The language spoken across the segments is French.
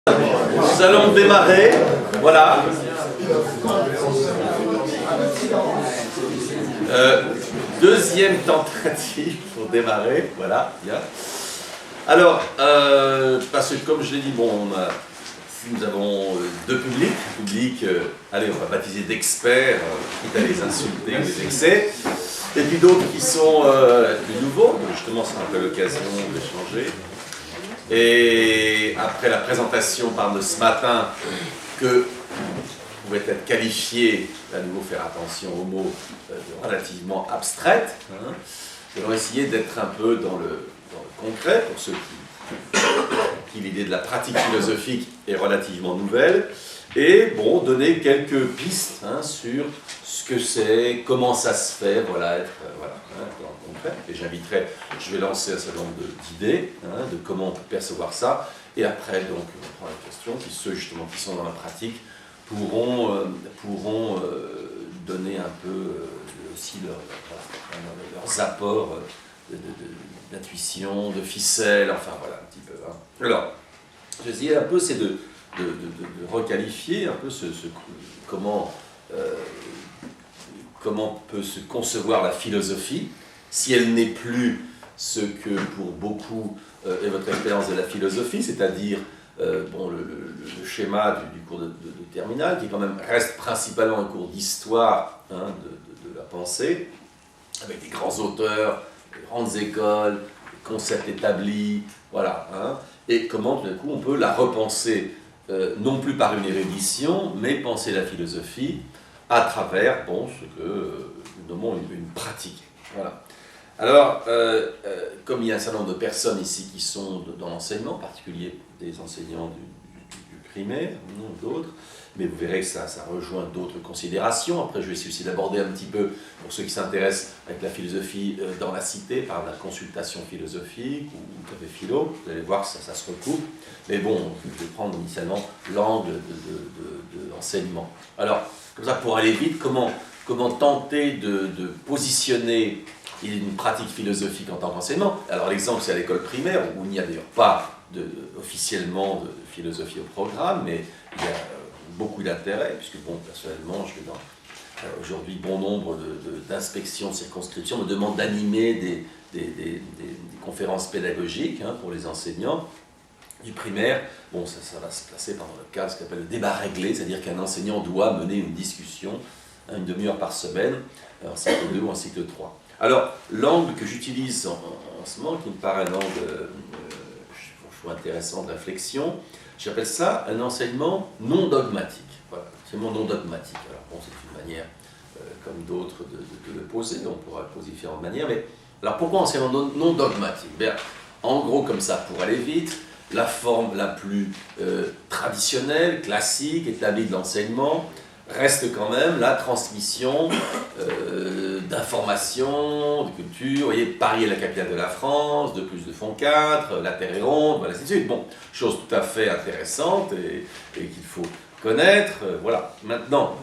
Nous allons démarrer, voilà. Deuxième tentative pour démarrer, voilà, bien. Alors, parce que comme je l'ai dit, bon, nous avons deux publics. Un public, allez, on va baptiser d'experts, quitte à les insulter ou les vexer. Et puis d'autres qui sont plus nouveaux, donc justement, c'est un peu l'occasion d'échanger. Et après la présentation de ce matin, que pouvait être qualifié, à nouveau faire attention aux mots, relativement abstraites, hein, nous allons essayer d'être un peu dans le concret, pour ceux qui l'idée de la pratique philosophique est relativement nouvelle, et bon, donner quelques pistes hein, sur ce que c'est, comment ça se fait, voilà, être voilà, hein, dans le concret. Et je vais lancer un certain nombre d'idées, hein, de comment on peut percevoir ça, et après, donc, on prend la question, ceux justement qui sont dans la pratique pourront donner un peu aussi leurs apports d'intuition, de ficelle, enfin voilà, un petit peu. Hein. Alors, je disais un peu, c'est de requalifier un peu comment peut se concevoir la philosophie, si elle n'est plus ce que pour beaucoup est votre expérience de la philosophie, c'est-à-dire bon, le schéma du cours de terminale, qui quand même reste principalement un cours d'histoire hein, de la pensée, avec des grands auteurs, des grandes écoles, des concepts établis, voilà. Hein, et comment tout d'un coup on peut la repenser, non plus par une érudition, mais penser la philosophie à travers bon, ce que nous nommons une pratique. Voilà. Alors, comme il y a un certain nombre de personnes ici qui sont dans l'enseignement, en particulier des enseignants du primaire, non d'autres, mais vous verrez que ça rejoint d'autres considérations. Après, je vais essayer aussi d'aborder un petit peu, pour ceux qui s'intéressent avec la philosophie dans la cité, par la consultation philosophique ou café philo, vous allez voir que ça se recoupe. Mais bon, je vais prendre initialement l'angle de l'enseignement. Alors, comme ça, pour aller vite, comment tenter de positionner une pratique philosophique en tant qu'enseignement. Alors l'exemple, c'est à l'école primaire, où il n'y a d'ailleurs pas officiellement de philosophie au programme, mais il y a beaucoup d'intérêt, puisque bon, personnellement, je vais dans aujourd'hui bon nombre d'inspections, circonscriptions, me demandent d'animer des conférences pédagogiques hein, pour les enseignants du primaire. Bon, ça va se placer dans le cadre de ce qu'on appelle le débat réglé, c'est-à-dire qu'un enseignant doit mener une discussion, une demi-heure par semaine, en cycle 2 ou en cycle 3. Alors, l'angle que j'utilise en ce moment, qui me paraît un angle intéressant de réflexion, j'appelle ça un enseignement non dogmatique. Voilà, enseignement non dogmatique. Alors, bon, c'est une manière, comme d'autres, de le poser, on pourra le poser de différentes manières, mais alors pourquoi enseignement non dogmatique? Bien, en gros, comme ça, pour aller vite, la forme la plus traditionnelle, classique, établie de l'enseignement, reste quand même la transmission d'informations, de culture. Vous voyez, Paris est la capitale de la France, 2 + 2 font 4, la Terre est ronde, voilà, ainsi de suite. Bon, chose tout à fait intéressante et qu'il faut connaître. Voilà. Maintenant,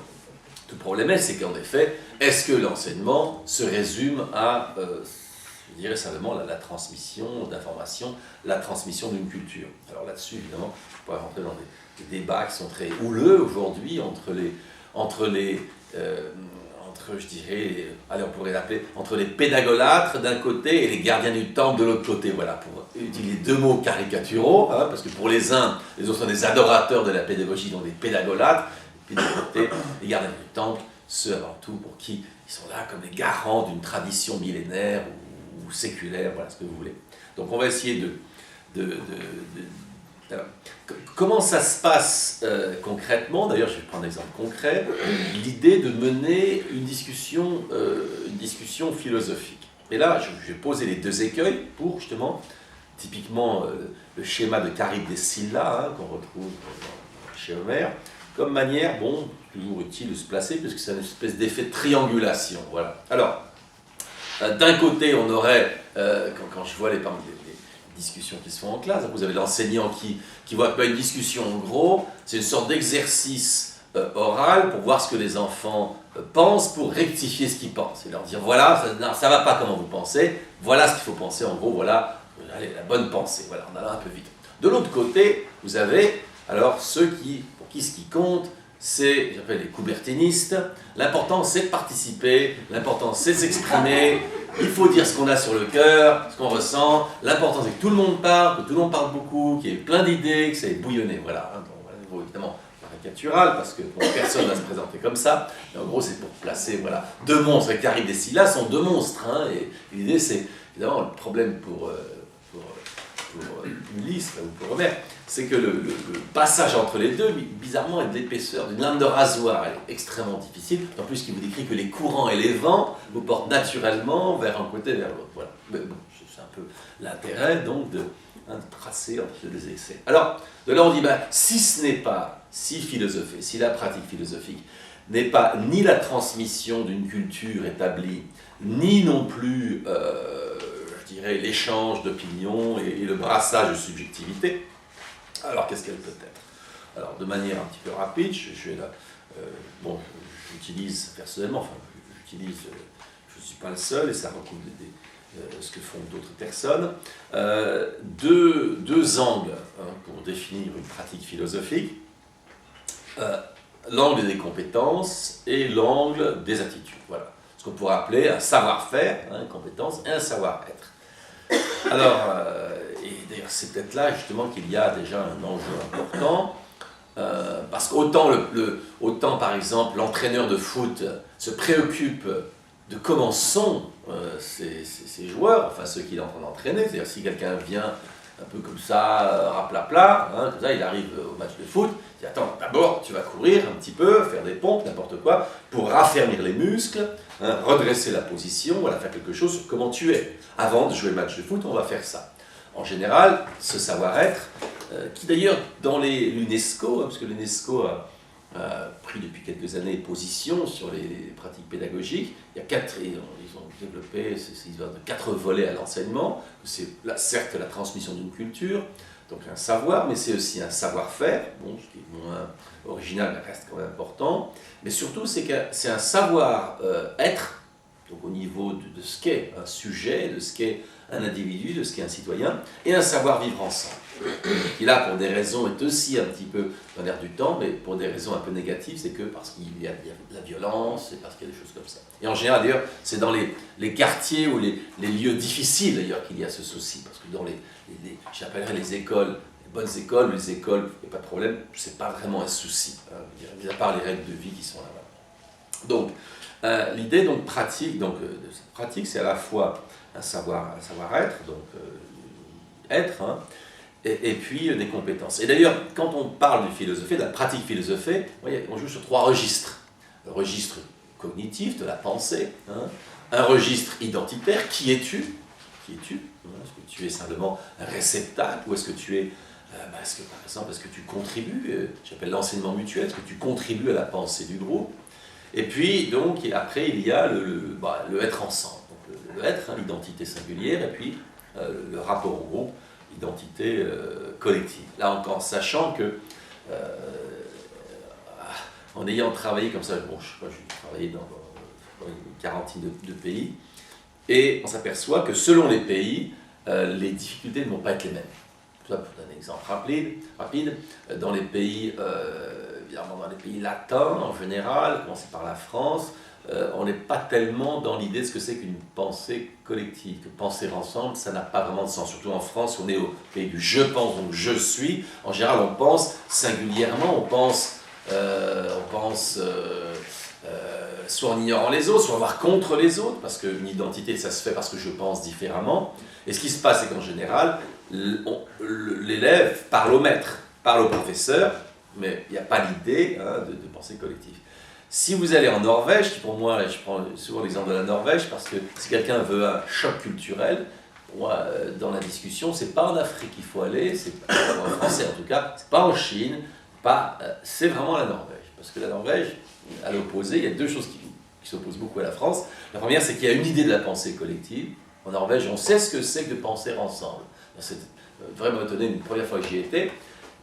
tout problème c'est qu'en effet, est-ce que l'enseignement se résume à, je dirais simplement, la transmission d'informations, la transmission d'une culture? Alors là-dessus, évidemment, je pourrais rentrer dans des débats qui sont très houleux aujourd'hui je dirais, allez, on pourrait l'appeler, entre les pédagolâtres d'un côté et les gardiens du temple de l'autre côté, voilà, pour utiliser deux mots caricaturaux, hein, parce que pour les uns, les autres sont des adorateurs de la pédagogie, donc des pédagolâtres, et puis de l'autre côté, les gardiens du temple, ceux avant tout pour qui ils sont là comme les garants d'une tradition millénaire ou séculaire, voilà ce que vous voulez. Donc on va essayer alors, comment ça se passe concrètement? D'ailleurs, je vais prendre un exemple concret. L'idée de mener une discussion philosophique. Et là, je vais poser les deux écueils pour justement, typiquement, le schéma de Charybde et Scylla, hein, qu'on retrouve chez Homère, comme manière, bon, toujours utile de se placer, puisque c'est une espèce d'effet de triangulation. Voilà. Alors, d'un côté, on aurait, quand je vois les discussions qui se font en classe, vous avez l'enseignant qui voit que une discussion, en gros, c'est une sorte d'exercice oral pour voir ce que les enfants pensent, pour rectifier ce qu'ils pensent, et leur dire, voilà, ça ne va pas comment vous pensez, voilà ce qu'il faut penser, en gros, voilà allez, la bonne pensée, voilà, en allant un peu vite. De l'autre côté, vous avez Alors, pour qui ce qui compte, c'est, j'appelle les coubertinistes. L'important, c'est de participer, l'important, c'est de s'exprimer. Il faut dire ce qu'on a sur le cœur, ce qu'on ressent. L'important, c'est que tout le monde parle, que tout le monde parle beaucoup, qu'il y ait plein d'idées, que ça ait bouillonné. Voilà. Donc, voilà, il faut évidemment caricatural, parce que bon, personne ne va se présenter comme ça. Mais en gros, c'est pour placer deux monstres. Et Carib et Scylla sont deux monstres. Hein, et l'idée, c'est évidemment le problème pour Ulysse ou pour Homère, c'est que le passage entre les deux, bizarrement, est de l'épaisseur d'une lame de rasoir. Elle est extrêmement difficile, en plus qu'il vous décrit que les courants et les vents vous portent naturellement vers un côté et vers l'autre. Voilà. Mais bon, c'est un peu l'intérêt donc de tracer les essais. Alors, de là on dit, si philosopher, si la pratique philosophique n'est pas ni la transmission d'une culture établie, ni non plus je dirais, l'échange d'opinions et le brassage de subjectivité, alors qu'est-ce qu'elle peut être? Alors, de manière un petit peu rapide, j'utilise personnellement, je ne suis pas le seul, et ça recouvre ce que font d'autres personnes, deux angles pour définir une pratique philosophique, l'angle des compétences et l'angle des attitudes. Voilà. Ce qu'on pourrait appeler un savoir-faire, une compétence, et un savoir-être. Alors, et d'ailleurs c'est peut-être là justement qu'il y a déjà un enjeu important, parce qu'autant par exemple l'entraîneur de foot se préoccupe de comment sont ces joueurs, enfin ceux qu'il est en train d'entraîner, c'est-à-dire si quelqu'un vient un peu comme ça, raplapla, comme ça il arrive au match de foot, il dit attends, d'abord tu vas courir un petit peu, faire des pompes, n'importe quoi, pour raffermir les muscles, redresser la position, voilà, faire quelque chose sur comment tu es. Avant de jouer le match de foot, on va faire ça. En général, ce savoir-être, qui d'ailleurs dans l'UNESCO, parce que l'UNESCO a pris depuis quelques années position sur les pratiques pédagogiques, ils ont développé ces histoires de 4 volets à l'enseignement, c'est certes la transmission d'une culture, donc un savoir, mais c'est aussi un savoir-faire, bon, ce qui est moins original, mais reste quand même important, mais surtout c'est un savoir-être, donc au niveau de ce qu'est un sujet, de ce qu'est un individu, de ce qu'est un citoyen, et un savoir-vivre ensemble, qui là, pour des raisons, est aussi un petit peu dans l'air du temps, mais pour des raisons un peu négatives, c'est que parce qu'il y a de la violence, et parce qu'il y a des choses comme ça. Et en général, d'ailleurs, c'est dans les quartiers ou les lieux difficiles, d'ailleurs, qu'il y a ce souci, parce que dans j'appellerais les écoles, les bonnes écoles, les écoles, il n'y a pas de problème, c'est pas vraiment un souci, mis à part les règles de vie qui sont là-bas. Donc, l'idée donc, pratique, de cette pratique, c'est à la fois un savoir-être, donc être, et puis des compétences. Et d'ailleurs, quand on parle de philosophie, de la pratique philosophie, on joue sur 3 registres. Le registre cognitif, de la pensée, un registre identitaire, qui es-tu? Est-ce que tu es simplement un réceptacle, ou est-ce que tu es, par exemple, est-ce que tu contribues, j'appelle l'enseignement mutuel, est-ce que tu contribues à la pensée du groupe? Et puis, donc, après, il y a le être ensemble. Donc, le être, l'identité singulière, et puis le rapport au groupe, identité collective. Là encore, sachant que, en ayant travaillé comme ça, j'ai travaillé dans une quarantaine de pays, et on s'aperçoit que selon les pays, les difficultés ne vont pas être les mêmes. Pour donner un exemple rapide, dans les pays, évidemment dans les pays latins en général, commencer par la France, on n'est pas tellement dans l'idée de ce que c'est qu'une pensée collective, que penser ensemble, ça n'a pas vraiment de sens. Surtout en France, on est au pays du je pense, donc je suis. En général, on pense singulièrement, on pense soit en ignorant les autres, soit voire contre les autres, parce qu'une identité, ça se fait parce que je pense différemment. Et ce qui se passe, c'est qu'en général, l'élève parle au maître, parle au professeur, mais il n'y a pas l'idée de pensée collective. Si vous allez en Norvège, qui pour moi, je prends souvent l'exemple de la Norvège, parce que si quelqu'un veut un choc culturel, pour moi, dans la discussion, c'est pas en Afrique qu'il faut aller, c'est pas en français en tout cas, c'est pas en Chine, c'est vraiment la Norvège. Parce que la Norvège, à l'opposé, il y a 2 choses qui s'opposent beaucoup à la France. La première, c'est qu'il y a une idée de la pensée collective. En Norvège, on sait ce que c'est que de penser ensemble. C'est vraiment étonné, une première fois que j'y étais,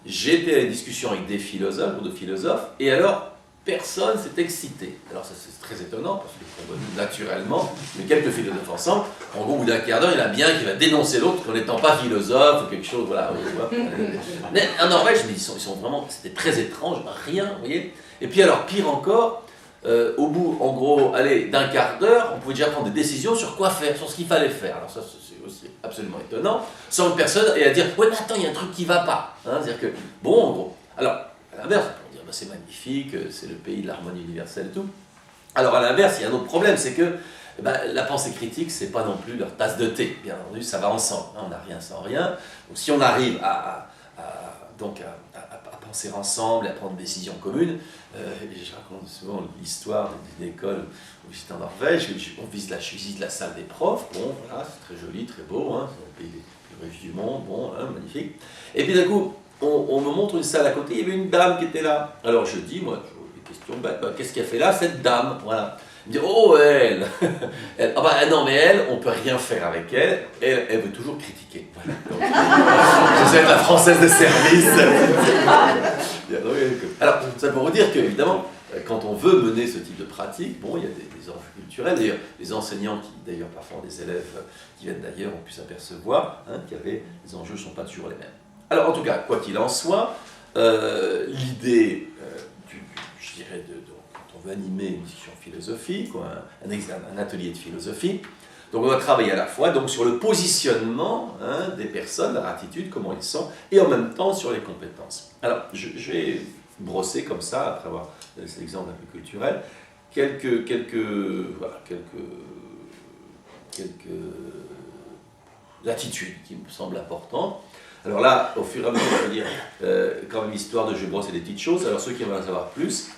j'ai été à la discussion avec des philosophes ou de philosophes, et alors, personne s'est excité. Alors ça c'est très étonnant, parce que naturellement, mais quelques philosophes ensemble, en gros, au bout d'un quart d'heure, il y en a bien qui va dénoncer l'autre qu'en n'étant pas philosophe ou quelque chose, voilà. Mais en Norvège, mais ils sont vraiment, c'était très étrange, rien, vous voyez. Et puis alors, pire encore, au bout, en gros, allez, d'un quart d'heure, on pouvait déjà prendre des décisions sur quoi faire, sur ce qu'il fallait faire. Alors ça, c'est aussi absolument étonnant, sans que personne ait à dire, ouais, mais attends, il y a un truc qui ne va pas. Hein, c'est-à-dire que, bon, en gros, alors, à l'inverse, on peut dire, bah, c'est magnifique, c'est le pays de l'harmonie universelle et tout. Alors, à l'inverse, il y a un autre problème, c'est que la pensée critique, c'est pas non plus leur tasse de thé. Bien entendu, ça va ensemble. Hein, on n'a rien sans rien. Donc, si on arrive à penser ensemble et à prendre des décisions communes, je raconte souvent l'histoire d'une école où j'étais en Norvège, je visite la salle des profs, bon, voilà, c'est très joli, très beau, hein, c'est le pays des plus riches du monde, bon, hein, magnifique. Et puis d'un coup, on me montre une salle à côté, il y avait une dame qui était là. Alors je dis, moi, des questions, qu'est-ce qu'elle fait là, cette dame, voilà. Il me dit, oh, elle, non, mais elle, on ne peut rien faire avec elle, elle veut toujours critiquer. Voilà. Donc, je suis la française de service. Alors, ça pour vous dire qu'évidemment, quand on veut mener ce type de pratique, bon, il y a des enjeux culturels. D'ailleurs, les enseignants, qui d'ailleurs parfois ont des élèves qui viennent d'ailleurs, ont pu s'apercevoir les enjeux ne sont pas toujours les mêmes. Alors, en tout cas, quoi qu'il en soit, l'idée, je dirais, quand on veut animer une discussion philosophique, un atelier de philosophie, donc on va travailler à la fois donc, sur le positionnement des personnes, leur attitude, comment ils sont, et en même temps sur les compétences. Alors, je vais brosser comme ça, après avoir donné cet exemple un peu culturel, quelques attitudes qui me semblent importantes. Alors là, au fur et à mesure, je veux dire, quand même histoire de je vais brosser des petites choses. Alors ceux qui veulent en savoir plus,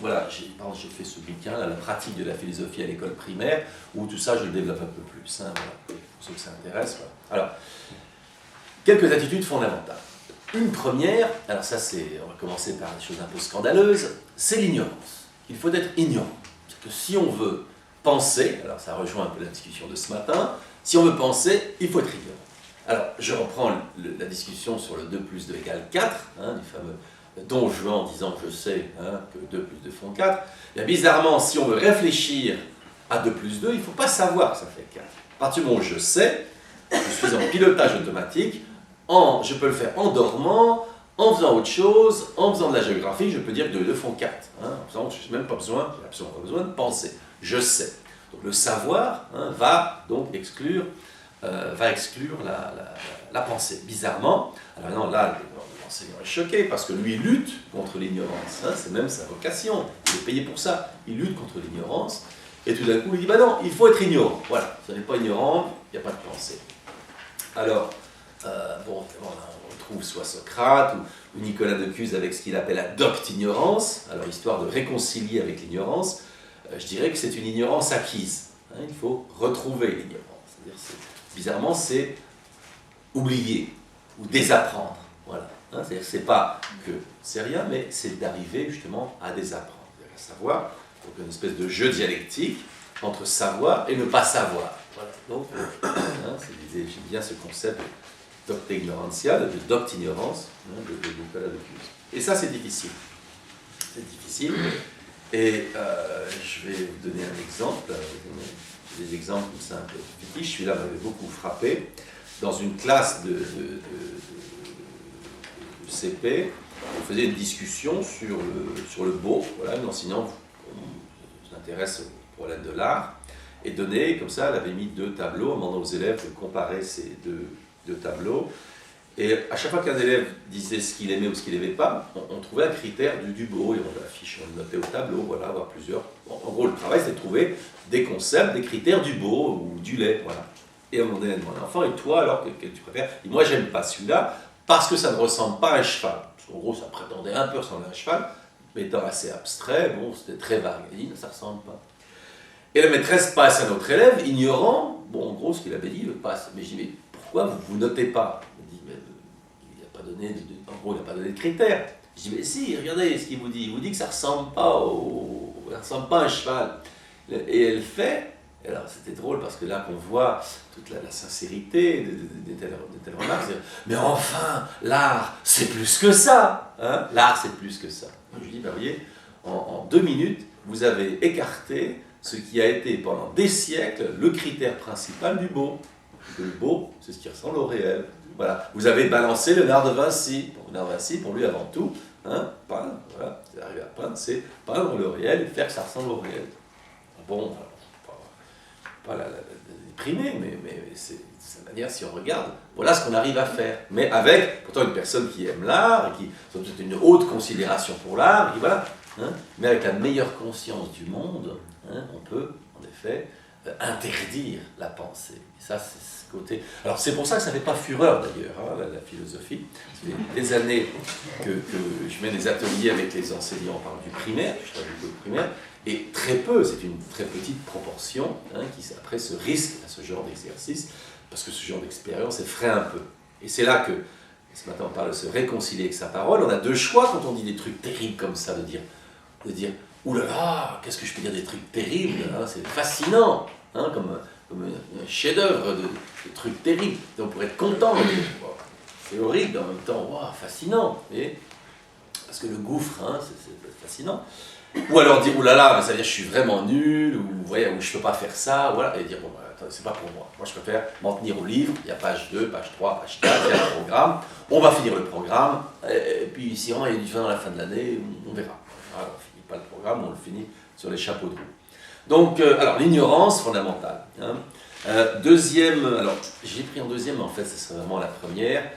voilà, j'ai fait ce bouquin, là, la pratique de la philosophie à l'école primaire, où tout ça, je le développe un peu plus, hein, voilà, pour ceux que ça intéresse. Voilà. Alors, quelques attitudes fondamentales. Une première, alors ça on va commencer par des choses un peu scandaleuses, c'est l'ignorance. Il faut être ignorant. C'est que si on veut penser, alors ça rejoint un peu la discussion de ce matin, si on veut penser, il faut être ignorant. Alors, je reprends la discussion sur le 2 plus 2 égale 4, du fameux Don Juan en disant je sais que 2 plus 2 font 4. Bien, bizarrement, si on veut réfléchir à 2 plus 2, il ne faut pas savoir que ça fait 4. À partir du moment où je sais, je suis en pilotage automatique, je peux le faire en dormant, en faisant autre chose, en faisant de la géographie, je peux dire que 2 et 2 font 4. Je n'ai absolument pas besoin de penser. Je sais. Donc le savoir va donc exclure la pensée. Bizarrement, alors non, là, l'enseignant est choqué parce que lui lutte contre l'ignorance. C'est même sa vocation. Il est payé pour ça. Il lutte contre l'ignorance. Et tout d'un coup, il dit, non, il faut être ignorant. Voilà, si on n'est pas ignorant, il n'y a pas de pensée. Alors, on trouve soit Socrate ou Nicolas de Cuse avec ce qu'il appelle la docte-ignorance. Alors, histoire de réconcilier avec l'ignorance, je dirais que c'est une ignorance acquise. Il faut retrouver l'ignorance. C'est-à-dire, bizarrement, c'est oublier ou désapprendre. Voilà. C'est-à-dire que c'est pas que c'est rien, mais c'est d'arriver justement à désapprendre. À savoir, donc une espèce de jeu dialectique entre savoir et ne pas savoir. Voilà. Donc, j'aime bien ce concept de docte ignorantia, de docte ignorance, de Nicolas de Cuse. Et ça, c'est difficile. C'est difficile. Et je vais vous donner un exemple. Des exemples comme ça un peu fétiches. Celui-là m'avait beaucoup frappé. Dans une classe de CP, on faisait une discussion sur le beau. Voilà, l'enseignant s'intéresse au problème de l'art. Et donnait, comme ça, elle avait mis 2 tableaux en demandant aux élèves de comparer ces deux tableaux. Et à chaque fois qu'un élève disait ce qu'il aimait ou ce qu'il n'aimait pas, on trouvait un critère du beau, et on l'affiche, on le notait au tableau, voilà, avoir plusieurs. Bon, en gros, le travail, c'est de trouver des concepts, des critères du beau ou du laid, voilà. Et à un moment donné, elle demande à l'enfant, et toi, alors, quel tu préfères? Et moi, j'aime pas celui-là, parce que ça ne ressemble pas à un cheval. Parce qu'en gros, ça prétendait un peu ressembler à un cheval, mais étant assez abstrait, bon, c'était très vague. Elle dit, ça ne ressemble pas. Et la maîtresse passe à notre élève, ignorant, bon, en gros, ce qu'il avait dit, il passe. Mais je dis, mais pourquoi vous notez pas? Il dit, mais il n'a pas donné, en gros, il n'a pas donné de critères. Je dis, mais si, regardez ce qu'il vous dit. Il vous dit que ça ne ressemble pas à un cheval. Et elle fait, alors c'était drôle parce que là qu'on voit toute la sincérité de telles remarques, mais enfin, l'art, c'est plus que ça. L'art, c'est plus que ça. Je lui dis, vous voyez, en 2 minutes, vous avez écarté ce qui a été pendant des siècles le critère principal du beau. Le beau, c'est ce qui ressemble au réel. Voilà. Vous avez balancé Léonard de Vinci. Léonard de Vinci, pour lui, avant tout, peindre, voilà, c'est arrivé à peindre, c'est peindre le réel et faire que ça ressemble au réel. Bon, pas la déprimer, mais c'est la manière, si on regarde, voilà ce qu'on arrive à faire. Mais avec, pourtant, une personne qui aime l'art, et qui a une haute considération pour l'art, voilà, mais avec la meilleure conscience du monde, on peut, en effet, interdire la pensée. Et ça, c'est ce côté... Alors, c'est pour ça que ça ne fait pas fureur, d'ailleurs, la philosophie. Ça fait des années que je mets des ateliers avec les enseignants, on parle du primaire, je travaille beaucoup au primaire, et très peu, c'est une très petite proportion, qui après se risque à ce genre d'exercice, parce que ce genre d'expérience effraie un peu. Et c'est là que, ce matin on parle de se réconcilier avec sa parole, on a 2 choix quand on dit des trucs terribles comme ça, de dire ouh là là, qu'est-ce que je peux dire des trucs terribles, c'est fascinant, comme un chef-d'œuvre de trucs terribles. Et on pourrait être content de dire, wow, c'est horrible, en même temps, wow, fascinant. Et, parce que le gouffre, c'est fascinant. Ou alors dire, oulala, ça veut dire que je suis vraiment nul, ou je ne peux pas faire ça, voilà, et dire, bon, attendez, c'est pas pour moi. Moi, je préfère m'en tenir au livre, il y a page 2, page 3, page 4, il y a le programme, on va finir le programme, et puis si on a du fin à la fin de l'année, on verra. Voilà, on ne finit pas le programme, on le finit sur les chapeaux de roue. Donc, alors, l'ignorance fondamentale. Deuxième, alors, j'ai pris en deuxième, mais en fait, ce serait vraiment la première,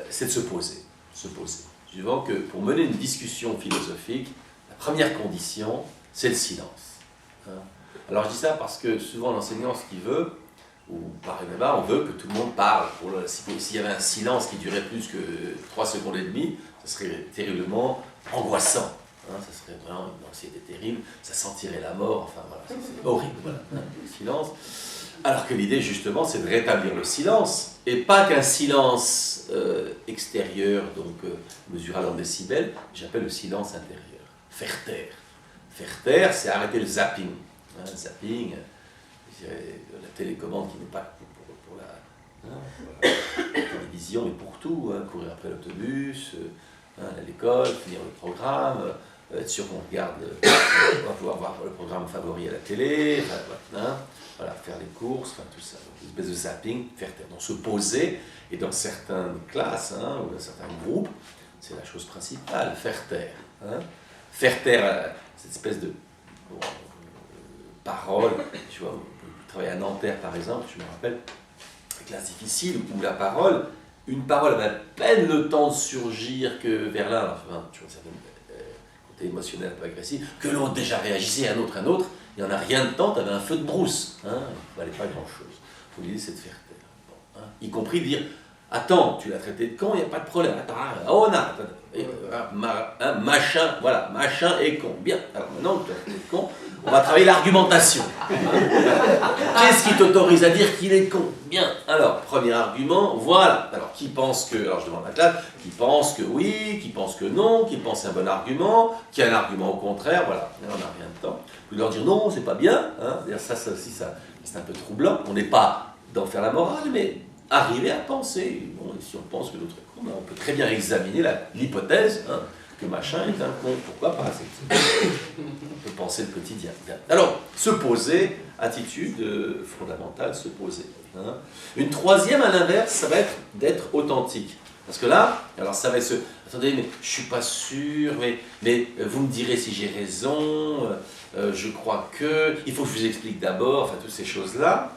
c'est de se poser. Se poser. Je dis que pour mener une discussion philosophique, première condition, c'est le silence. Alors je dis ça parce que souvent l'enseignant, ce qu'il veut, ou par exemple, on veut que tout le monde parle. S'il y avait un silence qui durait plus que 3 secondes et demie, ce serait terriblement angoissant. Ça serait vraiment une anxiété terrible, ça sentirait la mort, enfin voilà, c'est horrible, voilà, le silence. Alors que l'idée justement, c'est de rétablir le silence, et pas qu'un silence extérieur, donc mesurable en décibels, j'appelle le silence intérieur. Faire taire. Faire taire, c'est arrêter le zapping. Le zapping, la télécommande qui n'est pas pour la télévision, mais pour tout. Courir après l'autobus, à l'école, finir le programme, être sûr qu'on regarde, on va pouvoir voir le programme favori à la télé, voilà, faire les courses, tout ça. Donc, une espèce de zapping, faire taire. Donc se poser, et dans certaines classes, ou dans certains groupes, c'est la chose principale, faire taire. Faire taire cette espèce de parole, tu vois, je travaille à Nanterre par exemple, je me rappelle, une classe difficile où la parole, une parole avait à peine le temps de surgir que vers l'un, tu vois, certains côté émotionnel un peu agressif, que l'autre déjà réagissait, un autre, il n'y en a rien de temps, tu avais un feu de brousse, il ne valait pas grand-chose. L'idée c'est de faire taire, y compris de dire, attends, tu l'as traité de con, il n'y a pas de problème. Attends, machin, voilà, machin est con. Bien, alors maintenant que tu as traité de con, on va travailler l'argumentation. Qu'est-ce qui t'autorise à dire qu'il est con? Bien, alors, premier argument, voilà. Alors, qui pense que, alors je demande à la classe, qui pense que oui, qui pense que non, qui pense un bon argument, qui a un argument au contraire, voilà. On n'a rien de temps. Vous leur dire non, c'est pas bien, ça aussi, c'est un peu troublant. On n'est pas d'en faire la morale, mais arriver à penser. Bon, et si on pense que l'autre est con, on peut très bien examiner l'hypothèse que machin est un con. Pourquoi pas? On peut penser le quotidien. Alors, se poser, attitude fondamentale, se poser. Une troisième, à l'inverse, ça va être d'être authentique. Parce que là, alors ça va être attendez, mais je suis pas sûr, mais vous me direz si j'ai raison, je crois que, il faut que je vous explique d'abord, enfin, toutes ces choses-là,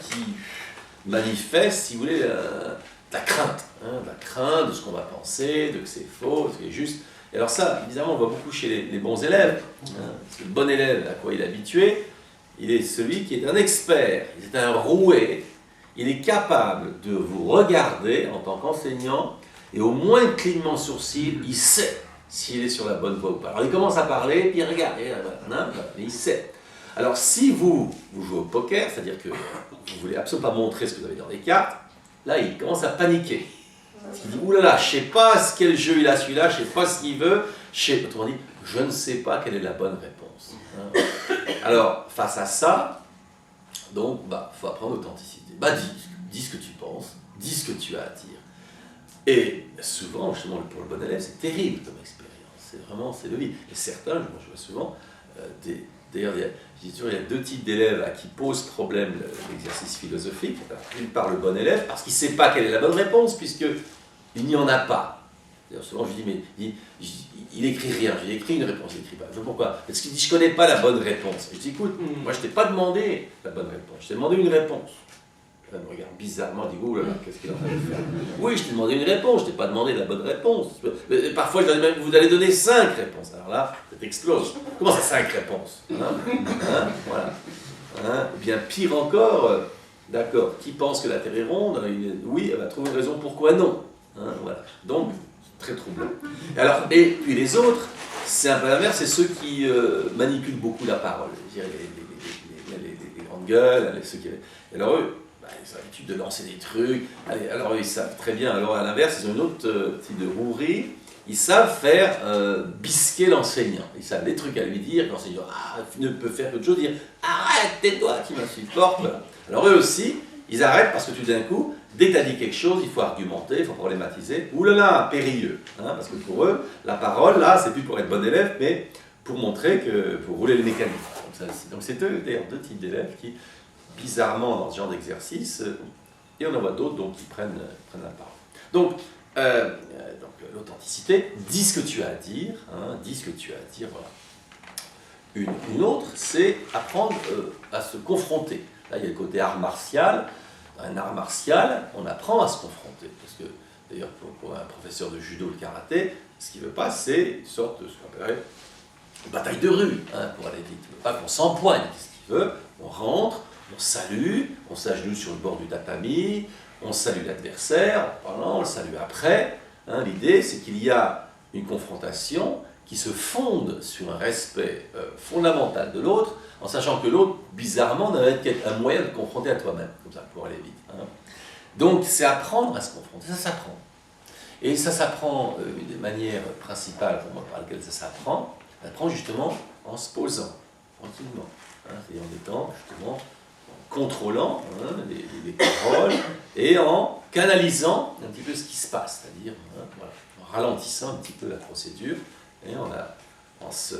qui manifeste, si vous voulez, la crainte. La crainte de ce qu'on va penser, de que c'est faux, de ce qui est juste. Et alors ça, évidemment, on voit beaucoup chez les bons élèves. Le bon élève, à quoi il est habitué, il est celui qui est un expert, il est un roué, il est capable de vous regarder en tant qu'enseignant, et au moins clignement de sourcil, il sait s'il est sur la bonne voie ou pas. Alors il commence à parler, puis il regarde, et il sait. Alors si vous jouez au poker, c'est-à-dire que vous ne voulez absolument pas montrer ce que vous avez dans les cartes, là il commence à paniquer. Il dit, oulala, je ne sais pas quel jeu il a celui-là, je ne sais pas ce qu'il veut, autrement dit, je ne sais pas quelle est la bonne réponse. Alors, face à ça, donc, faut apprendre l'authenticité. Dis ce que tu penses, dis ce que tu as à dire. Et souvent, justement, pour le bon élève, c'est terrible comme expérience. c'est le vide. Et certains, moi je vois souvent, d'ailleurs, je dis toujours, il y a deux types d'élèves à qui pose problème l'exercice philosophique. D'une part, le bon élève, parce qu'il ne sait pas quelle est la bonne réponse, puisqu'il n'y en a pas. D'ailleurs, souvent, je dis, mais il écrit rien. J'ai écrit une réponse, il n'écrit pas. Je dis, pourquoi? Parce qu'il dit, je ne connais pas la bonne réponse. Et je dis, écoute, moi, je ne t'ai pas demandé la bonne réponse. Je t'ai demandé une réponse. Il me regarde bizarrement, il dit, oh là là, qu'est-ce qu'il est en train de faire? Oui, je t'ai demandé une réponse, je ne t'ai pas demandé la bonne réponse. Mais parfois, je leur dis même, vous allez donner 5 réponses. Alors là, ça t'explose. Comment ça, 5 réponses? Voilà. Ou bien pire encore, d'accord, qui pense que la Terre est ronde? Oui, elle va trouver une raison pourquoi non. Voilà. Donc, très troublant. Et puis les autres, c'est un peu l'inverse, c'est ceux qui manipulent beaucoup la parole. Je dirais les grandes gueules, ceux qui... Alors eux, ils ont l'habitude de lancer des trucs. Alors ils savent très bien. Alors à l'inverse, ils ont une autre type de rouerie. Ils savent faire bisquer l'enseignant. Ils savent des trucs à lui dire. L'enseignant ne peut faire qu'autre chose, dire arrête, tais-toi, qui m'insupporte. Voilà. Alors eux aussi, ils arrêtent parce que tout d'un coup, dès que tu as dit quelque chose, il faut argumenter, il faut problématiser. Ouh là là, périlleux. Parce que pour eux, la parole, là, c'est plus pour être bon élève, mais pour montrer que, pour rouler les mécaniques. Donc c'est d'ailleurs deux types d'élèves qui, bizarrement, dans ce genre d'exercice, et on en voit d'autres qui prennent la parole. Donc l'authenticité, dis ce que tu as à dire, dis ce que tu as à dire, voilà. Une autre, c'est apprendre à se confronter. Là, il y a le côté art martial. Dans un art martial, on apprend à se confronter. Parce que, d'ailleurs, pour un professeur de judo ou de karaté, ce qu'il ne veut pas, c'est une sorte de ce qu'on appellerait une bataille de rue, pour aller vite. Il ne veut pas qu'on s'empoigne. Qu'est-ce qu'il veut? On rentre, on salue, on s'agenouille sur le bord du tatami, on salue l'adversaire, on le salue après. L'idée, c'est qu'il y a une confrontation qui se fonde sur un respect fondamental de l'autre, en sachant que l'autre, bizarrement, va être un moyen de confronter à toi-même, comme ça, pour aller vite. Donc, c'est apprendre à se confronter, ça s'apprend. Et ça s'apprend, une des manières principales pour moi, par lesquelles ça s'apprend justement en se posant, tranquillement. C'est-à-dire en étant, justement, en contrôlant les paroles et en canalisant un petit peu ce qui se passe, c'est-à-dire voilà, en ralentissant un petit peu la procédure et en se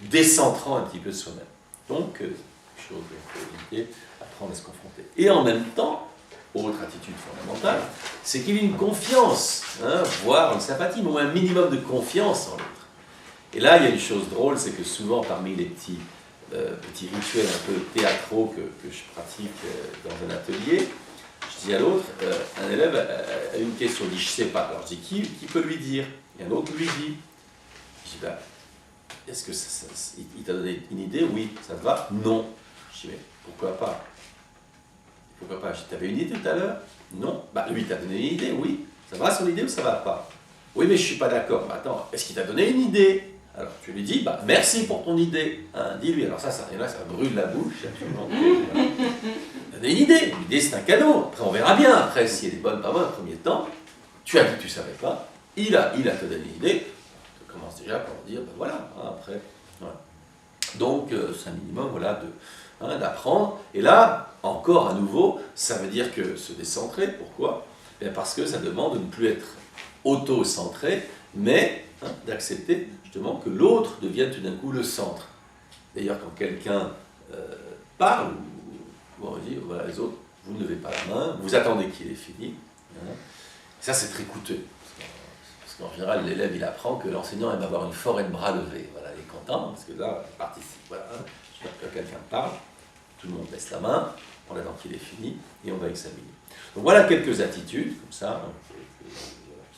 décentrant un petit peu de soi-même. Donc, chose qu'il faut éviter, apprendre à se confronter. Et en même temps, autre attitude fondamentale, c'est qu'il y ait une confiance, voire une sympathie, mais un minimum de confiance en l'autre. Et là, il y a une chose drôle, c'est que souvent, parmi les petits rituels un peu théâtraux que je pratique dans un atelier, je dis à l'autre, un élève a une question, il dit « je ne sais pas ». Alors je dis « qui peut lui dire ?» Et un autre lui dit. Je dis « est-ce que il t'a donné une idée? Oui, ça te va? Non. » Je dis « mais pourquoi pas? Pourquoi pas? Tu avais une idée tout à l'heure? Non. Lui, il t'a donné une idée? Oui. Ça va son idée ou ça va pas? Oui, mais je ne suis pas d'accord. Attends, est-ce qu'il t'a donné une idée? Alors tu lui dis, merci pour ton idée. Dis-lui. Alors ça brûle la bouche. Donner une idée. L'idée, c'est un cadeau. Après, on verra bien. Après, si elle est bonne, pas bonne, au premier temps. Tu as dit que tu ne savais pas. Il a te donné une idée. Tu commences déjà par dire, voilà. Après, voilà. Donc, c'est un minimum, voilà, d'apprendre. Et là, encore à nouveau, ça veut dire que se décentrer. Pourquoi? Parce que ça demande de ne plus être auto-centré, mais d'accepter justement que l'autre devienne tout d'un coup le centre. D'ailleurs, quand quelqu'un parle, on dit, voilà, les autres, vous ne levez pas la main, vous attendez qu'il ait fini. Ça, c'est très coûteux. Parce qu'en général, l'élève, il apprend que l'enseignant aime avoir une forêt de bras levés. Voilà, il est content, parce que là, il participe. Voilà, quand quelqu'un parle, tout le monde baisse la main, on attend qu'il ait fini, et on va examiner. Donc voilà quelques attitudes, comme ça, qui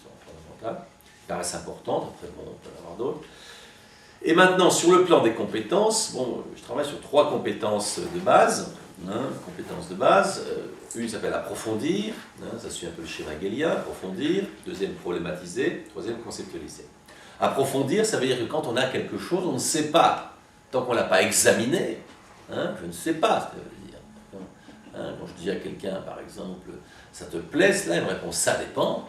sont fondamentales, qui paraissent importantes, après bon, on peut en avoir d'autres. Et maintenant, sur le plan des compétences, je travaille sur 3 compétences de base. Une s'appelle approfondir, ça suit un peu le schéma hegelien, approfondir. Deuxième, problématiser. Troisième, conceptualiser. Approfondir, ça veut dire que quand on a quelque chose, on ne sait pas. Tant qu'on ne l'a pas examiné, je ne sais pas ce que ça veut dire. Quand je dis à quelqu'un, par exemple, ça te plaît cela, il me répond, ça dépend.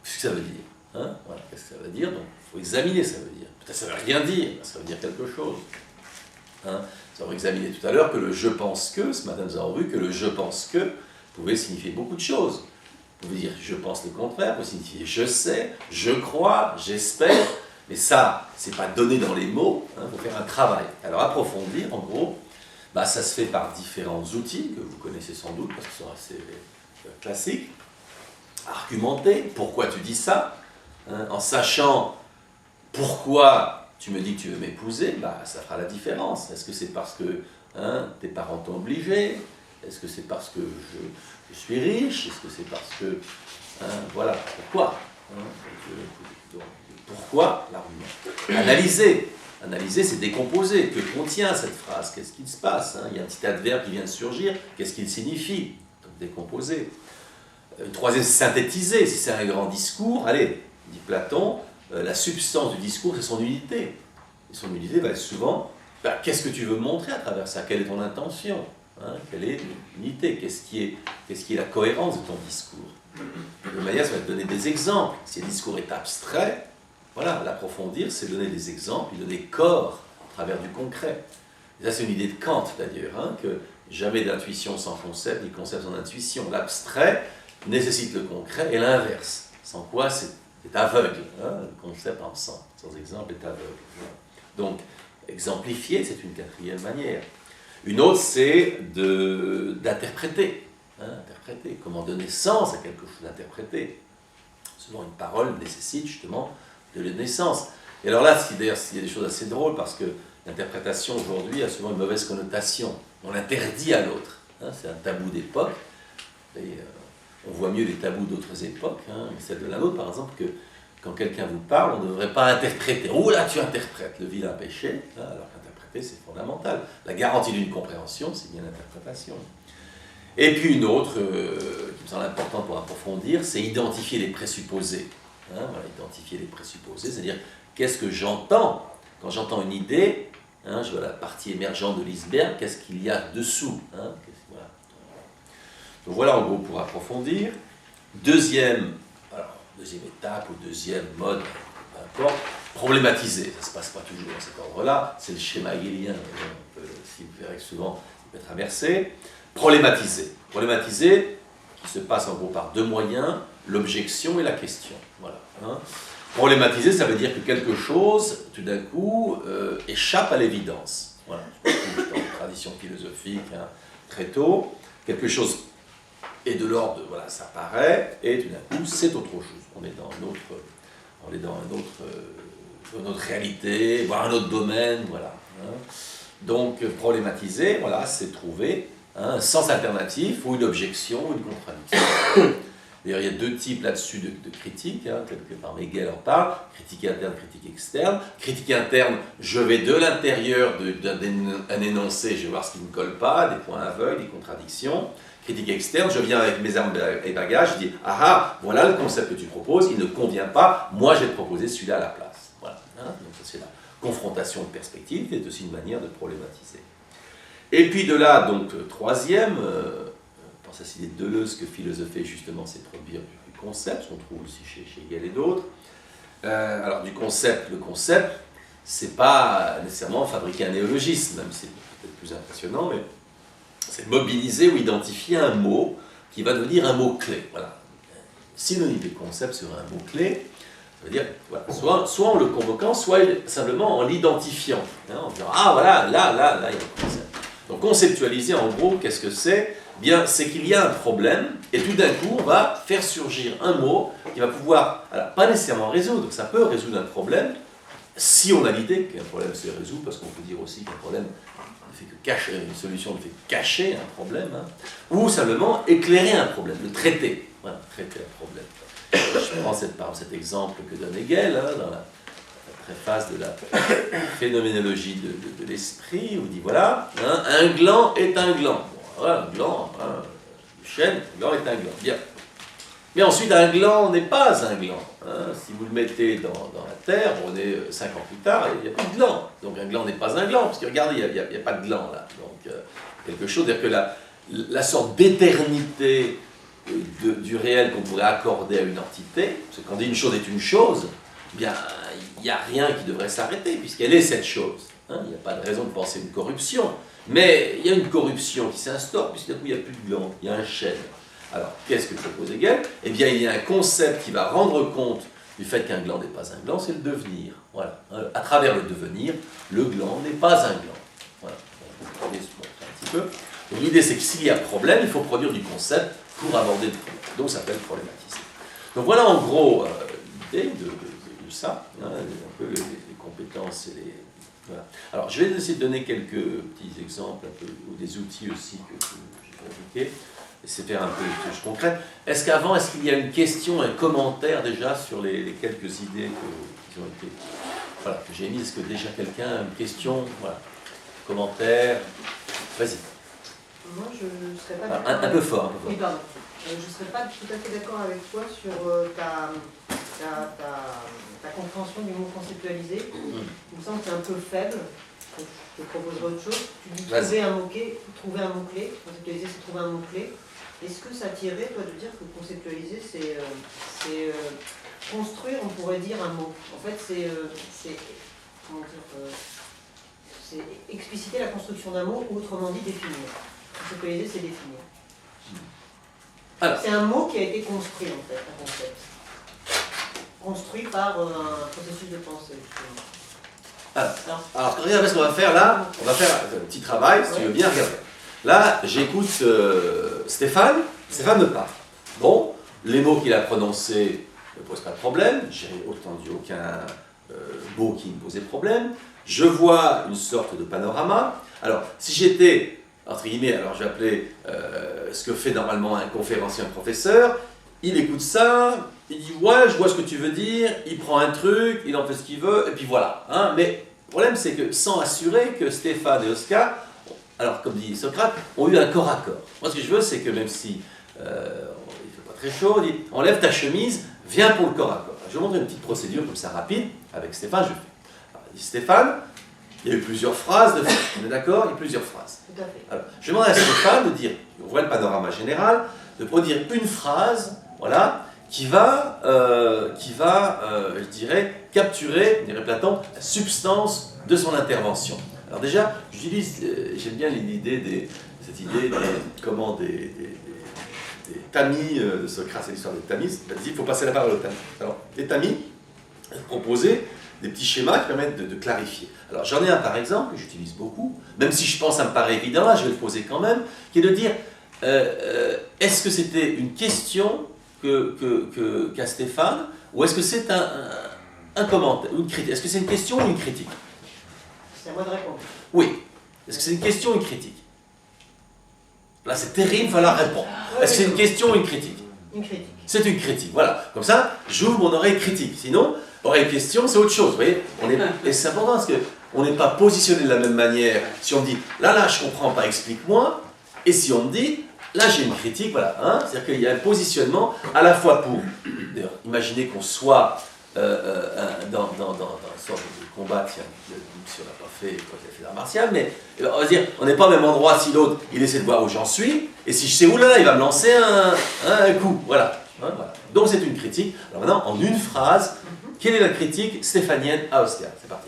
Qu'est-ce que ça veut dire? Voilà, qu'est-ce que ça veut dire? Donc, il faut examiner, ça veut dire. Peut-être ça ne veut rien dire, ça veut dire quelque chose. Nous avons examiné tout à l'heure que le je pense que, ce matin nous avons vu que le je pense que pouvait signifier beaucoup de choses. Vous pouvez dire je pense le contraire, vous pouvez signifier je sais, je crois, j'espère. Mais ça, c'est pas donné dans les mots, il faut faire un travail. Alors approfondir, en gros, ça se fait par différents outils que vous connaissez sans doute, parce qu'ils sont assez classiques. Argumenter, pourquoi tu dis ça, en sachant pourquoi tu me dis que tu veux m'épouser, ça fera la différence. Est-ce que c'est parce que tes parents t'ont obligé? Est-ce que c'est parce que je suis riche? Est-ce que c'est parce que... voilà, pourquoi pourquoi l'argument? Analyser, c'est décomposer. Que contient cette phrase? Qu'est-ce qu'il se passe? Il y a un petit adverbe qui vient de surgir. Qu'est-ce qu'il signifie? Donc décomposer. Troisième, synthétiser. Si c'est un grand discours, allez, dit Platon, la substance du discours, c'est son unité. Et son unité va être souvent, qu'est-ce que tu veux montrer à travers ça? Quelle est ton intention? Quelle est l'unité? Qu'est-ce qui est la cohérence de ton discours? De manière, ça va te donner des exemples. Si le discours est abstrait, voilà, l'approfondir, c'est donner des exemples, lui donner corps à travers du concret. Et ça, c'est une idée de Kant, d'ailleurs, que jamais d'intuition sans concept, ni concept sans intuition. L'abstrait nécessite le concret et l'inverse. Sans quoi, c'est aveugle. Le concept sans exemple est aveugle. Voilà. Donc, exemplifier, c'est une quatrième manière. Une autre, c'est d'interpréter. Interpréter, comment donner sens à quelque chose, d'interpréter. Souvent, une parole nécessite justement de la naissance. Et alors là, d'ailleurs, il y a des choses assez drôles, parce que l'interprétation aujourd'hui a souvent une mauvaise connotation. On l'interdit à l'autre. C'est un tabou d'époque. On voit mieux les tabous d'autres époques, celle de la nôtre, par exemple, que quand quelqu'un vous parle, on ne devrait pas interpréter. Oh là, tu interprètes le vilain péché, alors qu'interpréter, c'est fondamental. La garantie d'une compréhension, c'est bien l'interprétation. Et puis une autre, qui me semble importante pour approfondir, c'est identifier les présupposés. Voilà, identifier les présupposés, c'est-à-dire qu'est-ce que j'entends quand j'entends une idée, je vois la partie émergente de l'iceberg, qu'est-ce qu'il y a dessous, voilà. Donc voilà en gros pour approfondir. Deuxième étape ou deuxième mode, peu importe, problématiser. Ça ne se passe pas toujours dans cet ordre-là, c'est le schéma hegelien, si vous verrez que souvent il peut traverser. Problématiser, qui se passe en gros par deux moyens, l'objection et la question. Voilà. Problématiser, ça veut dire que quelque chose, tout d'un coup, échappe à l'évidence. Voilà. Dans la tradition philosophique, très tôt, quelque chose est de l'ordre de, voilà, ça paraît, et tout d'un coup, c'est autre chose. On est dans une autre réalité, voire un autre domaine, voilà. Donc, problématiser, voilà, c'est trouver un sens alternatif ou une objection ou une contradiction. D'ailleurs, il y a deux types là-dessus de critiques, quelque part Hegel en parle, critique interne, critique externe. Critique interne, je vais de l'intérieur d'un énoncé, je vais voir ce qui ne colle pas, des points aveugles, des contradictions. Critique externe, je viens avec mes armes et bagages, je dis « Ah, voilà le concept que tu proposes, il ne convient pas, moi je vais te proposer celui-là à la place. » Voilà. Donc ça, c'est la confrontation de perspectives, qui est aussi une manière de problématiser. Et puis de là, donc, troisième, je pense à cette idée de Deleuze que philosopher justement, c'est produire du concept, ce qu'on trouve aussi chez Hegel et d'autres. Alors du concept, le concept, c'est pas nécessairement fabriquer un néologisme, même si c'est peut-être plus impressionnant, mais c'est mobiliser ou identifier un mot qui va devenir un mot-clé. Voilà. Synonyme de concept serait un mot-clé. Ça veut dire, voilà, soit en le convoquant, soit simplement en l'identifiant. En disant, ah voilà, là, il y a le concept. Donc conceptualiser, en gros, qu'est-ce que c'est? Bien, c'est qu'il y a un problème, et tout d'un coup, on va faire surgir un mot qui va pouvoir, alors, pas nécessairement résoudre, ça peut résoudre un problème, si on a l'idée qu'un problème se résout, parce qu'on peut dire aussi qu'un problème ne fait que cacher, une solution ne fait que cacher un problème, ou simplement éclairer un problème, le traiter, voilà, traiter un problème. Je prends cet exemple que donne Hegel, dans la préface de la phénoménologie de l'esprit, où il dit, voilà, un gland est un gland. Bon, voilà, un gland, une chaîne, un gland est un gland. Bien. Mais ensuite, un gland n'est pas un gland. Si vous le mettez dans la terre, on est 5 ans plus tard, il n'y a plus de gland. Donc un gland n'est pas un gland, parce que regardez, il n'y a pas de gland là. Donc quelque chose, c'est-à-dire que la sorte d'éternité du réel qu'on pourrait accorder à une entité, parce que quand on dit une chose est une chose, eh bien, il n'y a rien qui devrait s'arrêter, puisqu'elle est cette chose. Il n'y a pas de raison de penser une corruption. Mais il y a une corruption qui s'instaure, puisqu'il n'y a plus de gland, il y a un chêne. Alors, qu'est-ce que propose Hegel? Eh bien, il y a un concept qui va rendre compte du fait qu'un gland n'est pas un gland, c'est le devenir. Voilà. À travers le devenir, le gland n'est pas un gland. Voilà. On va se montrer un petit peu. Donc l'idée, c'est que s'il y a problème, il faut produire du concept pour aborder le problème. Donc ça s'appelle problématiser. Donc voilà en gros l'idée de ça, hein, un peu les compétences et les... Voilà. Alors je vais essayer de donner quelques petits exemples un peu, ou des outils aussi que j'ai indiqués. C'est faire un peu des touches concrètes. Est-ce qu'il y a une question, un commentaire déjà sur les quelques idées qui ont été, voilà, que j'ai mises? Est-ce que déjà quelqu'un a une question? Voilà. Commentaire? Vas-y. Moi, je ne serais pas d'accord. Un peu fort. Oui, pardon. Je ne serais pas tout à fait d'accord avec toi sur ta compréhension du mot conceptualisé. Il me semble que c'est un peu faible. Je te proposerai autre chose. Tu dis trouver un mot-clé. Conceptualiser, c'est trouver un mot-clé. Est-ce que ça t'irait, toi, de dire que conceptualiser, c'est construire, on pourrait dire, un mot? En fait, c'est expliciter la construction d'un mot, ou autrement dit, définir. Conceptualiser, c'est définir. C'est un mot qui a été construit, en fait, un concept. Construit par un processus de pensée, justement. Alors, regarde ce qu'on va faire là. On va faire un petit travail, si tu veux bien regarder. Là, j'écoute Stéphane. Stéphane me parle. Bon, les mots qu'il a prononcés ne posent pas de problème. J'ai entendu aucun mot qui me posait problème. Je vois une sorte de panorama. Alors, si j'étais, entre guillemets, alors je vais appeler ce que fait normalement un conférencier, un professeur, il écoute ça, il dit « ouais, je vois ce que tu veux dire », il prend un truc, il en fait ce qu'il veut, et puis voilà. Hein. Mais le problème, c'est que sans assurer que Stéphane et Oscar, alors comme dit Socrate, ont eu un corps à corps. Moi, ce que je veux, c'est que même si il ne fait pas très chaud, il dit « enlève ta chemise, viens pour le corps à corps ». Je vais vous montrer une petite procédure comme ça rapide, avec Stéphane, je fais. Alors, il dit Stéphane, il y a eu plusieurs phrases, on est d'accord? Il y a eu plusieurs phrases. Tout à fait. Alors, je demande à Stéphane de dire, on voit le panorama général, de produire une phrase, voilà, qui va, je dirais, capturer, dirait Platon, la substance de son intervention. Alors déjà, j'aime bien cette idée des tamis de Socrate, c'est l'histoire des tamis, il faut passer la parole aux tamis. Alors, les tamis proposaient des petits schémas qui permettent de clarifier. Alors j'en ai un par exemple, que j'utilise beaucoup, même si je pense que ça me paraît évident, là je vais le poser quand même, qui est de dire, est-ce que c'était une question qu'a Stéphane, ou est-ce que c'est un commentaire, une critique? Est-ce que c'est une question ou une critique? C'est à moi de répondre. Oui. Est-ce que c'est une question ou une critique? Là c'est terrible, il va falloir répondre. Est-ce que c'est une question ou une critique? Une critique. C'est une critique, voilà. Comme ça, j'ouvre mon oreille critique. Sinon, oreille question, c'est autre chose, vous voyez. Et c'est important parce qu'on n'est pas positionné de la même manière. Si on me dit, là, je comprends pas, explique-moi. Et si on me dit, là, j'ai une critique, voilà. Hein, c'est-à-dire qu'il y a un positionnement à la fois pour, d'ailleurs, imaginez qu'on soit dans une sorte de combat, tiens, si on n'a pas fait, quoi qu'il a fait l'art martial, mais on va dire, on n'est pas au même endroit si l'autre, il essaie de voir où j'en suis, et si je sais où là, il va me lancer un coup, voilà. Hein, voilà. Donc c'est une critique. Alors maintenant, en une phrase, quelle est la critique stéphanienne à Oscar? C'est parti.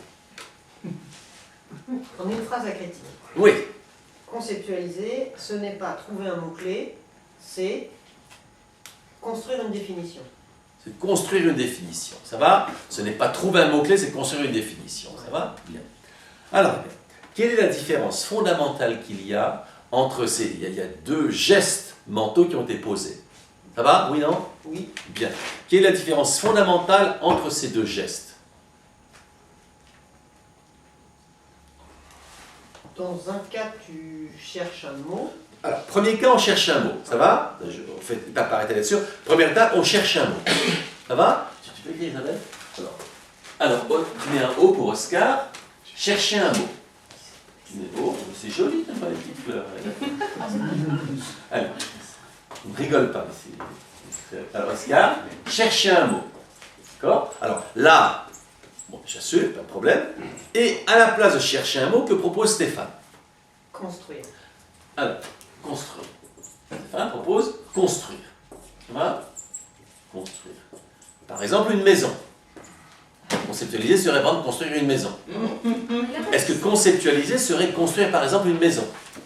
En une phrase, la critique. Oui. Conceptualiser, ce n'est pas trouver un mot-clé, c'est construire une définition. C'est construire une définition. Ça va? Ce n'est pas trouver un mot-clé, c'est construire une définition. Ça va? Bien. Alors, quelle est la différence fondamentale qu'il y a entre ces... Il y a deux gestes mentaux qui ont été posés. Ça va? Oui, non? Oui. Bien. Quelle est la différence fondamentale entre ces deux gestes? Dans un cas, tu cherches un mot. Alors, premier cas, on cherche un mot. Ça va? On fait étape par étape là-dessus. Première étape, on cherche un mot. Ça va? Tu peux écrire, Isabelle? Alors, tu mets un O pour Oscar. Chercher un mot. Tu mets O. C'est joli, t'as pas les petites fleurs. Allez. On ne rigole pas ici. Alors, Oscar, chercher un mot. D'accord? Alors, là, bon, j'assume, pas de problème. Et à la place de chercher un mot, que propose Stéphane? Construire. Alors, construire. Stéphane propose construire. Voilà. Construire. Par exemple, une maison. Conceptualiser serait par exemple construire une maison. Est-ce que conceptualiser serait construire par exemple une maison?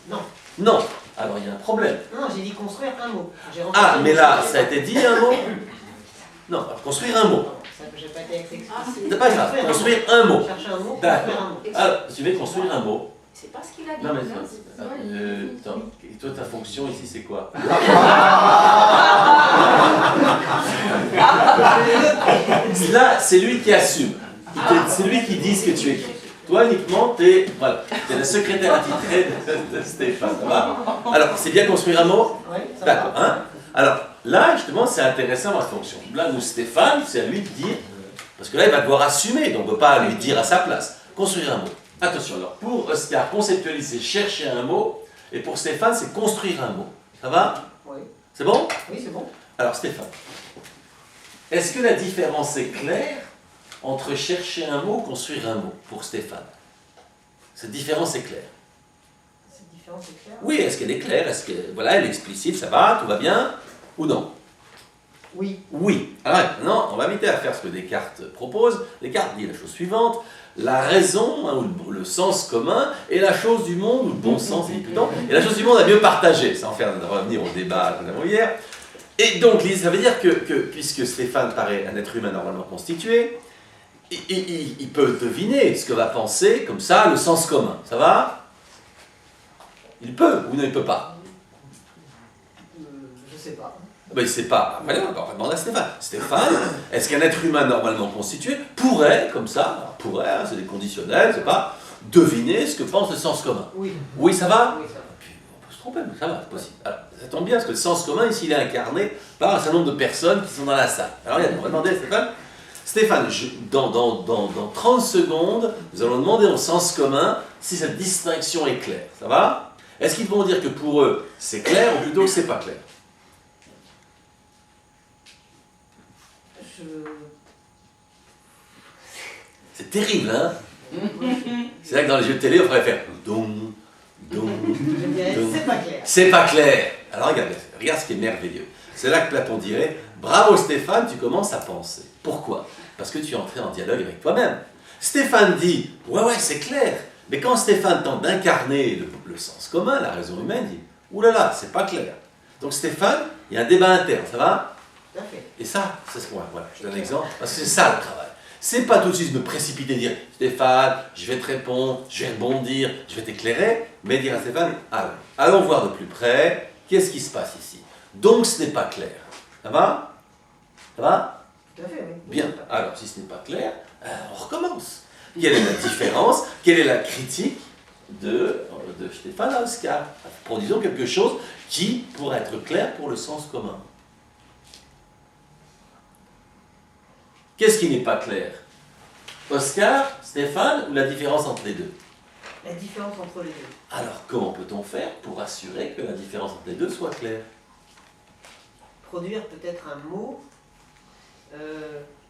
Non. Non. Alors il y a un problème. Non, j'ai dit construire un mot. Ah, mais là, ça a été dit un mot? Non, alors, construire un mot. Non, ça, j'ai pas été explicite. C'est pas grave, construire un mot. Chercher un mot, construire D'accord. un mot. Alors, tu veux construire un mot. C'est pas ce qu'il a dit. Non, mais là, attends, et toi, ta fonction ici, c'est quoi? Là, c'est lui qui assume. C'est lui qui dit ce que tu écris. Toi, uniquement, t'es la secrétaire attitrée de Stéphane. Ça va? Alors, c'est bien construire un mot? Oui, ça D'accord. va. Hein? Alors, là, justement, c'est intéressant ma fonction. Là, nous, Stéphane, c'est à lui de dire, parce que là, il va devoir assumer, donc on ne peut pas lui dire à sa place. Construire un mot. Attention, alors, pour Oscar, conceptualiser, chercher un mot, et pour Stéphane, c'est construire un mot. Ça va? Oui. C'est bon? Oui, c'est bon. Alors, Stéphane, est-ce que la différence est claire entre chercher un mot, construire un mot, pour Stéphane? Cette différence est claire. Cette différence est claire? Oui, est-ce qu'elle est claire? Est-ce que, voilà, elle est explicite, ça va, tout va bien? Ou non? Oui. Oui. Alors maintenant, on va éviter à faire ce que Descartes propose. Descartes dit la chose suivante: la raison, hein, ou le sens commun, est la chose du monde, ou le bon sens, et la chose du monde à mieux partager, sans faire revenir au débat que nous avons hier. Et donc, ça veut dire que puisque Stéphane paraît un être humain normalement constitué, il peut deviner ce que va penser, comme ça, le sens commun. Ça va? Il peut, ou non, il ne peut pas? Je sais pas. Ben, il ne sait pas. Ben, on va demander à Stéphane. Stéphane, est-ce qu'un être humain normalement constitué pourrait, comme ça, alors, pourrait, hein, c'est des conditionnels, c'est pas, deviner ce que pense le sens commun? Oui. Oui, ça va? Oui, ça va. Puis, on peut se tromper, mais ça va, c'est possible. Alors, ça tombe bien, parce que le sens commun, ici, il est incarné par un certain nombre de personnes qui sont dans la salle. Alors, regarde, on va demander à Stéphane. Stéphane, dans 30 secondes, nous allons demander au sens commun si cette distinction est claire. Ça va? Est-ce qu'ils vont dire que pour eux, c'est clair, ou plutôt que c'est pas clair? C'est terrible, hein? C'est là que dans les jeux de télé, on pourrait faire dong, dong, Je dirais, dong. c'est pas clair. C'est pas clair. Alors regarde ce qui est merveilleux. C'est là que Platon dirait: bravo Stéphane, tu commences à penser. Pourquoi? Parce que tu es entré en dialogue avec toi-même. Stéphane dit: ouais, c'est clair. Mais quand Stéphane tente d'incarner le sens commun, la raison humaine, dit: oulala, c'est pas clair. Donc Stéphane, il y a un débat interne, ça va? Tout à fait. Et ça, c'est ce point. Voilà, je donne un exemple, parce que c'est ça le travail. C'est pas tout de suite me précipiter et dire: Stéphane, je vais te répondre, je vais rebondir, je vais t'éclairer, mais dire à Stéphane: allons voir de plus près, qu'est-ce qui se passe ici? Donc ce n'est pas clair. Ça va? Ça va? Tout à fait, oui. Bien. Alors, si ce n'est pas clair, on recommence. Quelle est la différence? Quelle est la critique de Stéphane à Oscar? Produisons quelque chose qui pourrait être clair pour le sens commun. Qu'est-ce qui n'est pas clair? Oscar, Stéphane, ou la différence entre les deux? La différence entre les deux. Alors, comment peut-on faire pour assurer que la différence entre les deux soit claire? Produire peut-être un mot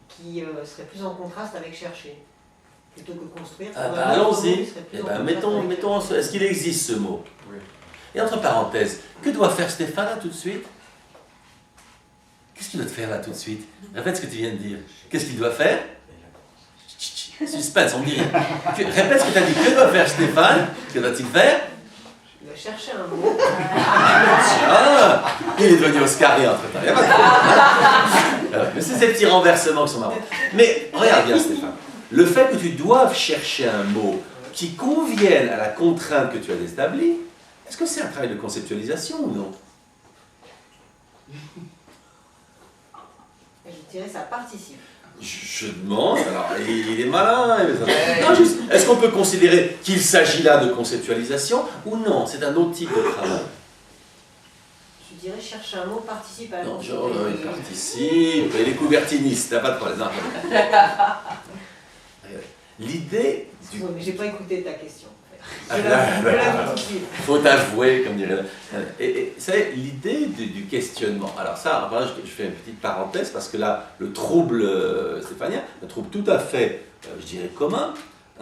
qui serait plus en contraste avec chercher. Plutôt que construire. Allons-y. Mettons, est-ce qu'il existe ce mot? Oui. Et entre parenthèses, que doit faire Stéphane là tout de suite? Qu'est-ce qu'il doit te faire là tout de suite? Répète ce que tu viens de dire. Qu'est-ce qu'il doit faire? Suspense, on dit. Répète ce que tu as dit. Que doit faire Stéphane? Que doit-il faire? Il va chercher un mot. Ah, il est devenu Oscarien entre temps. Il n'y a pas de problème. Mais c'est ces petits renversements qui sont marrants. Mais regarde bien Stéphane. Le fait que tu doives chercher un mot qui convienne à la contrainte que tu as établie, est-ce que c'est un travail de conceptualisation ou non? Je dirais ça participe. Je demande, alors il est malin. Non, juste, est-ce qu'on peut considérer qu'il s'agit là de conceptualisation ou non? C'est un autre type de travail. Je dirais chercher un mot participe à la Non, genre, il participe, il est couvertiniste, t'as pas de problème. Non. L'idée du... Oui, mais j'ai pas écouté ta question. Ah, Je là, la dis tout de suite. Faut avouer, comme dirait. Et vous savez, l'idée du questionnement. Alors ça, enfin, je fais une petite parenthèse parce que là, le trouble stéphanien, un trouble tout à fait, je dirais, commun.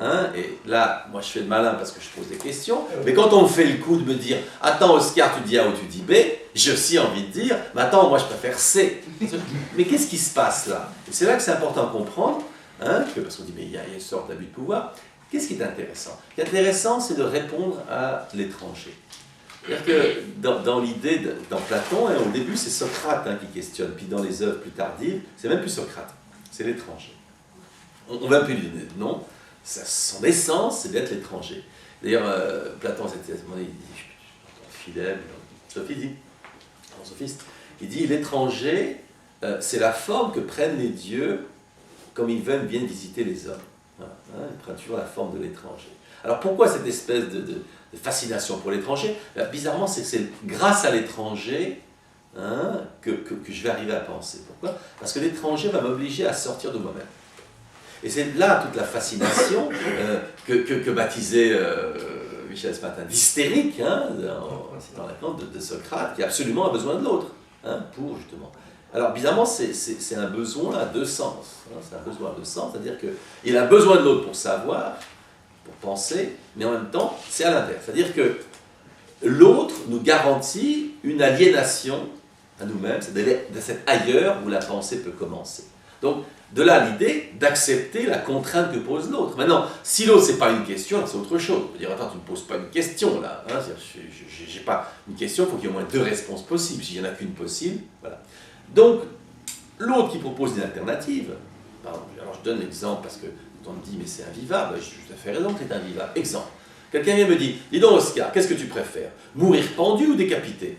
Hein, et là, moi, je fais le malin parce que je pose des questions. Mais quand on me fait le coup de me dire: attends, Oscar, tu dis A ou tu dis B, j'ai aussi envie de dire: mais attends, moi, je préfère C. Mais qu'est-ce qui se passe là? Et c'est là que c'est important de comprendre, hein, parce qu'on dit: mais il y a une sorte d'abus de pouvoir. Qu'est-ce qui est intéressant? Ce qui est intéressant, c'est de répondre à l'étranger. C'est-à-dire que dans l'idée, dans Platon, au début c'est Socrate qui questionne, puis dans les œuvres plus tardives, c'est même plus Socrate, c'est l'étranger. On va plus lui donner de nom, son essence c'est d'être l'étranger. D'ailleurs, Platon, il dit, Philène, Sophie dit, en sophiste, il dit l'étranger, c'est la forme que prennent les dieux comme ils viennent visiter les hommes. Voilà, ils prennent toujours la forme de l'étranger. Alors pourquoi cette espèce de fascination pour l'étranger? Bizarrement, c'est grâce à l'étranger que je vais arriver à penser. Pourquoi? Parce que l'étranger va m'obliger à sortir de moi-même. Et c'est là toute la fascination que baptisait Michel ce matin d'hystérique, dans la plante de Socrate, qui absolument a besoin de l'autre, pour justement. Alors bizarrement, c'est un besoin à deux sens. C'est un besoin à deux sens, c'est-à-dire qu'il a besoin de l'autre pour savoir, pour penser, mais en même temps, c'est à l'inverse. C'est-à-dire que l'autre nous garantit une aliénation à nous-mêmes, c'est de cet ailleurs où la pensée peut commencer. Donc, de là l'idée d'accepter la contrainte que pose l'autre. Maintenant, si l'autre c'est pas une question, c'est autre chose. On peut dire, attends, tu ne me poses pas une question là. Je n'ai pas une question, il faut qu'il y ait au moins deux réponses possibles. S'il n'y en a qu'une possible, voilà. Donc, l'autre qui propose une alternative, alors je donne l'exemple parce que quand on me dit, mais c'est invivable, j'ai tout à fait raison que c'est invivable. Exemple, quelqu'un vient me dit, dis donc Oscar, qu'est-ce que tu préfères? Mourir pendu ou décapité?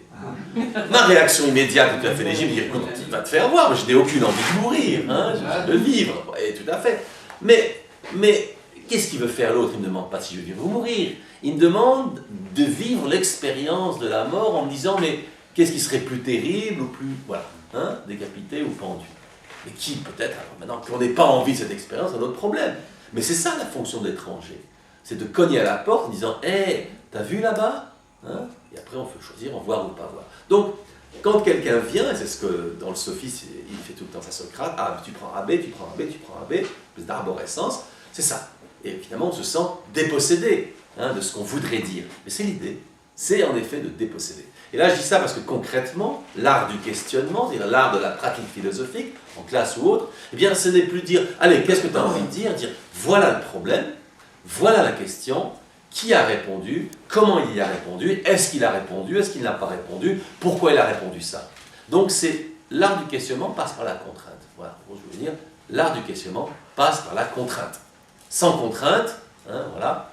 Ma réaction immédiate est tout à fait légitime, dire, écoute, tu vas te faire voir, je n'ai aucune envie de mourir, je veux vivre, et tout à fait. Mais qu'est-ce qu'il veut faire l'autre? Il ne me demande pas si je veux vivre ou mourir. Il me demande de vivre l'expérience de la mort en me disant, mais qu'est-ce qui serait plus terrible ou plus, voilà, décapité ou pendu? Mais qui peut-être, alors maintenant qu'on n'ait pas envie de cette expérience, c'est un autre problème. Mais c'est ça la fonction d'étranger. C'est de cogner à la porte en disant, hé, t'as vu là-bas? Et après on peut choisir en voir ou pas voir. Donc, quand quelqu'un vient, et c'est ce que dans le sophisme, il fait tout le temps ça Socrate, tu prends AB, tu prends AB, tu prends AB, plus d'arborescence, c'est ça. Et finalement on se sent dépossédé de ce qu'on voudrait dire. Mais c'est l'idée, c'est en effet de déposséder. Et là je dis ça parce que concrètement, l'art du questionnement, c'est-à-dire l'art de la pratique philosophique, en classe ou autre, eh bien ce n'est plus dire, allez, qu'est-ce que tu as envie de dire voilà le problème, voilà la question, qui a répondu, comment il y a répondu, est-ce qu'il a répondu, est-ce qu'il n'a pas répondu, pourquoi il a répondu ça. Donc c'est l'art du questionnement passe par la contrainte. Voilà, je veux dire, l'art du questionnement passe par la contrainte. Sans contrainte, voilà,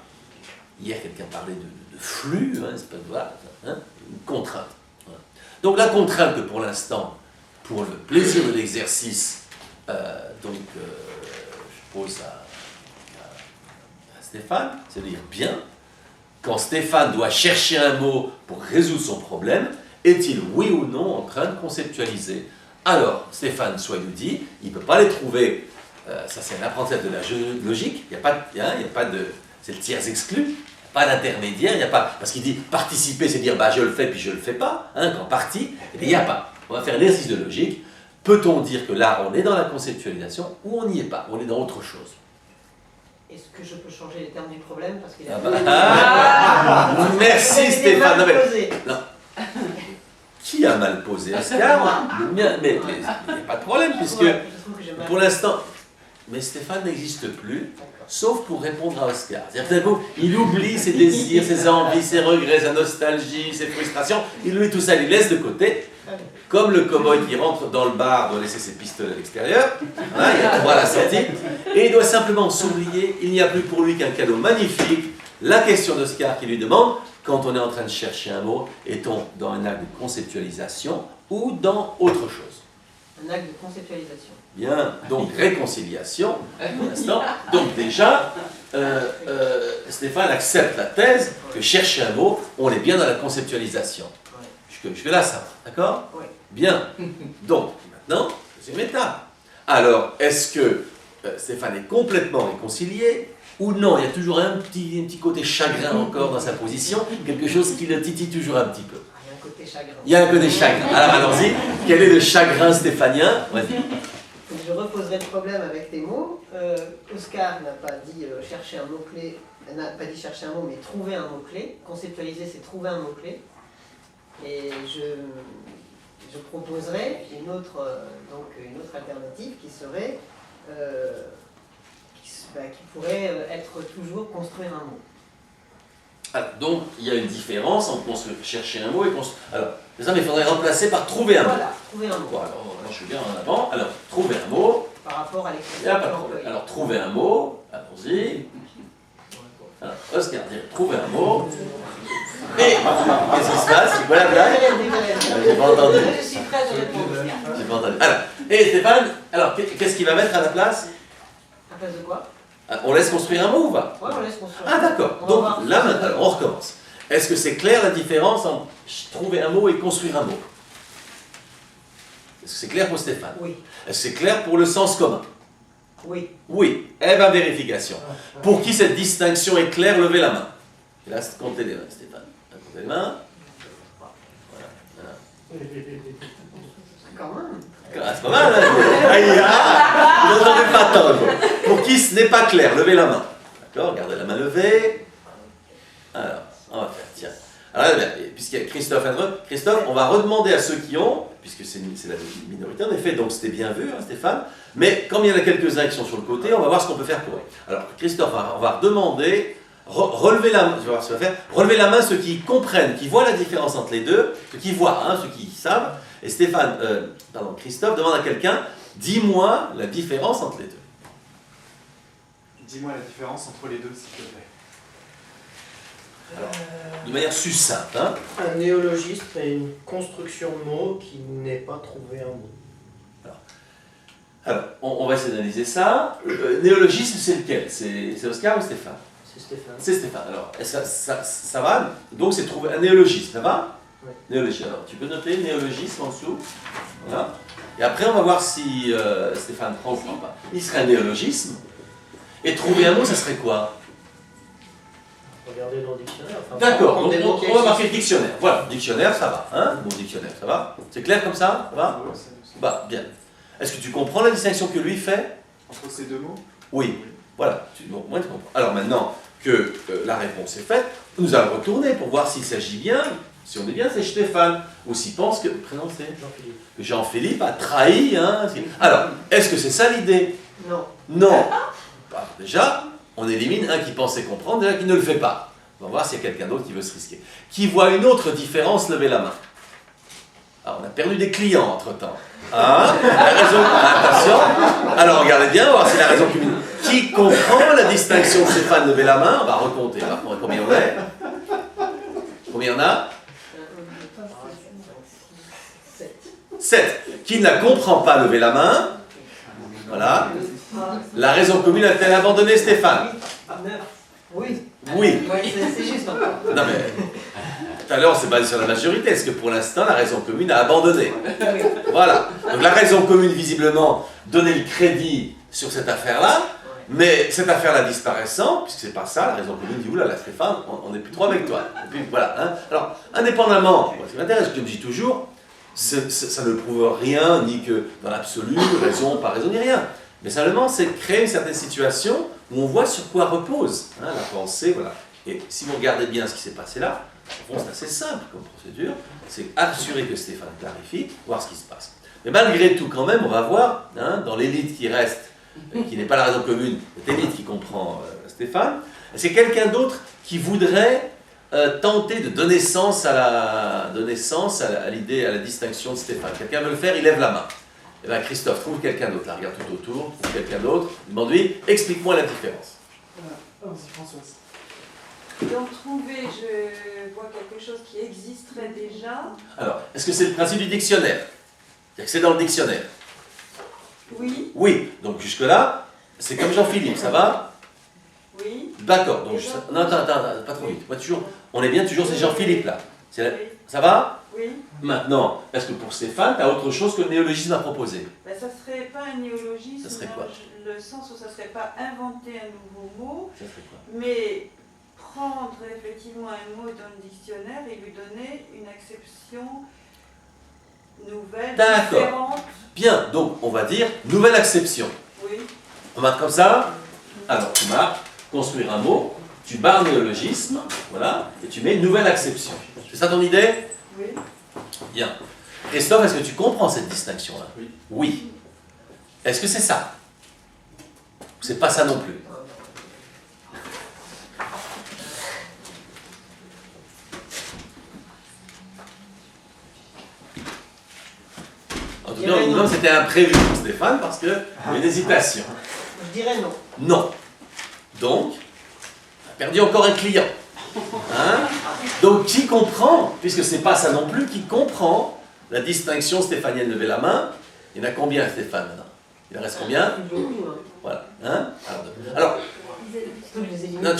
hier quelqu'un parlait de flux, c'est pas voilà, une contrainte. Voilà. Donc la contrainte que pour l'instant, pour le plaisir de l'exercice, je pose à Stéphane, c'est de dire bien, quand Stéphane doit chercher un mot pour résoudre son problème, est-il oui ou non en train de conceptualiser? Alors, Stéphane soit nous dit, il ne peut pas les trouver, ça c'est un apprentissage de la logique, il n'y a pas de, c'est le tiers exclu, il n'y a pas d'intermédiaire, il n'y a pas, parce qu'il dit participer, c'est dire bah je le fais puis je le fais pas, quand partie, il n'y a pas. On va faire l'exercice de logique, peut-on dire que là on est dans la conceptualisation ou on n'y est pas, on est dans autre chose? Est-ce que je peux changer les termes du problème parce qu'il merci Stéphane. Non. Qui a mal posé Oscar? Mais il n'y a pas de problème puisque pour l'instant, mais Stéphane n'existe plus, sauf pour répondre à Oscar. C'est-à-dire il oublie ses désirs, ses envies, ses regrets, sa nostalgie, ses frustrations. Il oublie tout ça, il les laisse de côté. Comme le cow-boy qui rentre dans le bar doit laisser ses pistolets à l'extérieur, il voit la sortie, et il doit simplement s'oublier, il n'y a plus pour lui qu'un cadeau magnifique, la question d'Oscar qui lui demande, quand on est en train de chercher un mot, est-on dans un acte de conceptualisation ou dans autre chose? Un acte de conceptualisation. Bien, donc réconciliation, pour l'instant. Donc déjà, Stéphane accepte la thèse que chercher un mot, on est bien dans la conceptualisation. Jusque-là, ça va, d'accord? Oui. Bien. Donc, maintenant, deuxième étape. Alors, est-ce que Stéphane est complètement réconcilié ou non? Il y a toujours un petit côté chagrin encore dans sa position, quelque chose qui le titille toujours un petit peu. Il y a un côté chagrin. Il y a un côté chagrin. Alors, allons-y. Quel est le chagrin stéphanien? Vas-y. Je reposerai le problème avec tes mots. Oscar n'a pas dit chercher un mot-clé, n'a pas dit chercher un mot, mais trouver un mot-clé. Conceptualiser, c'est trouver un mot-clé. Et je proposerais une autre alternative qui serait, qui pourrait être toujours construire un mot. Alors, donc, il y a une différence entre chercher un mot et construire. Alors, mais il faudrait remplacer par trouver un mot. Voilà, trouver un mot. Bon, alors, moi, je suis bien en avant. Alors, trouver un mot. Par rapport à Il n'y l'expression. a pas de problème. Alors, trouver un mot. Allons-y. Alors, Oscar dit trouver un mot. Et qu'est-ce qui se passe? C'est quoi la blague? J'ai pas entendu. Je suis prête à répondre. J'ai pas entendu. Alors, et Stéphane, alors, qu'est-ce qu'il va mettre à la place? À place de quoi? On laisse construire un mot ou pas? Ouais, on laisse construire. Ah, d'accord. On va Donc, voir. là, maintenant, on recommence. Est-ce que c'est clair la différence entre trouver un mot et construire un mot? Est-ce que c'est clair pour Stéphane? Oui, Est-ce que c'est clair pour le sens commun? oui. Oui. Eh bien, vérification. Pour qui cette distinction est claire, levez la main. Et là, comptez les mains, Stéphane. Comptez les mains. Voilà. Quand même. Ah, c'est pas mal, hein? Aïe, ah, vous n'entendez pas tant. Pour qui ce n'est pas clair, levez la main. D'accord? Gardez la main levée. Alors, on va faire, tiens. Alors, puisqu'il y a Christophe et André, Christophe, on va redemander à ceux qui ont, puisque c'est la minorité en effet, donc c'était bien vu, hein, Stéphane, mais comme il y en a quelques-uns qui sont sur le côté, on va voir ce qu'on peut faire pour eux. Alors, Christophe, on va redemander, relever la main, je vais voir ce qu'on va faire, relever la main ceux qui comprennent, qui voient la différence entre les deux, ceux qui voient, hein, ceux qui savent, et Stéphane, Christophe demande à quelqu'un, dis-moi la différence entre les deux. Dis-moi la différence entre les deux, s'il te plaît. Alors, de manière succincte, hein. Un néologisme est une construction de mots qui n'est pas trouvé un mot. Alors, on va essayer d'analyser ça. Néologisme, c'est lequel? C'est Oscar ou Stéphane? C'est Stéphane. C'est Stéphane. Alors, ça va? Donc, c'est trouver un néologisme, ça va? Oui. Néologisme. Alors, tu peux noter néologisme en dessous. Voilà. Et après, on va voir si Stéphane prend ou prend pas. Il serait un néologisme. Et trouver un mot, ça serait quoi? Regardez dans le dictionnaire. Enfin, D'accord, prendre donc des mots qui on va marquer existent. dictionnaire. Voilà, dictionnaire, ça va. Hein? Bon, dictionnaire, ça va? C'est clair comme ça? Ça va? Ouais, c'est- Bah, bien. Est-ce que tu comprends la distinction que lui fait? Entre ces deux mots? Oui. Voilà. Donc, moi, tu comprends. Alors maintenant que la réponse est faite, nous allons retourner pour voir s'il s'agit bien, si on est bien, c'est Stéphane. Ou s'il pense que, prénom c'est Jean-Philippe. que Jean-Philippe a trahi. Hein. Alors, est-ce que c'est ça l'idée? Non. Non. Bah, déjà, on élimine un qui pensait comprendre et un qui ne le fait pas. On va voir s'il y a quelqu'un d'autre qui veut se risquer. Qui voit une autre différence, levez la main. Alors, on a perdu des clients entre-temps. Hein? La raison... Attention. Alors, regardez bien, on va voir si la raison commune. Qui comprend la distinction de Stéphane, levez la main. On va recompter. On va voir combien on est. Combien on a? 7. Qui ne la comprend pas, levez la main. Voilà. La raison commune a-t-elle abandonné Stéphane? 9. Oui. Oui. Oui, c'est juste encore. Non mais, tout à l'heure on s'est basé sur la majorité. Est-ce que pour l'instant la raison commune a abandonné? Oui. Voilà. Donc la raison commune visiblement donnait le crédit sur cette affaire-là, mais cette affaire-là disparaissant, puisque c'est pas ça, la raison commune dit oulala Stéphane, on n'est plus trop avec toi. Et puis voilà. Hein. Alors, indépendamment, moi, ce qui m'intéresse, comme je dis toujours, ça ne prouve rien, ni que dans l'absolu, raison, pas raison, ni rien. Mais simplement, c'est créer une certaine situation où on voit sur quoi repose hein, la pensée. Voilà. Et si vous regardez bien ce qui s'est passé là, bon, c'est assez simple comme procédure, c'est assurer que Stéphane clarifie, voir ce qui se passe. Mais malgré tout, quand même, on va voir, hein, dans l'élite qui reste, qui n'est pas la raison commune, cette élite qui comprend Stéphane, c'est quelqu'un d'autre qui voudrait tenter de donner sens à l'idée, à la distinction de Stéphane. Quelqu'un veut le faire, il lève la main. Eh bien, Christophe, trouve quelqu'un d'autre. Là, regarde tout autour, trouve quelqu'un d'autre. Demande-lui, explique-moi la différence. Vas-y, Françoise. Donc trouver, je vois quelque chose qui existerait déjà. Alors, est-ce que c'est le principe du dictionnaire? C'est-à-dire que c'est dans le dictionnaire? Oui, Oui. Donc, jusque-là, c'est comme Jean-Philippe, ça va? oui, D'accord. Donc, non, attends, pas trop vite. Moi, toujours, on est bien toujours, c'est Jean-Philippe, là. oui, Ça va? oui. Maintenant, est-ce que pour Stéphane, tu as autre chose que le néologisme à proposer? Ben, ça serait pas un néologisme Ça serait dans quoi? le sens où ça serait pas inventer un nouveau mot, Ça serait quoi? mais prendre effectivement un mot dans le dictionnaire et lui donner une acception nouvelle, D'accord. différente. Bien, donc on va dire nouvelle acception. Oui, On marque comme ça. Alors tu marques construire un mot, tu barres néologisme, voilà, et tu mets nouvelle acception. C'est ça ton idée? oui. Bien. Christophe, est-ce que tu comprends cette distinction-là? Oui. Oui. Est-ce que c'est ça? C'est pas ça non plus. tout cas, on nous demande c'était imprévu pour Stéphane parce qu'il y a une hésitation. Je dirais non. Non. Donc, on a perdu encore un client. Hein? Donc, qui comprend, puisque c'est pas ça non plus, qui comprend la distinction stéphanienne? Levez la main. Il y en a combien, Stéphane, maintenant? Il en reste combien? Beaucoup, hein. Voilà. Hein? Alors, non,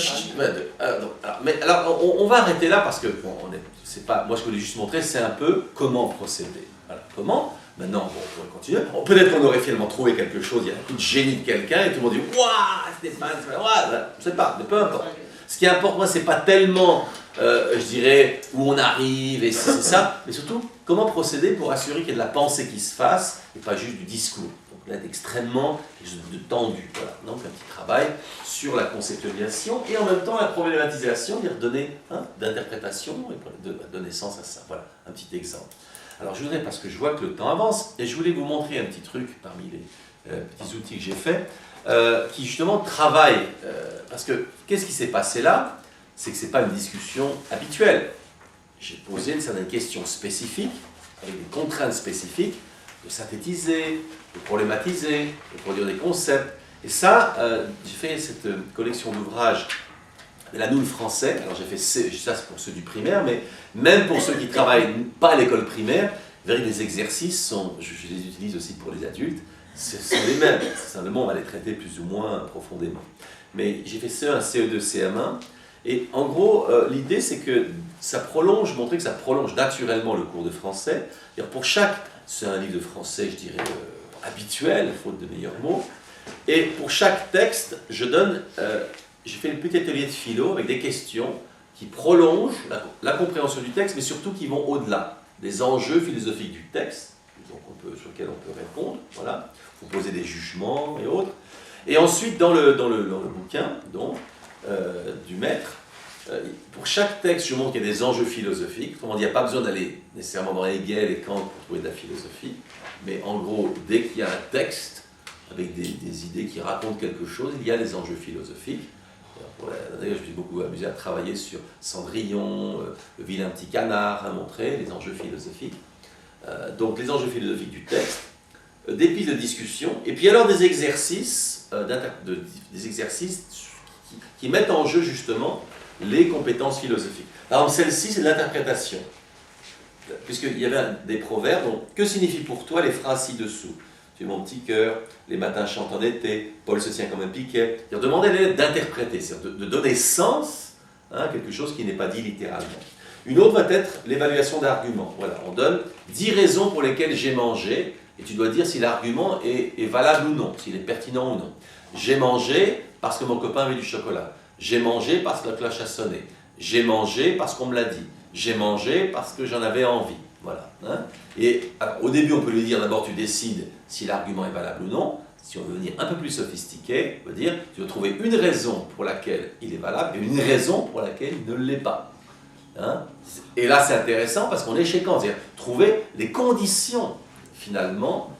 alors, on va arrêter là parce que bon, c'est pas, moi, je voulais juste montrer, c'est un peu comment procéder. Voilà. Comment? Maintenant, bon, on pourrait continuer. Peut-être qu'on aurait finalement trouvé quelque chose, il y a un coup de génie de quelqu'un et tout le monde dit waouh, Stéphane, je sais pas, mais peu importe. Ce qui importe, moi, c'est pas tellement, je dirais, où on arrive et c'est ça, mais surtout comment procéder pour assurer qu'il y ait de la pensée qui se fasse et pas juste du discours. Donc là, extrêmement de tendu. Voilà. Donc un petit travail sur la conceptualisation et en même temps la problématisation, dire donner d'interprétation et donner sens à ça. Voilà, un petit exemple. Alors je voudrais, parce que je vois que le temps avance, et je voulais vous montrer un petit truc parmi les petits outils que j'ai faits, qui justement travaillent, parce que qu'est-ce qui s'est passé là? C'est que ce n'est pas une discussion habituelle. J'ai posé une certaine question spécifique, avec des contraintes spécifiques, de synthétiser, de problématiser, de produire des concepts. Et ça, j'ai fait cette collection d'ouvrages de la Noule français. Alors j'ai fait ça c'est pour ceux du primaire, mais même pour ceux qui ne travaillent pas à l'école primaire, les exercices sont, je les utilise aussi pour les adultes, ce sont les mêmes. Simplement, on va les traiter plus ou moins profondément. Mais j'ai fait CE1, CE2, CM1. Et en gros, l'idée c'est que ça prolonge, montrer que ça prolonge naturellement le cours de français. Pour chaque, c'est un livre de français, je dirais, habituel, faute de meilleurs mots. Et pour chaque texte, j'ai fait le petit atelier de philo avec des questions qui prolongent la compréhension du texte, mais surtout qui vont au-delà des enjeux philosophiques du texte, donc sur lesquels on peut répondre. Voilà, il faut poser des jugements et autres. Et ensuite, dans le bouquin donc, du maître, pour chaque texte, je montre qu'il y a des enjeux philosophiques. Autrement dit, il n'y a pas besoin d'aller nécessairement dans Hegel et Kant pour trouver de la philosophie. Mais en gros, dès qu'il y a un texte avec des idées qui racontent quelque chose, il y a des enjeux philosophiques. D'ailleurs, je me suis beaucoup amusé à travailler sur Cendrillon, le vilain petit canard, à montrer les enjeux philosophiques. Donc, les enjeux philosophiques du texte, des pistes de discussion, et puis alors des exercices, qui mettent en jeu justement les compétences philosophiques. Par exemple, celle-ci, c'est de l'interprétation. Puisqu'il y avait des proverbes, donc, que signifient pour toi les phrases ci-dessous? Tu es mon petit cœur, les matins chantent en été, Paul se tient comme un piquet. Demandez à l'élève d'interpréter, c'est-à-dire de donner sens à quelque chose qui n'est pas dit littéralement. Une autre va être l'évaluation d'arguments. Voilà, on donne 10 raisons pour lesquelles j'ai mangé, et tu dois dire si l'argument est valable ou non, s'il est pertinent ou non. J'ai mangé parce que mon copain avait du chocolat. J'ai mangé parce que la cloche a sonné. J'ai mangé parce qu'on me l'a dit. J'ai mangé parce que j'en avais envie. Voilà. Et alors, au début, on peut lui dire d'abord tu décides si l'argument est valable ou non. Si on veut venir un peu plus sophistiqué, on peut dire tu dois trouver une raison pour laquelle il est valable et une raison pour laquelle il ne l'est pas. Et là, c'est intéressant parce qu'on est chez Kant, c'est-à-dire trouver les conditions finalement,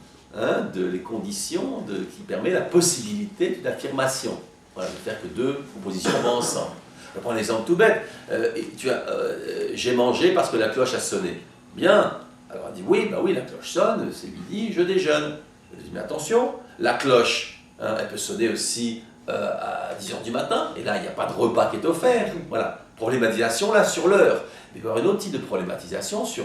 les conditions qui permettent la possibilité d'affirmation. Voilà, de faire que deux propositions vont ensemble. Je vais prendre un exemple tout bête. J'ai mangé parce que la cloche a sonné. Bien. Alors elle dit oui, la cloche sonne, c'est midi, je déjeune. Je dis mais attention, la cloche, elle peut sonner aussi à 10h du matin, et là il n'y a pas de repas qui est offert. Voilà. Problématisation là sur l'heure. Mais il peut y avoir un autre type de problématisation sur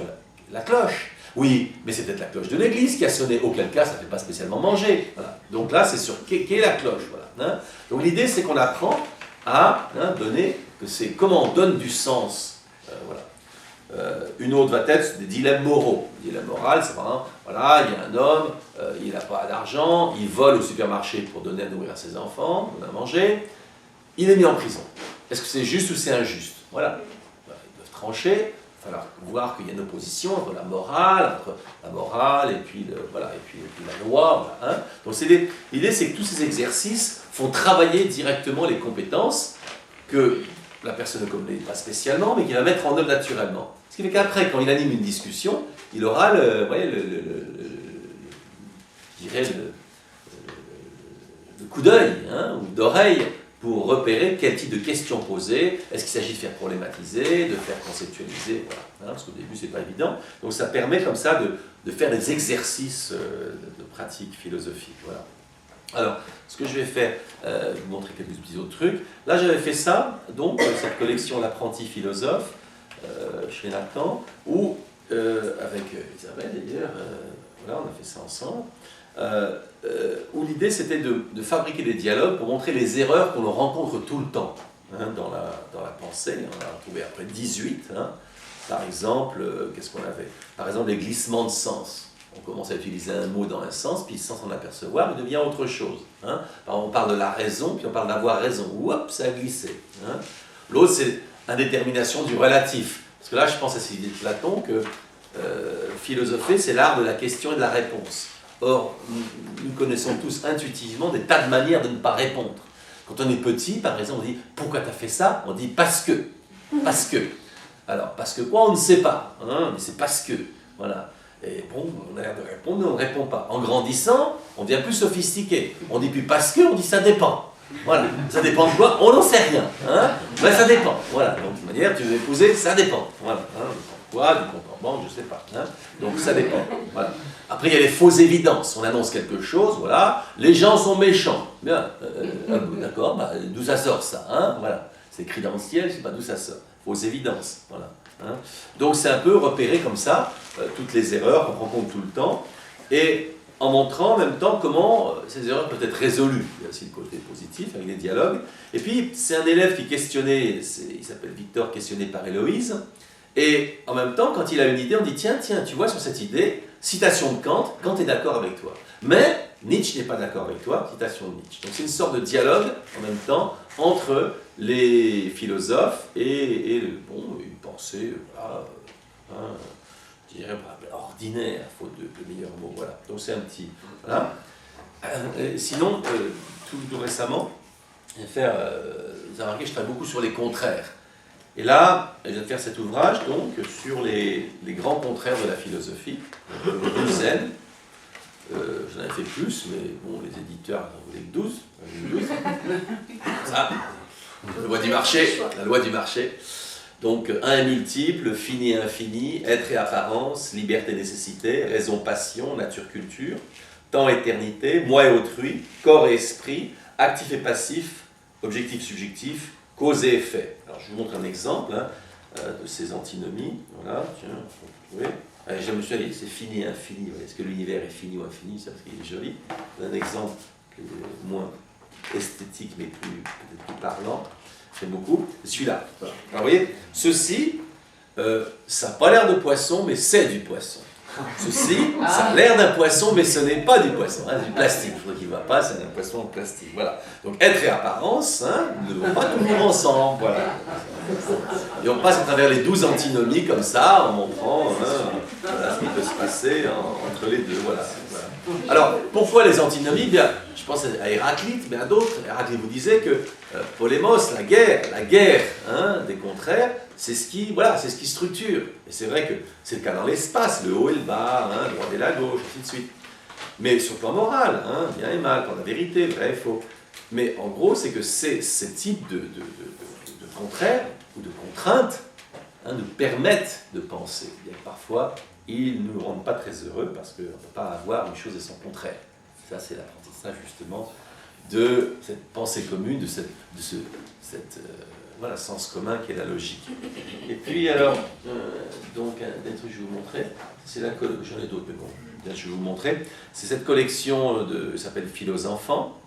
la cloche. Oui, mais c'est peut-être la cloche de l'église qui a sonné, auquel cas ça ne fait pas spécialement manger. Voilà. Donc là, c'est sur qu'est la cloche. Voilà. Donc l'idée, c'est qu'on apprend à donner, que c'est comment on donne du sens. Voilà. Une autre va être des dilemmes moraux. Le dilemme moral, c'est vraiment, voilà, il y a un homme, il n'a pas d'argent, il vole au supermarché pour donner à nourrir à ses enfants, donner à manger, il est mis en prison. Est-ce que c'est juste ou c'est injuste? Voilà. Ils peuvent trancher. Il va falloir voir qu'il y a une opposition entre la morale et puis, la loi. Voilà, Donc l'idée, c'est que tous ces exercices font travailler directement les compétences que la personne ne connaît pas spécialement, mais qu'il va mettre en œuvre naturellement. Ce qui fait qu'après, quand il anime une discussion, il aura le coup d'œil ou d'oreille pour repérer quel type de questions poser. Est-ce qu'il s'agit de faire problématiser, de faire conceptualiser, voilà, hein, parce qu'au début, c'est pas évident. Donc ça permet comme ça de faire des exercices de pratique philosophique. Voilà. Alors, ce que je vais faire, vous montrer quelques petits autres trucs. Là, j'avais fait ça, donc, cette collection L'apprenti philosophe, chez Nathan, où, avec Isabelle d'ailleurs, voilà, on a fait ça ensemble, où l'idée c'était de fabriquer des dialogues pour montrer les erreurs qu'on rencontre tout le temps hein, dans la pensée. On a trouvé après 18, hein. Par exemple, qu'est-ce qu'on avait? Par exemple, les glissements de sens. On commence à utiliser un mot dans un sens, puis sans s'en apercevoir, il devient autre chose. Hein. On parle de la raison, puis on parle d'avoir raison. Oups, ça a glissé. Hein. L'autre, c'est indétermination du relatif. Parce que là, je pense à cette idée de Platon que philosopher, c'est l'art de la question et de la réponse. Or, nous connaissons tous intuitivement des tas de manières de ne pas répondre. Quand on est petit, par exemple, on dit « Pourquoi tu as fait ça ?» On dit « Parce que. » Parce que. Alors, parce que quoi, on ne sait pas. Hein, mais c'est parce que. Voilà. Et bon, on a l'air de répondre, mais on ne répond pas. En grandissant, on devient plus sophistiqué. On dit plus parce que, on dit ça dépend. Voilà. Ça dépend de quoi? On n'en sait rien. Hein, ben, ça dépend. Voilà. Donc, de toute manière, tu veux épouser, ça dépend. Voilà. Hein, quoi, du compte en banque, je ne sais pas. Hein, donc, ça dépend. Voilà. Après, il y a les fausses évidences. On annonce quelque chose, voilà. Les gens sont méchants. Bien. D'accord, bah, d'où ça sort ça hein, voilà. C'est écrit dans le ciel, je ne sais pas d'où ça sort. Fausses évidences. Voilà. Hein. Donc c'est un peu repérer comme ça toutes les erreurs qu'on rencontre tout le temps et en montrant en même temps comment ces erreurs peuvent être résolues. Il y a aussi le côté positif avec des dialogues. Et puis c'est un élève qui questionnait, il s'appelle Victor, questionné par Héloïse. Et en même temps, quand il a une idée, on dit tiens, tu vois sur cette idée, citation de Kant, Kant est d'accord avec toi. Mais Nietzsche n'est pas d'accord avec toi, citation de Nietzsche. Donc c'est une sorte de dialogue en même temps entre les philosophes et bon, une pensée, voilà, hein, je dirais ordinaire, faute de meilleurs mots. Voilà. Donc c'est un petit. Voilà. Sinon, tout récemment, vous avez remarqué, je travaille beaucoup sur les contraires. Et là, je viens de faire cet ouvrage donc sur les grands contraires de la philosophie, une douzaine. J'en avais fait plus, mais bon, les éditeurs en voulaient que 12. Ça, la loi du marché. Donc, un et multiple, fini et infini, être et apparence, liberté et nécessité, raison, passion, nature, culture, temps, éternité, moi et autrui, corps et esprit, actif et passif, objectif, subjectif, cause et effet. Alors, je vous montre un exemple hein, de ces antinomies. Voilà, tiens, vous pouvez. Je me suis dit, c'est fini et infini. Est-ce que l'univers est fini ou infini? Ça, parce qu'il est joli. Un exemple moins esthétique, mais peut-être plus parlant. J'aime beaucoup. Celui-là. Voilà. Alors, vous voyez, ceci, ça n'a pas l'air de poisson, mais c'est du poisson. Ceci, ça a l'air d'un poisson, mais ce n'est pas du poisson. Hein, c'est du plastique. Je crois qu'il ne va pas, c'est un poisson en plastique. Voilà. Donc, être et apparence hein, ne vont pas toujours ensemble. Voilà. Et on passe à travers les 12 antinomies comme ça, en montrant voilà, ce qui peut se passer entre les deux. Voilà. Voilà. Alors, pourquoi les antinomies? Bien, je pense à Héraclite, mais à d'autres. Héraclite vous disait que polémos, la guerre hein, des contraires, c'est ce qui structure. Et c'est vrai que c'est le cas dans l'espace, le haut et le bas, hein, le droit et la gauche, ainsi de suite. Mais sur le plan moral, hein, bien et mal, par la vérité, vrai et faux. Mais en gros, c'est que ces types de contraires ou de contraintes hein, nous permettent de penser. Bien que parfois, ils ne nous rendent pas très heureux parce qu'on ne peut pas avoir une chose et son contraire. Ça, c'est l'apprentissage justement de cette pensée commune, de ce voilà, sens commun qui est la logique. Et puis alors, donc des trucs que je vais vous montrer, c'est la collection, j'en ai d'autres, mais bon, bien, je vais vous montrer. C'est cette collection ça s'appelle Philos enfants.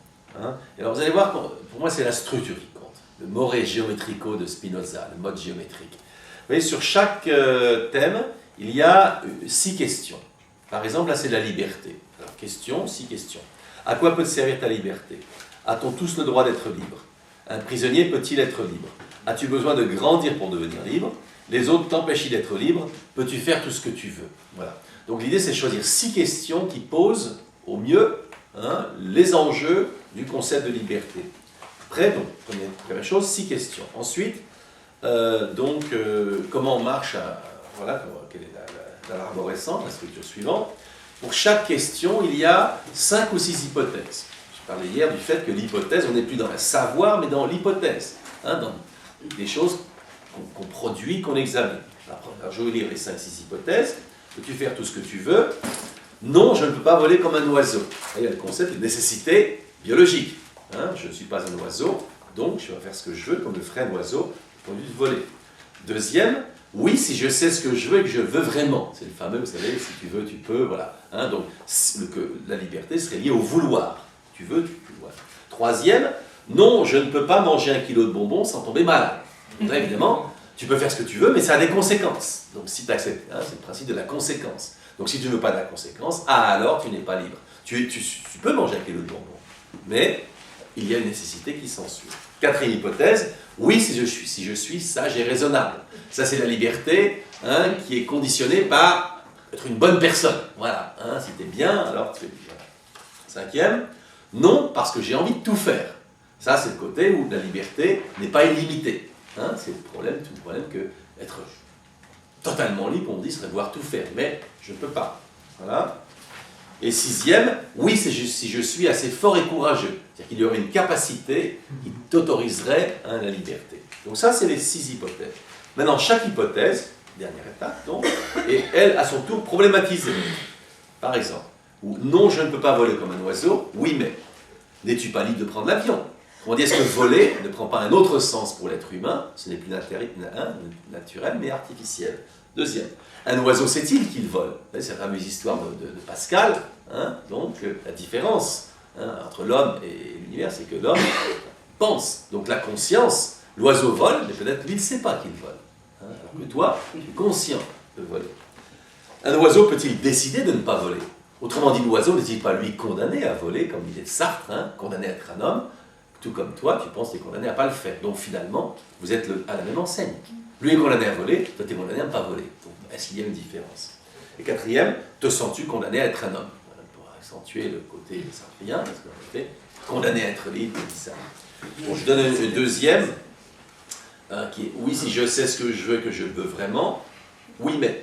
Hein. Et alors vous allez voir, pour moi c'est la structure qui compte. Le more geometrico de Spinoza, le mode géométrique. Vous voyez, sur chaque thème, il y a 6 questions. Par exemple, là c'est la liberté. Alors question, 6 questions. À quoi peut te servir ta liberté? A-t-on tous le droit d'être libre? Un prisonnier peut-il être libre? As-tu besoin de grandir pour devenir libre? Les autres t'empêchent d'être libre? Peux-tu faire tout ce que tu veux? Voilà. Donc l'idée c'est de choisir 6 questions qui posent au mieux hein, les enjeux du concept de liberté. Prêt? Donc, première chose, 6 questions. Ensuite, comment marche, voilà, quelle est l'arborescence, la structure suivante. Pour chaque question, il y a 5 ou 6 hypothèses. parlais hier du fait que l'hypothèse, on n'est plus dans le savoir, mais dans l'hypothèse, hein, dans des choses qu'on produit, qu'on examine. Alors, je vais lire les 5-6 hypothèses. Peux-tu faire tout ce que tu veux? Non, je ne peux pas voler comme un oiseau. Il y a le concept de nécessité biologique. Hein, je ne suis pas un oiseau, donc je vais faire ce que je veux, comme le ferait un oiseau, pour lui voler. Deuxième, oui, si je sais ce que je veux et que je veux vraiment. C'est le fameux, vous savez, si tu veux, tu peux, voilà. Hein, donc, la liberté serait liée au vouloir. Tu veux, tu peux. Voilà. Troisième, non, je ne peux pas manger 1 kilo de bonbons sans tomber malade. Donc là, évidemment, tu peux faire ce que tu veux, mais ça a des conséquences. Donc, si tu acceptes, hein, c'est le principe de la conséquence. Donc, si tu ne veux pas de la conséquence, alors tu n'es pas libre. Tu peux manger 1 kilo de bonbons, mais il y a une nécessité qui s'ensuit. Quatrième hypothèse, oui, si je suis sage et raisonnable. Ça, c'est la liberté, hein, qui est conditionnée par être une bonne personne. Voilà. Hein, si tu es bien, alors tu es bien. Cinquième, non, parce que j'ai envie de tout faire. Ça, c'est le côté où la liberté n'est pas illimitée. Hein, c'est tout le problème que être totalement libre, on dit, serait devoir tout faire. Mais je ne peux pas. Voilà. Et sixième, oui, si je suis assez fort et courageux. C'est-à-dire qu'il y aurait une capacité qui t'autoriserait, hein, la liberté. Donc ça, c'est les 6 hypothèses. Maintenant, chaque hypothèse, dernière étape, donc, est, elle, à son tour, problématisée. Par exemple, non, je ne peux pas voler comme un oiseau. Oui, mais n'es-tu pas libre de prendre l'avion? On dit, est-ce que voler ne prend pas un autre sens pour l'être humain? Ce n'est plus naturel, mais artificiel. Deuxième, un oiseau sait-il qu'il vole? C'est la fameuse histoire de Pascal. Hein, donc, la différence, hein, entre l'homme et l'univers, c'est que l'homme pense. Donc, la conscience, l'oiseau vole, mais peut-être lui ne sait pas qu'il vole. Hein, alors que toi, tu es conscient de voler. Un oiseau peut-il décider de ne pas voler? Autrement dit, l'oiseau n'est-il pas lui condamné à voler, comme il est Sartre, hein, condamné à être un homme? Tout comme toi, tu penses que tu es condamné à ne pas le faire. Donc finalement, vous êtes à la même enseigne. Lui est condamné à voler, toi tu es condamné à ne pas voler. Donc, est-ce qu'il y a une différence? Et quatrième, te sens-tu condamné à être un homme? Pour accentuer le côté sartrien, parce qu'en fait, condamné à être libre, il dit ça. Bon, je donne un deuxième, qui est, oui, si je sais ce que je veux et que je le veux vraiment, oui, mais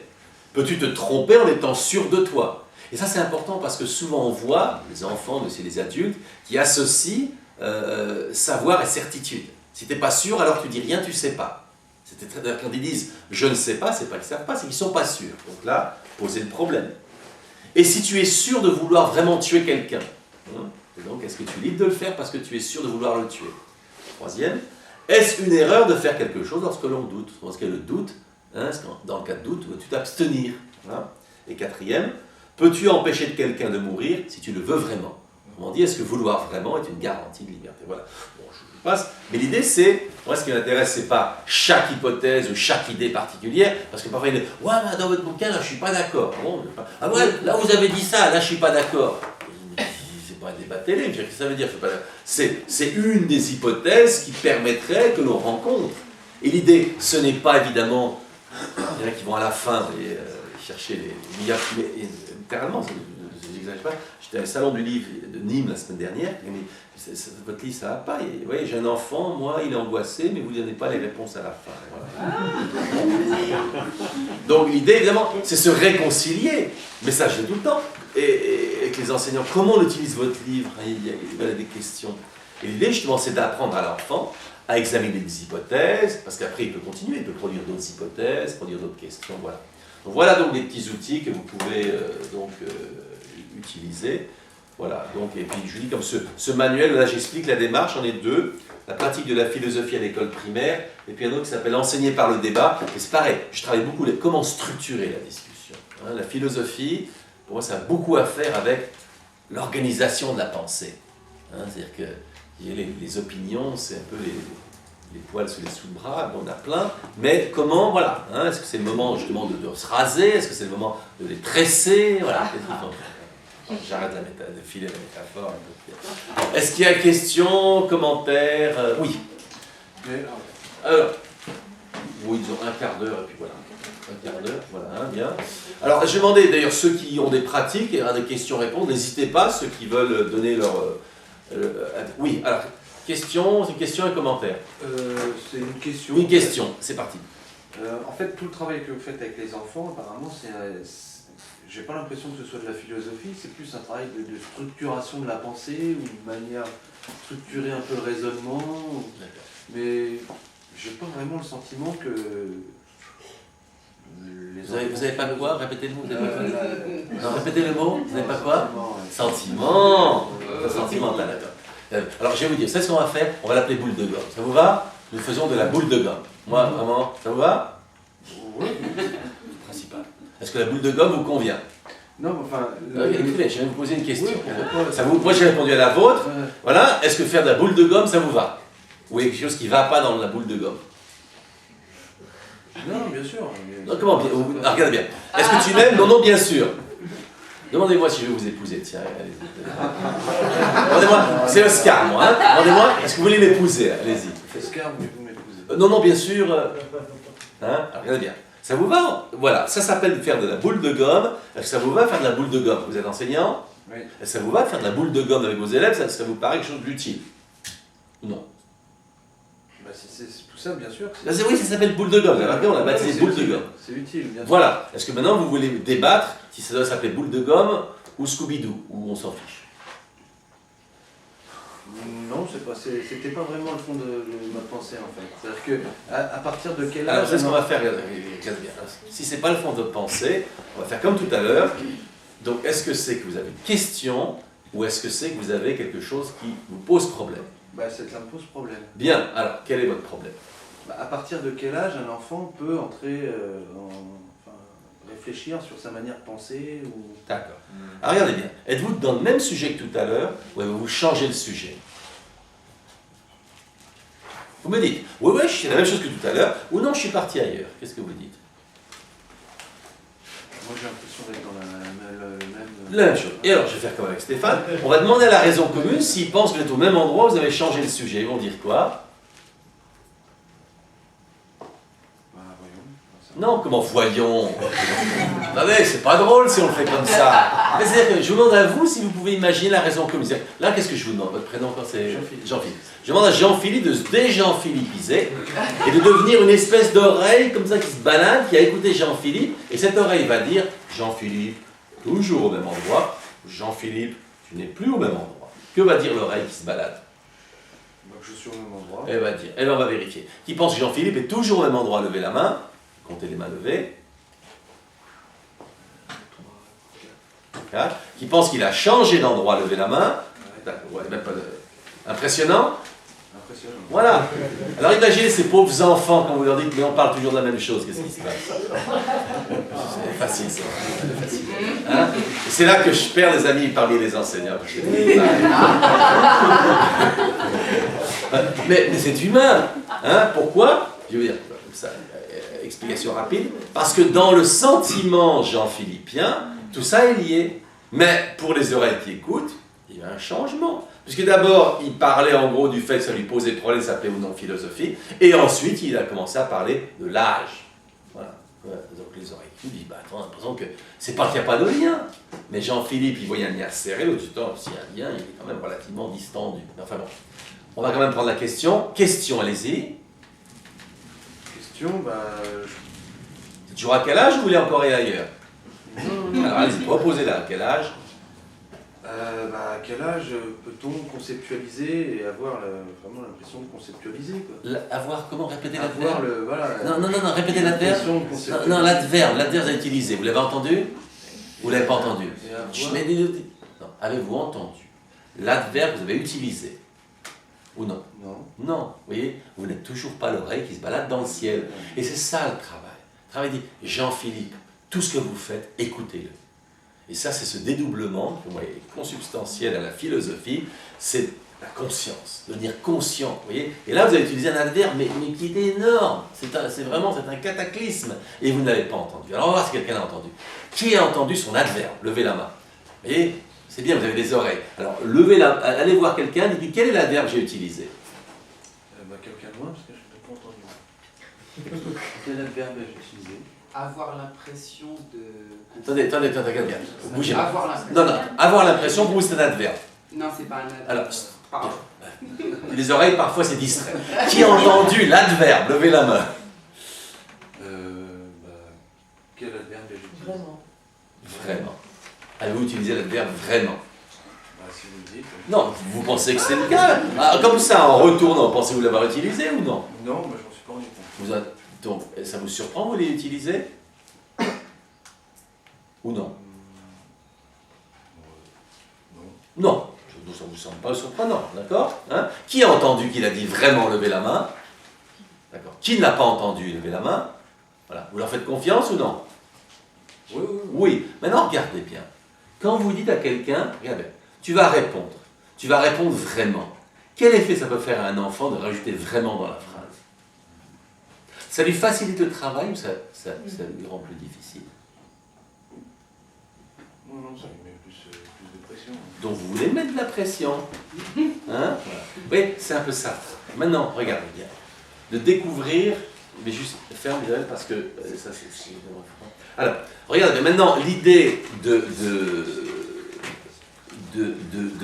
peux-tu te tromper en étant sûr de toi? Et ça c'est important parce que souvent on voit, les enfants, mais aussi les adultes, qui associent savoir et certitude. Si tu n'es pas sûr, alors tu dis rien, tu ne sais pas. Quand ils disent je ne sais pas, c'est pas qu'ils ne savent pas, c'est qu'ils ne sont pas sûrs. Donc là, posez le problème. Et si tu es sûr de vouloir vraiment tuer quelqu'un, hein, et donc est-ce que tu es libre de le faire parce que tu es sûr de vouloir le tuer? Troisième, est-ce une erreur de faire quelque chose lorsque l'on doute? Lorsqu'il y a le doute, hein, dans le cas de doute, tu t'abstenir. Voilà. Et quatrième, peux-tu empêcher de quelqu'un de mourir si tu le veux vraiment? On dit, est-ce que vouloir vraiment est une garantie de liberté? Voilà. Bon, je passe. Mais l'idée, c'est, moi, ce qui m'intéresse, c'est pas chaque hypothèse ou chaque idée particulière, parce que parfois, il dit, ouais, mais dans votre bouquin, là, je suis pas d'accord. Bon, ah ouais, là, vous avez dit ça, là, je suis pas d'accord. C'est pas un débat télé, qu'est-ce que ça veut dire? C'est une des hypothèses qui permettrait que l'on rencontre. Et l'idée, ce n'est pas évidemment, il y en a qui vont à la fin chercher les milliards, littéralement, j'exagère pas. J'étais à un salon du livre de Nîmes la semaine dernière, il m'a dit, votre livre ça va pas, vous voyez, j'ai un enfant, moi il est angoissé, mais vous ne donnez pas les réponses à la fin. Voilà. Donc l'idée évidemment, c'est se réconcilier, mais ça je l'ai tout le temps, et avec les enseignants, comment on utilise votre livre? Il y a des questions. Et l'idée justement c'est d'apprendre à l'enfant à examiner des hypothèses, parce qu'après il peut continuer, il peut produire d'autres hypothèses, produire d'autres questions, voilà. Donc voilà donc des petits outils que vous pouvez utiliser. Voilà, donc, et puis je vous dis comme ce manuel, là j'explique la démarche, j'en ai deux, la pratique de la philosophie à l'école primaire, et puis un autre qui s'appelle enseigner par le débat, et c'est pareil, je travaille beaucoup comment structurer la discussion. Hein, la philosophie, pour moi ça a beaucoup à faire avec l'organisation de la pensée. Hein, c'est-à-dire que les opinions, c'est un peu les poils sous les sous-bras, on a plein, mais comment, voilà, hein, est-ce que c'est le moment justement de se raser, est-ce que c'est le moment de les tresser, voilà, j'arrête de filer la métaphore. Est-ce qu'il y a questions, commentaires? Oui. Alors, oui, disons un quart d'heure, et puis voilà. Un quart d'heure, voilà, hein, bien. Alors, je vais demander d'ailleurs ceux qui ont des pratiques et des questions-réponses, n'hésitez pas, ceux qui veulent donner leur... oui, alors... Question, c'est une question et commentaire. C'est une question. Une question, c'est parti. En fait, tout le travail que vous faites avec les enfants, apparemment, j'ai pas l'impression que ce soit de la philosophie, c'est plus un travail de structuration de la pensée, ou de manière structurer un peu le raisonnement, mais j'ai pas vraiment le sentiment que... Vous avez pas quoi? Répétez le mot. Non, répétez le mot. Vous n'avez pas quoi? Sentiment, ouais. Sentiment. Sentimental, d'accord. Alors je vais vous dire, c'est ce qu'on va faire. On va l'appeler boule de gomme. Ça vous va? Nous faisons de la boule de gomme. Moi, vraiment, ça vous va? Oui. Principal. Est-ce que la boule de gomme vous convient? Non, enfin... Écoutez, je vais vous poser une question. Oui, Moi, j'ai répondu à la vôtre. Voilà. Est-ce que faire de la boule de gomme, ça vous va? Ou il y a quelque chose qui ne va pas dans la boule de gomme? Non, bien sûr. Non, comment bien? Regardez bien. Est-ce que tu m'aimes? Non, non, bien sûr. Demandez-moi si je vais vous épouser. Tiens, allez-y. Demandez-moi. C'est Oscar, moi. Hein. Demandez-moi. Est-ce que vous voulez m'épouser? Allez-y. Oscar, vous m'épousez. Non, non, bien sûr. Hein. Alors, regardez bien. Ça vous va? Voilà. Ça s'appelle faire de la boule de gomme. Est-ce que ça vous va faire de la boule de gomme? Vous êtes enseignant? Oui. Est-ce que ça vous va faire de la boule de gomme avec vos élèves? Ça vous paraît quelque chose d'utile? Non. Bah, c'est tout ça, bien sûr. Oui, ça s'appelle boule de gomme. Vous avez remarqué, on a baptisé boule de gomme. C'est utile, bien sûr. Voilà. Est-ce que maintenant vous voulez débattre si ça doit s'appeler boule de gomme ou Scooby-Doo, ou on s'en fiche? Non, c'était pas vraiment le fond de ma pensée en fait. C'est-à-dire que à partir de quel âge... Alors c'est ce qu'on va faire, regardez bien. Si c'est pas le fond de votre pensée, on va faire comme tout à l'heure. Donc est-ce que c'est que vous avez une question ou est-ce que c'est que vous avez quelque chose qui vous pose problème? Bah, ça me pose problème. Bien, alors quel est votre problème? Bah, à partir de quel âge un enfant peut entrer réfléchir sur sa manière de penser ou... D'accord. Alors regardez bien, êtes-vous dans le même sujet que tout à l'heure ou avez-vous changé le sujet? Vous me dites, oui, oui, c'est la même chose que tout à l'heure, ou non, je suis parti ailleurs. Qu'est-ce que vous dites? Moi j'ai l'impression d'être dans le même... La même chose. Et alors, je vais faire comme avec Stéphane. On va demander à la raison commune s'ils pensent que vous êtes au même endroit, vous avez changé le sujet. Ils vont dire quoi? Bah, voyons. Non, comment voyons? Attendez, c'est pas drôle si on le fait comme ça. Mais c'est-à-dire que je vous demande à vous si vous pouvez imaginer la raison commune. Là, qu'est-ce que je vous demande? Votre prénom, quand c'est Jean-Philippe. Je demande à Jean-Philippe de se déjean-philippiser et de devenir une espèce d'oreille comme ça qui se balade, qui a écouté Jean-Philippe. Et cette oreille va dire, Jean-Philippe, toujours au même endroit. Jean-Philippe, tu n'es plus au même endroit. Que va dire l'oreille qui se balade? Bah, je suis au même endroit. Elle va dire, elle on va vérifier. Qui pense que Jean-Philippe est toujours au même endroit? Levez la main. Comptez les mains levées. 4. Qui pense qu'il a changé d'endroit? Levez la main. Ouais, même pas de... Impressionnant? Impressionnant. Voilà. Alors imaginez ces pauvres enfants quand vous leur dites mais on parle toujours de la même chose, qu'est-ce qui se passe? C'est facile ça. C'est facile. Hein? Et c'est là que je perds des amis parmi les enseignants. Mais c'est humain. Hein? Pourquoi? Je veux dire, ça, explication rapide. Parce que dans le sentiment jean-philippien, tout ça est lié. Mais pour les oreilles qui écoutent, il y a un changement. Puisque d'abord, il parlait en gros du fait que ça lui posait problème, ça s'appelait ou non philosophie, et ensuite, il a commencé à parler de l'âge. Voilà. Ouais, donc les oreilles qui disent, bah attends, on a l'impression que c'est pas qu'il n'y a pas de lien. Mais Jean-Philippe, il voyait un lien serré, l'autre dit, s'il y a un lien, il est quand même relativement distendu. Enfin bon, on va quand même prendre la question. Question, allez-y. Question, bah... C'est toujours à quel âge ou vous voulez encore aller ailleurs? Alors allez-y, proposez-la, à quel âge? À quel âge peut-on conceptualiser et avoir vraiment l'impression de conceptualiser quoi? Avoir comment? Répéter avoir l'adverbe? voilà, Non, répétez l'adverbe. Non, l'adverbe à utiliser. Vous l'avez entendu? Vous ne l'avez pas entendu? Non, avez-vous entendu l'adverbe que vous avez utilisé? Ou non? Non. Non, vous voyez, vous n'êtes toujours pas l'oreille qui se balade dans le ciel. Et c'est ça le travail. Le travail dit, Jean-Philippe, tout ce que vous faites, écoutez-le. Et ça, c'est ce dédoublement, que vous voyez, consubstantiel à la philosophie, c'est la conscience, devenir conscient, vous voyez. Et là, vous avez utilisé un adverbe, mais qui est énorme, c'est un cataclysme, et vous ne l'avez pas entendu. Alors, on va voir si quelqu'un a entendu. Qui a entendu son adverbe? Levez la main. Vous voyez, c'est bien, vous avez des oreilles. Alors, allez voir quelqu'un, dites-lui, quel est l'adverbe que j'ai utilisé? Quelqu'un de moi, parce que je n'ai pas entendu. Quel adverbe j'ai utilisé? Avoir l'impression de... Attendez, bien. Bougez pas. Avoir l'impression. Non, avoir l'impression, pour vous, c'est un adverbe. Non, c'est pas un adverbe. Alors, Pardon. les oreilles, parfois, c'est distrait. Qui a entendu l'adverbe? Levez la main. Quel adverbe j'ai utilisé? Vraiment. Vraiment. Avez-vous utilisé l'adverbe vraiment? Si vous le dites. Non, vous pensez que c'est le cas. Ah, comme ça, en retournant, pensez-vous l'avoir utilisé ou non? Non, moi je m'en suis pas rendu compte. Donc, ça vous surprend, vous l'ayez utilisé? Ou non? Non, ça ne vous semble pas surprenant, d'accord? Hein? Qui a entendu qu'il a dit vraiment lever la main? D'accord. Qui ne l'a pas entendu lever la main? Voilà. Vous leur faites confiance ou non? Oui, oui, oui. Oui. Maintenant, regardez bien. Quand vous dites à quelqu'un, regardez, tu vas répondre. Tu vas répondre vraiment. Quel effet ça peut faire à un enfant de rajouter vraiment dans la phrase? Ça lui facilite le travail ou ça lui rend plus difficile? Non, non, ça lui met plus de pression. Donc vous voulez mettre de la pression. Hein? Voilà. Oui, c'est un peu ça. Maintenant, regardez bien. De découvrir, mais juste ferme Isabelle parce que ça c'est... Alors, regardez, maintenant l'idée de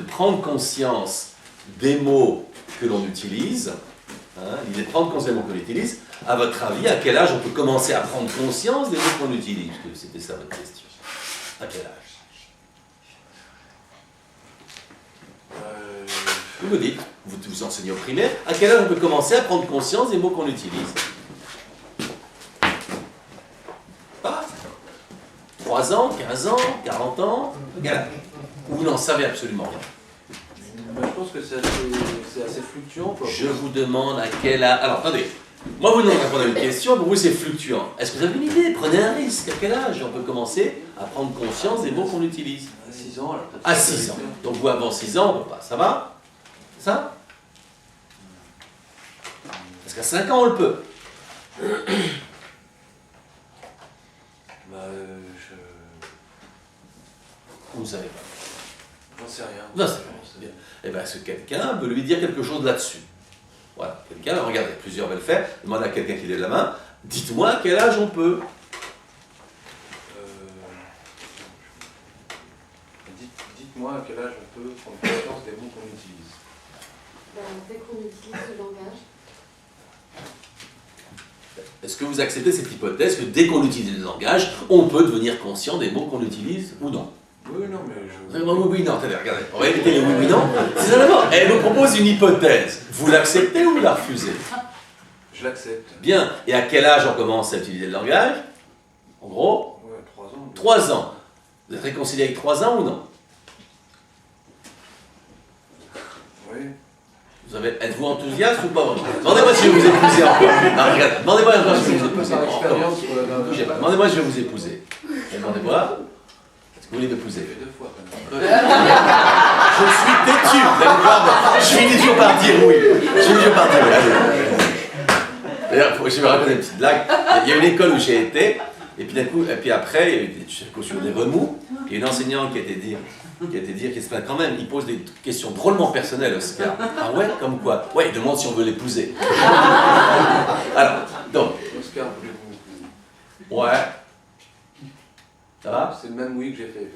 prendre conscience des mots que l'on utilise, hein, l'idée de prendre conscience des mots que l'on utilise, à votre avis, à quel âge on peut commencer à prendre conscience des mots qu'on utilise? Parce que c'était ça votre question. À quel âge? Vous me dites, vous enseignez au primaire, à quel âge on peut commencer à prendre conscience des mots qu'on utilise? Pas 3 ans, 15 ans, 40 ans? Quel âge? Vous n'en savez absolument rien. Je pense que c'est assez fluctuant, quoi. Je vous demande à quel âge... Alors, attendez. Moi, vous demandez à répondre à une question, pour vous, c'est fluctuant. Est-ce que vous avez une idée? Prenez un risque. À quel âge on peut commencer à prendre conscience des mots qu'on utilise? À 6 ans, alors peut-être. À 6 ans. Donc, vous, avant 6 ans, on ne peut pas. Ça va? Ça? Parce qu'à 5 ans, on le peut. Vous ne savez pas. J'en sais rien. Non, c'est bien. Eh bien, est-ce que quelqu'un peut lui dire quelque chose là-dessus? Voilà, quelqu'un, regardez, plusieurs veulent le faire, demande à quelqu'un qui lève la main, dites-moi à quel âge on peut. Dites-moi à quel âge on peut prendre conscience des mots qu'on utilise. Dès qu'on utilise le langage. Est-ce que vous acceptez cette hypothèse que dès qu'on utilise le langage, on peut devenir conscient des mots qu'on utilise ou non? Oui, non, mais je... Oui, non, attendez, regardez, on va éviter les oui, non. C'est simplement, elle nous propose une hypothèse. Vous l'acceptez ou vous la refusez? Je l'accepte. Bien, et à quel âge on commence à utiliser le langage? En gros? Ouais, 3 ans. 3 ans. Vous êtes réconcilié avec 3 ans ou non? Oui. Êtes-vous enthousiaste ou pas vraiment? Demandez-moi si je vais vous épouser encore. Non, regardez, demandez-moi encore si je vais vous épouser. Par expérience, Bougez pas. Demandez-moi si je vais vous épouser. Et demandez-moi. Est-ce que vous voulez m'épouser? 2 fois quand même. Je suis têtu. Vous allez voir, je finis toujours par dire oui. Je finis toujours par dire oui. Allez. D'ailleurs, je vais raconter une petite blague. Il y a une école où j'ai été, et puis d'un coup, et puis après, il y a eu des remous, et une enseignante qui a été dire, qui se plaint quand même, il pose des questions drôlement personnelles, Oscar. Ah ouais, comme quoi? Ouais, il demande si on veut l'épouser. Alors, donc. Oscar, voulez-vous? Ouais. Ça va? C'est le même oui que j'ai fait.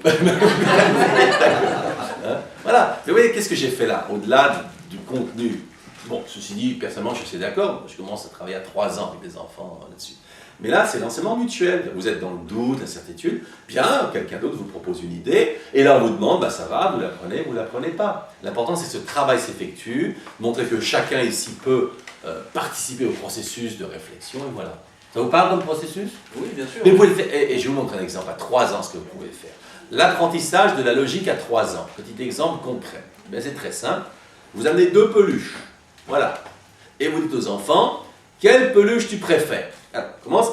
Hein? Voilà. Mais vous voyez, qu'est-ce que j'ai fait là? Au-delà du contenu. Bon, ceci dit, personnellement, je suis d'accord. Je commence à travailler à 3 ans avec des enfants là-dessus. Mais là, c'est l'enseignement mutuel. Vous êtes dans le doute, l'incertitude. Bien, quelqu'un d'autre vous propose une idée. Et là, on vous demande, bah, ça va, vous l'apprenez pas. L'important, c'est que ce travail s'effectue, montrer que chacun ici peut participer au processus de réflexion, et voilà. Ça vous parle comme processus? Oui, bien sûr. Mais vous pouvez le faire. Et je vais vous montrer un exemple à 3 ans, ce que vous pouvez faire. L'apprentissage de la logique à 3 ans. Petit exemple concret. Ben, c'est très simple. Vous amenez 2 peluches. Voilà. Et vous dites aux enfants, quelle peluche tu préfères? Alors, commence.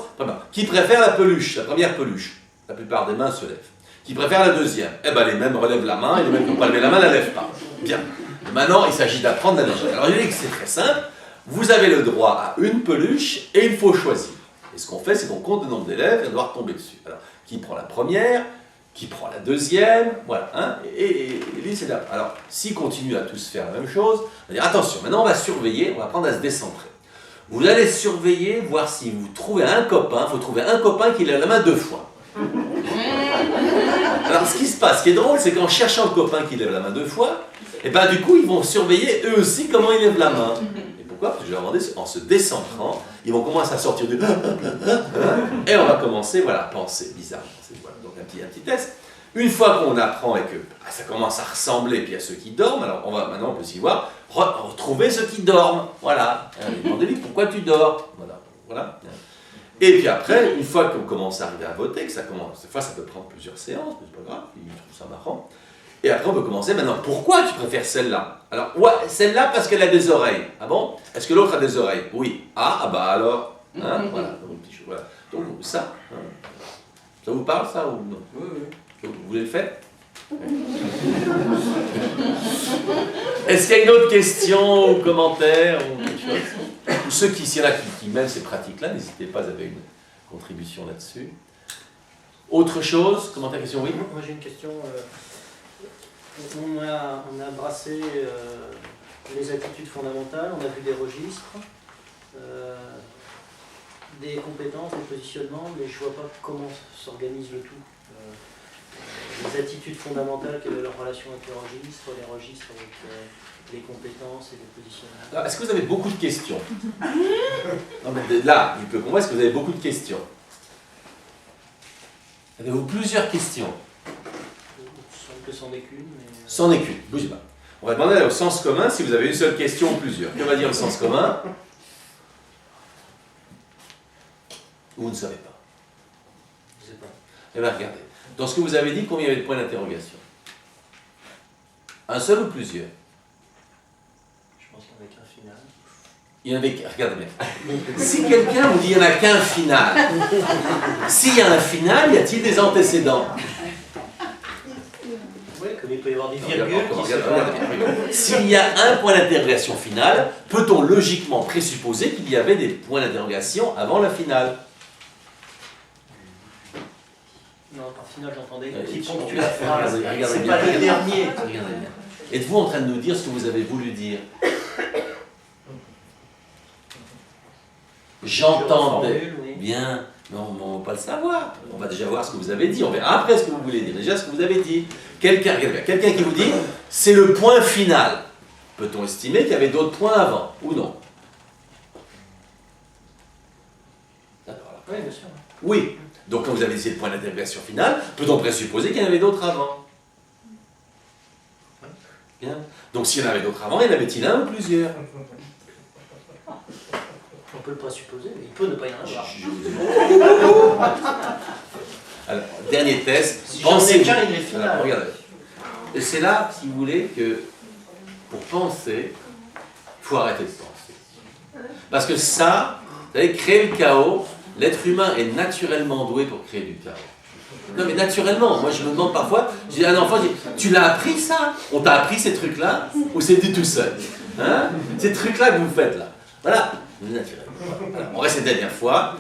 Qui préfère la peluche? La première peluche. La plupart des mains se lèvent. Qui préfère la deuxième? Eh bien, les mêmes relèvent la main, et les mêmes qui n'ont pas levé la main ne la lèvent pas. Bien. Et maintenant, il s'agit d'apprendre la logique. Alors, je dis que c'est très simple. Vous avez le droit à une peluche, et il faut choisir. Et ce qu'on fait, c'est qu'on compte le nombre d'élèves et on doit retomber dessus. Alors, qui prend la première? Qui prend la deuxième? Voilà. Hein, et lui, c'est là. Alors, s'ils continuent à tous faire la même chose, on va dire attention, maintenant on va surveiller, on va apprendre à se décentrer. Vous allez surveiller, voir si vous trouvez un copain, il faut trouver un copain qui lève la main 2 fois. Alors, ce qui se passe, ce qui est drôle, c'est qu'en cherchant le copain qui lève la main 2 fois, et ben du coup, ils vont surveiller eux aussi comment il lève la main. Pourquoi? Parce que je leur demandais, en se décentrant, ils vont commencer à sortir du... Et on va commencer, voilà, à penser bizarrement. Voilà, donc un petit test. Une fois qu'on apprend et que ça commence à ressembler, puis à ceux qui dorment, alors maintenant on peut s'y voir, retrouver ceux qui dorment. Voilà. Demandez-lui pourquoi tu dors. Voilà. Et puis après, une fois qu'on commence à arriver à voter, que ça commence, cette fois ça peut prendre plusieurs séances, mais c'est pas grave, il trouve ça marrant. Et après on peut commencer maintenant, pourquoi tu préfères celle-là? Alors, ouais, celle-là parce qu'elle a des oreilles. Ah bon? Est-ce que l'autre a des oreilles? Oui. Bah alors. Hein? Voilà. Donc ça. Ça vous parle ça ou non? Oui, oui. Donc, vous voulez le faire? Est-ce qu'il y a une autre question ou commentaire ou quelque chose? Ou ceux s'il y en a qui mènent ces pratiques-là, n'hésitez pas, vous avez une contribution là-dessus. Autre chose? Commentaire, question? Oui? Moi j'ai une question. On a brassé les attitudes fondamentales, on a vu des registres, des compétences, des positionnements, mais je ne vois pas comment s'organise le tout. Les attitudes fondamentales, quelle est leur relation avec les registres avec les compétences et les positionnements. Alors, est-ce que vous avez beaucoup de questions? Non, mais là, je peux comprendre, est-ce que vous avez beaucoup de questions? Avez-vous plusieurs questions? Il semble que c'en est qu'une, mais... C'en est qu'une, bougez pas. On va demander au sens commun si vous avez une seule question ou plusieurs. Que va dire le sens commun? Vous ne savez pas. Je ne sais pas. Eh bien, regardez. Dans ce que vous avez dit, combien il y avait de points d'interrogation? Un seul ou plusieurs? Je pense qu'il n'y en avait qu'un final. Il y en avait... Regardez bien. Si quelqu'un vous dit qu'il n'y en a qu'un final, s'il y a un final, y a-t-il des antécédents? Oui, comme il peut y avoir des Regarde, virgules qui se regarde. S'il y a un point d'interrogation final, peut-on logiquement présupposer qu'il y avait des points d'interrogation avant la finale? Non, par final, j'entendais Ouais, qui je ponctue comprends. la phrase. Regardez C'est bien, pas le regardez. dernier. Regardez bien. Êtes-vous en train de nous dire ce que vous avez voulu dire? J'entendais. Formule, oui. Bien, mais on ne va pas le savoir. On va déjà voir ce que vous avez dit. On verra après ce que vous voulez dire. Déjà ce que vous avez dit. Quelqu'un qui vous dit c'est le point final. Peut-on estimer qu'il y avait d'autres points avant ou non? D'accord. Alors. Oui, bien sûr. Oui. Donc quand vous avez dit c'est le point d'interrogation final, peut-on présupposer qu'il y en avait d'autres avant? Bien. Donc s'il y en avait d'autres avant, y en avait-il un ou plusieurs? On peut le présupposer, mais il peut ne pas y en avoir. Alors, dernier test. Si j'en ai qu'un, il est final. Alors, regardez. Et c'est là, si vous voulez, que pour penser, il faut arrêter de penser. Parce que ça, vous savez, créer le chaos, l'être humain est naturellement doué pour créer du chaos. Non mais naturellement, moi je me demande parfois, j'ai un enfant, je dis, tu l'as appris ça? On t'a appris ces trucs-là? Ou c'est dit tout seul? Hein? Ces trucs-là que vous faites là. Voilà, naturellement. Voilà. On reste cette dernière fois.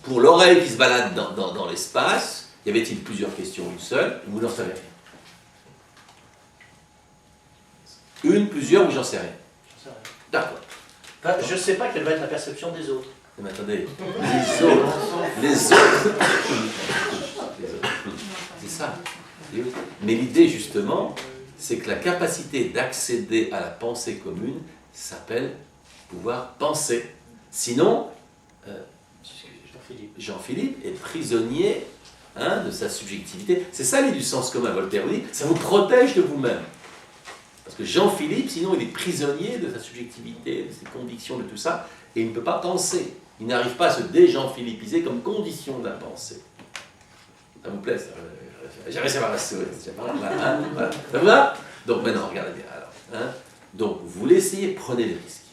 Pour l'oreille qui se balade dans l'espace, y avait-il plusieurs questions ou une seule? Vous n'en savez rien. Une, plusieurs ou j'en sais rien? J'en sais rien. D'accord. Enfin, je ne sais pas quelle va être la perception des autres. Mais attendez, les autres, c'est ça. Mais l'idée justement, c'est que la capacité d'accéder à la pensée commune s'appelle pouvoir penser. Sinon, Jean-Philippe est prisonnier de sa subjectivité. C'est ça l'idée du sens commun. Voltaire dit, ça vous protège de vous-même. Parce que Jean-Philippe, sinon, il est prisonnier de sa subjectivité, de ses convictions, de tout ça, et il ne peut pas penser. Il n'arrive pas à se dé-Jean-Philippiser comme condition de la pensée. Ça vous plaît, ça? J'ai réussi à avoir la souris. Voilà. Ça vous va? Donc maintenant, regardez bien. Alors, donc, vous voulez essayer, prenez des risques.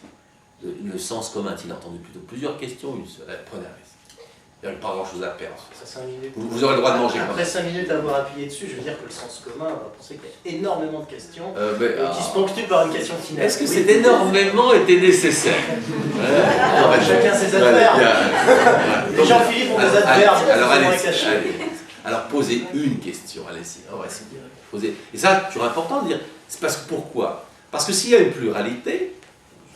Le sens commun a-t-il entendu plutôt plusieurs questions, une seule? Prenez un risque. Il n'y a pas grand-chose à perdre. Après 5 minutes. Vous aurez le droit de manger. Après 5 minutes d'avoir appuyé dessus, je veux dire que le sens commun va penser qu'il y a énormément de questions qui se ponctuent par une question finale. Est-ce que cet énormément était nécessaire? Chacun ses adverbes. Les Jean-Philippe ont des adverbes. Alors allez-y. Alors posez une question. Allez-y. On va essayer. Posez. Et ça, toujours important de dire. C'est parce que pourquoi? Parce que s'il y a une pluralité,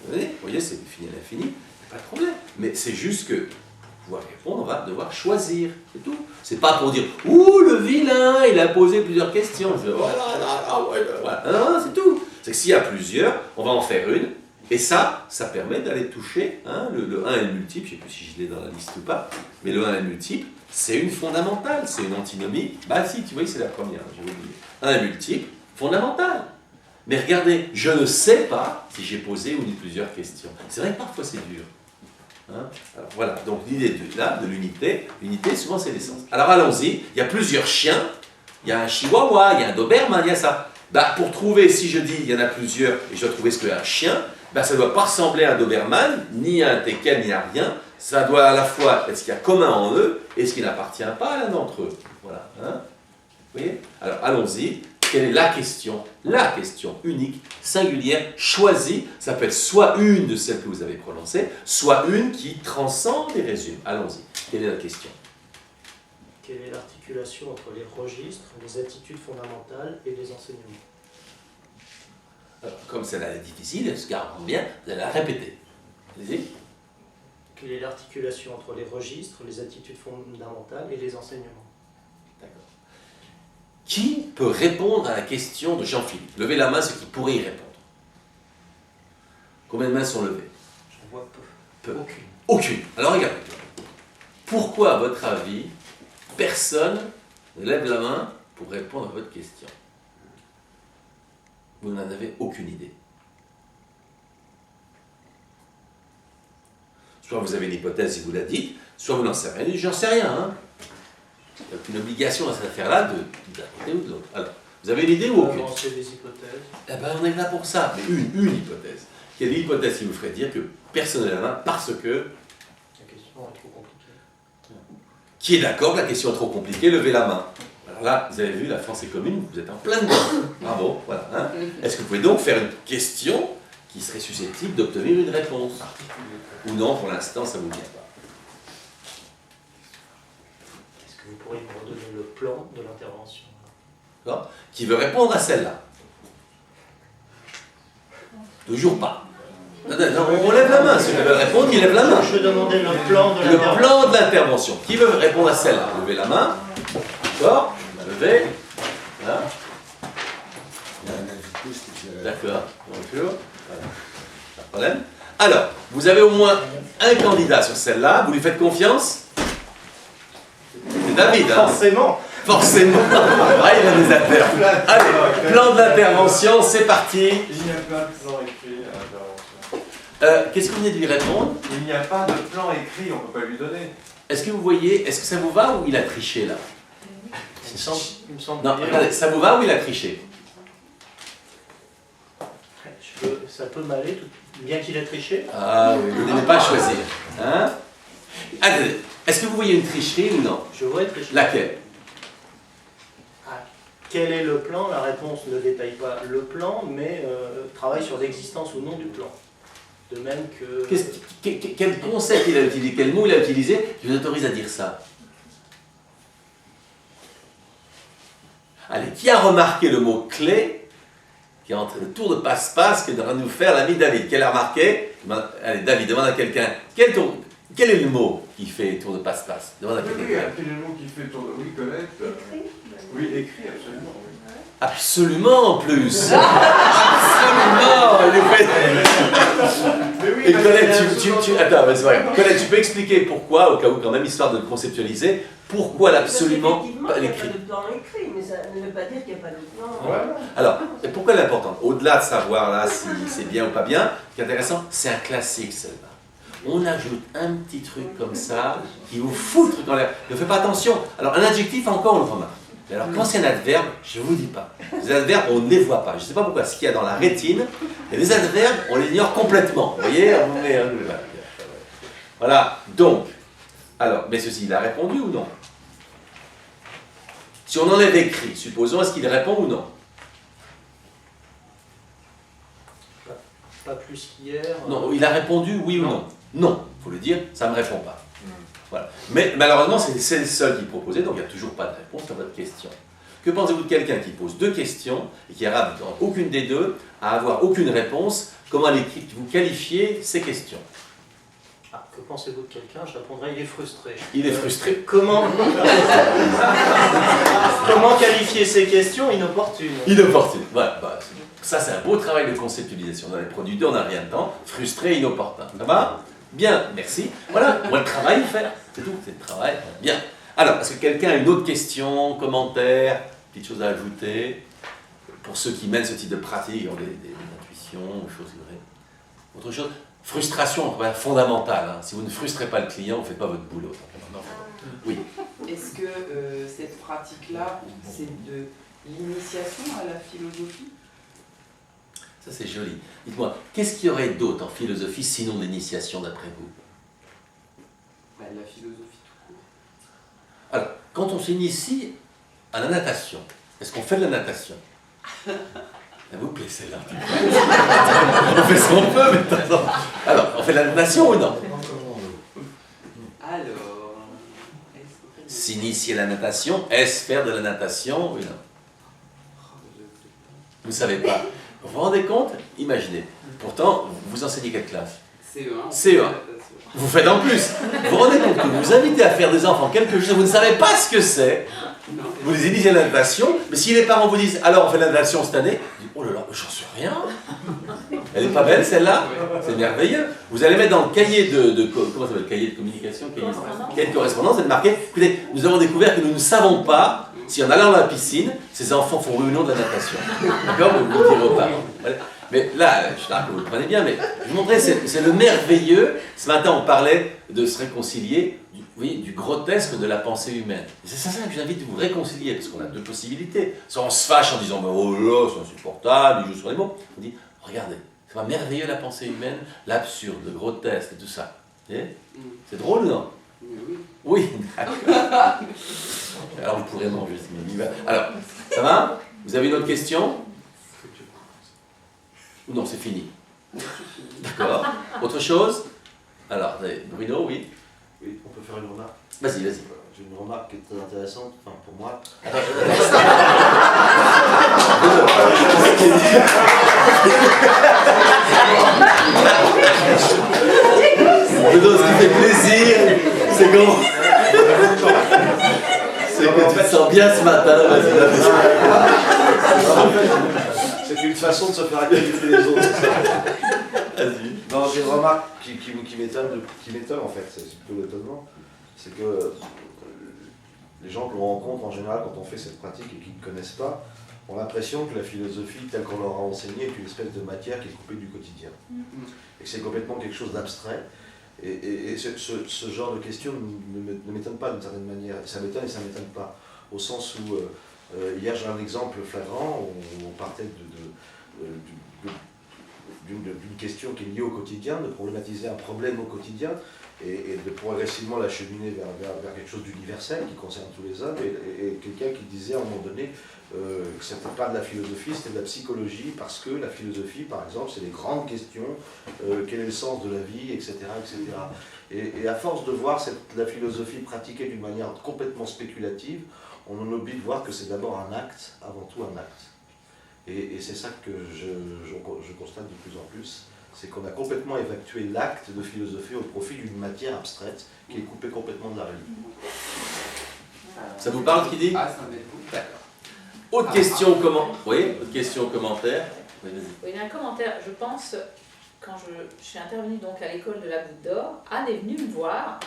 vous voyez, c'est fini à l'infini, pas de problème. Mais c'est juste que pour pouvoir répondre, on va devoir choisir, c'est tout. C'est pas pour dire « Ouh, le vilain, il a posé plusieurs questions. » Non, c'est tout. C'est que s'il y a plusieurs, on va en faire une, Et ça permet d'aller toucher le 1 et le multiple, je ne sais plus si je l'ai dans la liste ou pas, mais le 1 et le multiple, c'est une fondamentale, c'est une antinomie. Bah si, tu vois, c'est la première, j'ai oublié. 1 et multiple, fondamentale. Mais regardez, je ne sais pas si j'ai posé une ou plusieurs questions. C'est vrai que parfois c'est dur. Alors voilà, donc l'idée de l'unité, souvent c'est l'essence. Alors allons-y, il y a plusieurs chiens, il y a un chihuahua, il y a un doberman, il y a ça. Bah, pour trouver, si je dis il y en a plusieurs et je dois trouver ce qu'est un chien, bah, ça ne doit pas ressembler à un doberman, ni à un teckel, ni à rien. Ça doit à la fois être ce qu'il y a commun en eux et ce qui n'appartient pas à l'un d'entre eux. Voilà. Vous voyez? Alors allons-y. Quelle est la question unique, singulière, choisie? Ça peut être soit une de celles que vous avez prononcées, soit une qui transcende et résume. Allons-y. Quelle est la question? Quelle est l'articulation entre les registres, les attitudes fondamentales et les enseignements? Alors, comme celle-là est difficile, elle se garde bien, vous allez la répéter. Allez-y. Quelle est l'articulation entre les registres, les attitudes fondamentales et les enseignements? D'accord. Qui peut répondre à la question de Jean-Philippe? Levez la main ceux qui pourraient y répondre. Combien de mains sont levées? J'en vois peu. Aucune. Aucune. Alors regardez. Pourquoi, à votre avis, personne ne lève la main pour répondre à votre question? Vous n'en avez aucune idée. Soit vous avez une hypothèse et vous la dites, soit vous n'en savez rien. J'en sais rien. Il n'y a aucune obligation dans cette affaire-là d'un côté ou de l'autre. Alors, vous avez une idée ou aucune? Avancer des hypothèses. Eh bien, on est là pour ça. Mais une hypothèse. Quelle hypothèse qui vous ferait dire que personne n'a la main parce que... La question est trop compliquée. Qui est d'accord que la question est trop compliquée? Levez la main. Alors là, vous avez vu, la France est commune, vous êtes en plein dedans. Bravo, voilà. Est-ce que vous pouvez donc faire une question qui serait susceptible d'obtenir une réponse? Ou non, pour l'instant, ça ne vous vient pas. Est-ce que vous pourriez me redonner le plan de l'intervention? D'accord? Qui veut répondre à celle-là? Toujours pas. Non, on lève la main. Ceux qui veulent répondre, ils lèvent la main. Je demandais le plan de Le plan de l'intervention. Qui veut répondre à celle-là? Levez la main. D'accord? Levez. Voilà. D'accord. Bonjour. Voilà. Pas de problème. Alors, vous avez au moins un candidat sur celle-là. Vous lui faites confiance? C'est David, hein? Forcément. Forcément. Ah, il a des affaires. Allez, plan de l'intervention, c'est parti. Il n'y a pas de plan écrit à l'intervention. Qu'est-ce que vous venez de lui répondre? Il n'y a pas de plan écrit, on ne peut pas lui donner. Est-ce que vous voyez, est-ce que ça vous va ou il a triché là? Il me semble Non, regardez, ça vous va ou il a triché? Ça peut m'aller, bien qu'il ait triché. Ah oui, vous n'aimez pas choisir. Hein? Attendez, est-ce que vous voyez une tricherie ou non? Je vois tricher. Laquelle? Quel est le plan? La réponse ne détaille pas le plan, mais travaille sur l'existence ou non du plan. De même que... Quel concept il a utilisé, quel mot il a utilisé qui vous autorise à dire ça? Allez, qui a remarqué le mot clé qui est entre le tour de passe-passe que devrait nous faire l'ami David? Quel a remarqué? Allez, David, demande à quelqu'un. Quel est le mot qui fait tour de passe-passe? Demande à quelqu'un. Oui, quel est le mot qui fait tour de... Oui, Colette. Oui, écrit, absolument. Oui. Absolument en plus. Absolument. Et Colette, attends, mais c'est vrai. Colette, tu peux expliquer pourquoi, au cas où quand même, histoire de le conceptualiser, pourquoi l'absolument pas l'écrit? Il n'y a pas de plan écrit, mais ça ne veut pas dire qu'il n'y a pas de plan. Ouais. Alors, et pourquoi elle est importante? Au-delà de savoir là si c'est bien ou pas bien, ce qui est intéressant, c'est un classique celle-là. On ajoute un petit truc comme ça qui vous fout le truc dans l'air. Ne faites pas attention. Alors, un adjectif, encore, on le remarque. Mais alors, quand c'est un adverbe, je ne vous dis pas. Les adverbes, on ne les voit pas. Je ne sais pas pourquoi. Ce qu'il y a dans la rétine, et les adverbes, on les ignore complètement. Vous voyez? Voilà. Donc, alors, mais ceci, il a répondu ou non? Si on enlève écrit, supposons, est-ce qu'il répond ou non? Pas plus qu'hier. Non, il a répondu oui ou non? Non, il faut le dire, ça ne me répond pas. Voilà. Mais malheureusement, c'est le seul qui proposait, donc il n'y a toujours pas de réponse à votre question. Que pensez-vous de quelqu'un qui pose deux questions et qui n'arrive dans aucune des deux à avoir aucune réponse? Comment vous qualifiez ces questions? Que pensez-vous de quelqu'un? Je répondrai, il est frustré. Il est frustré. Comment qualifier ces questions inopportunes? Inopportune. Voilà. Bah, Ça, c'est un beau travail de conceptualisation. Dans les produits 2, on n'a rien dedans. Frustré, inopportun. Ça va? Bien, merci. Voilà, moi le travail, faire. C'est tout, c'est le travail. Bien. Alors, est-ce que quelqu'un a une autre question, commentaire, petite chose à ajouter? Pour ceux qui mènent ce type de pratique, ont des intuitions, des choses vraies. Autre chose? Frustration, fondamentale. Hein. Si vous ne frustrez pas le client, vous ne faites pas votre boulot. Oui. Est-ce que cette pratique-là, c'est de l'initiation à la philosophie? Ça, c'est joli. Dites-moi, qu'est-ce qu'il y aurait d'autre en philosophie sinon l'initiation d'après vous? La philosophie tout court. Alors, quand on s'initie à la natation, est-ce qu'on fait de la natation? Ça vous plaît celle-là? On fait ce qu'on peut, mais attends. Alors, on fait de la natation ou non? Alors, S'initier à la natation, est-ce faire de la natation ou non? Vous ne savez pas. Vous vous rendez compte? Imaginez. Pourtant, vous enseignez quelle classe? CE1. CE1. Vous faites en plus. Vous vous rendez compte que vous invitez à faire des enfants quelque chose, vous ne savez pas ce que c'est. Vous les initiez à la natation, mais si les parents vous disent alors on fait de la natation cette année, vous dites oh là là, j'en sais rien. Elle n'est pas belle celle-là? C'est merveilleux. Vous allez mettre dans le cahier comment ça s'appelle, cahier de communication, cahier de correspondance, vous allez marquer écoutez, nous avons découvert que nous ne savons pas si en allant dans la piscine, ces enfants font oui ou non de la natation. D'accord? Vous le direz aux parents. Voilà. Mais là, je suis là que vous le prenez bien, mais je vous montrais, c'est le merveilleux. Ce matin, on parlait de se réconcilier du grotesque de la pensée humaine. C'est ça que j'invite à vous réconcilier, parce qu'on a deux possibilités. Soit on se fâche en disant oh là, c'est insupportable, il joue sur les mots. On dit regardez, c'est pas merveilleux la pensée humaine, l'absurde, le grotesque et tout ça. C'est drôle, non? Oui. Oui, d'accord. Alors vous pourrez manger. Alors, ça va? Vous avez une autre question? Non, c'est fini. D'accord. Autre chose? Alors, Bruno, oui? Oui, on peut faire une remarque. Vas-y. J'ai une remarque qui est très intéressante, enfin pour moi. Bruno, ce qui fait plaisir, c'est qu'on... C'est que tu te sens bien ce matin. C'est une façon de se faire accepter les autres. Vas-y. Non, j'ai une remarque qui m'étonne en fait, c'est plutôt l'étonnement. C'est que les gens que l'on rencontre en général quand on fait cette pratique et qui ne connaissent pas, ont l'impression que la philosophie telle qu'on leur a enseignée est une espèce de matière qui est coupée du quotidien. Et que c'est complètement quelque chose d'abstrait. Et ce genre de questions ne m'étonne pas d'une certaine manière. Ça m'étonne et ça ne m'étonne pas. Au sens où, hier j'ai un exemple flagrant, où on partait d'une question qui est liée au quotidien, de problématiser un problème au quotidien, et de progressivement l'acheminer vers quelque chose d'universel qui concerne tous les hommes, et quelqu'un qui disait à un moment donné que ce n'était pas de la philosophie, c'était de la psychologie, parce que la philosophie, par exemple, c'est les grandes questions, quel est le sens de la vie, etc. etc. Et à force de voir la philosophie pratiquée d'une manière complètement spéculative, on en oublie de voir que c'est d'abord un acte, avant tout un acte. Et c'est ça que je constate de plus en plus, c'est qu'on a complètement évacué l'acte de philosophie au profit d'une matière abstraite qui est coupée complètement de la réalité. Ça vous parle, qui dit? Ah, ça m'aide beaucoup. D'accord. Autre question, oui, autre question, commentaire. Oui, vas-y. Oui, il y a un commentaire. Je pense, quand je suis intervenue donc à l'école de la Goutte d'Or, Anne est venue me voir,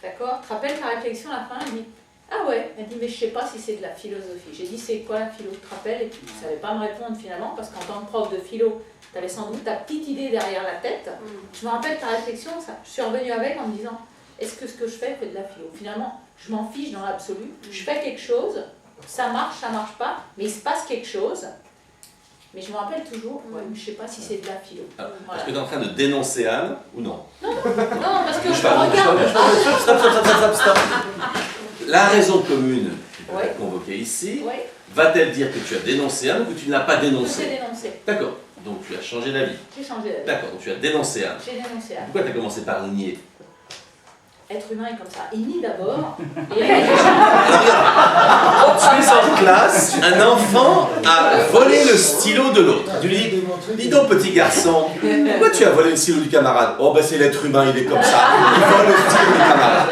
d'accord? Tu te rappelles ta réflexion à la fin? Elle dit ah ouais, elle dit mais je sais pas si c'est de la philosophie. J'ai dit c'est quoi la philo, tu te rappelles? Et puis tu ne savais pas me répondre finalement, parce qu'en tant que prof de philo, tu avais sans doute ta petite idée derrière la tête. Je me rappelle ta réflexion, ça. Je suis revenue avec en me disant est-ce que ce que je fais de la philo? Finalement, je m'en fiche dans l'absolu. Je fais quelque chose, ça marche pas, mais il se passe quelque chose. Mais je me rappelle toujours, ouais, je ne sais pas si c'est de la philo. Alors, Voilà. est-ce que tu es en train de dénoncer Anne ou non? Non, parce que je regarde. Stop. La raison commune qui peut Ouais. être convoquée ici, Oui, va-t-elle dire que tu as dénoncé Anne ou que tu ne l'as pas je dénoncé? t'ai dénoncé. D'accord, donc tu as changé d'avis. J'ai changé d'avis. D'accord, donc tu as dénoncé Anne. J'ai dénoncé Anne. Pourquoi tu as commencé par nier? Être humain est comme ça. Il nie d'abord. Et Tu es en classe, un enfant a volé le stylo de l'autre. Tu lui dis, dis donc petit garçon, pourquoi tu as volé le stylo du camarade? Oh ben c'est l'être humain, il est comme ça. Il vole le stylo du camarade.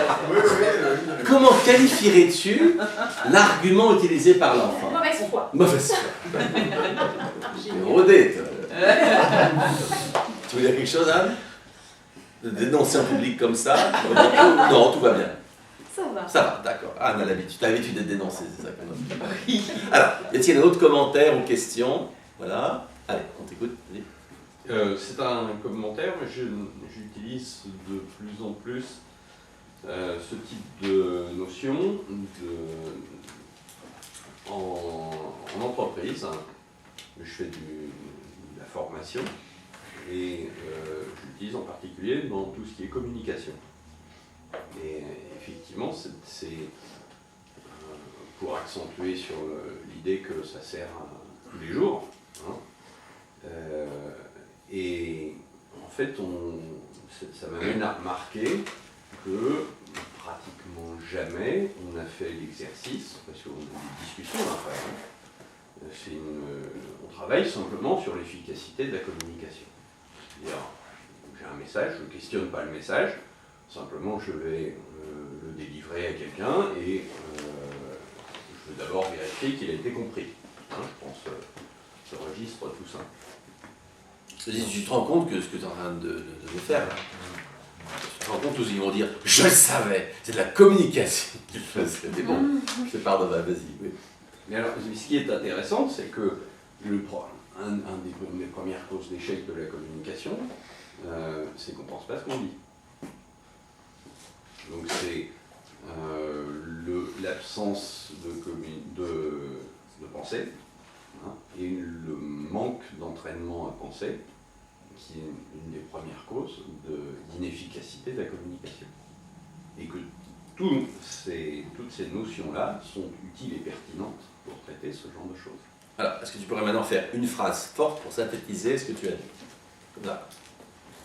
qualifierais-tu l'argument utilisé par l'enfant? Mauvaise foi. Mauvaise foi. T'es rodé, toi. Tu veux dire quelque chose, Anne? De dénoncer en public comme ça? Non, tout va bien. Ça va. Ça va, d'accord. Anne a l'habitude. T'as l'habitude d'être dénoncé, c'est ça qu'on a. Alors, y a-t-il un autre commentaire ou question? Voilà. Allez, on t'écoute. Vas-y. C'est un commentaire, mais j'utilise de plus en plus ce type de notion en entreprise. Je fais de la formation et j'utilise en particulier dans tout ce qui est communication. Et effectivement, c'est pour accentuer sur l'idée que ça sert tous les jours. Hein. Et en fait, ça m'amène à remarquer que pratiquement jamais on a fait l'exercice, parce qu'on a des discussions après. On travaille simplement sur l'efficacité de la communication. C'est-à-dire, j'ai un message, je ne questionne pas le message, simplement je vais le délivrer à quelqu'un et je veux d'abord vérifier qu'il a été compris. Hein, je pense ce registre tout simple. Tu te rends compte que ce que tu es en train de faire, là, tu te rends compte tous ils vont dire « Je le savais !» C'est de la communication qu'il faisait. Mais bon, je te pardonne, vas-y. Oui. Mais alors, ce qui est intéressant, c'est que un des premières causes d'échec de la communication, c'est qu'on ne pense pas ce qu'on dit. Donc c'est l'absence de pensée, hein, et le manque d'entraînement à penser, qui est une des premières causes d'inefficacité de la communication. Et que toutes ces notions-là sont utiles et pertinentes pour traiter ce genre de choses. Alors, est-ce que tu pourrais maintenant faire une phrase forte pour synthétiser ce que tu as dit? Comme ça.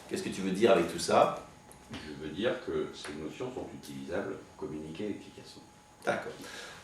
Qu'est-ce que tu veux dire avec tout ça? Je veux dire que ces notions sont utilisables pour communiquer efficacement. D'accord.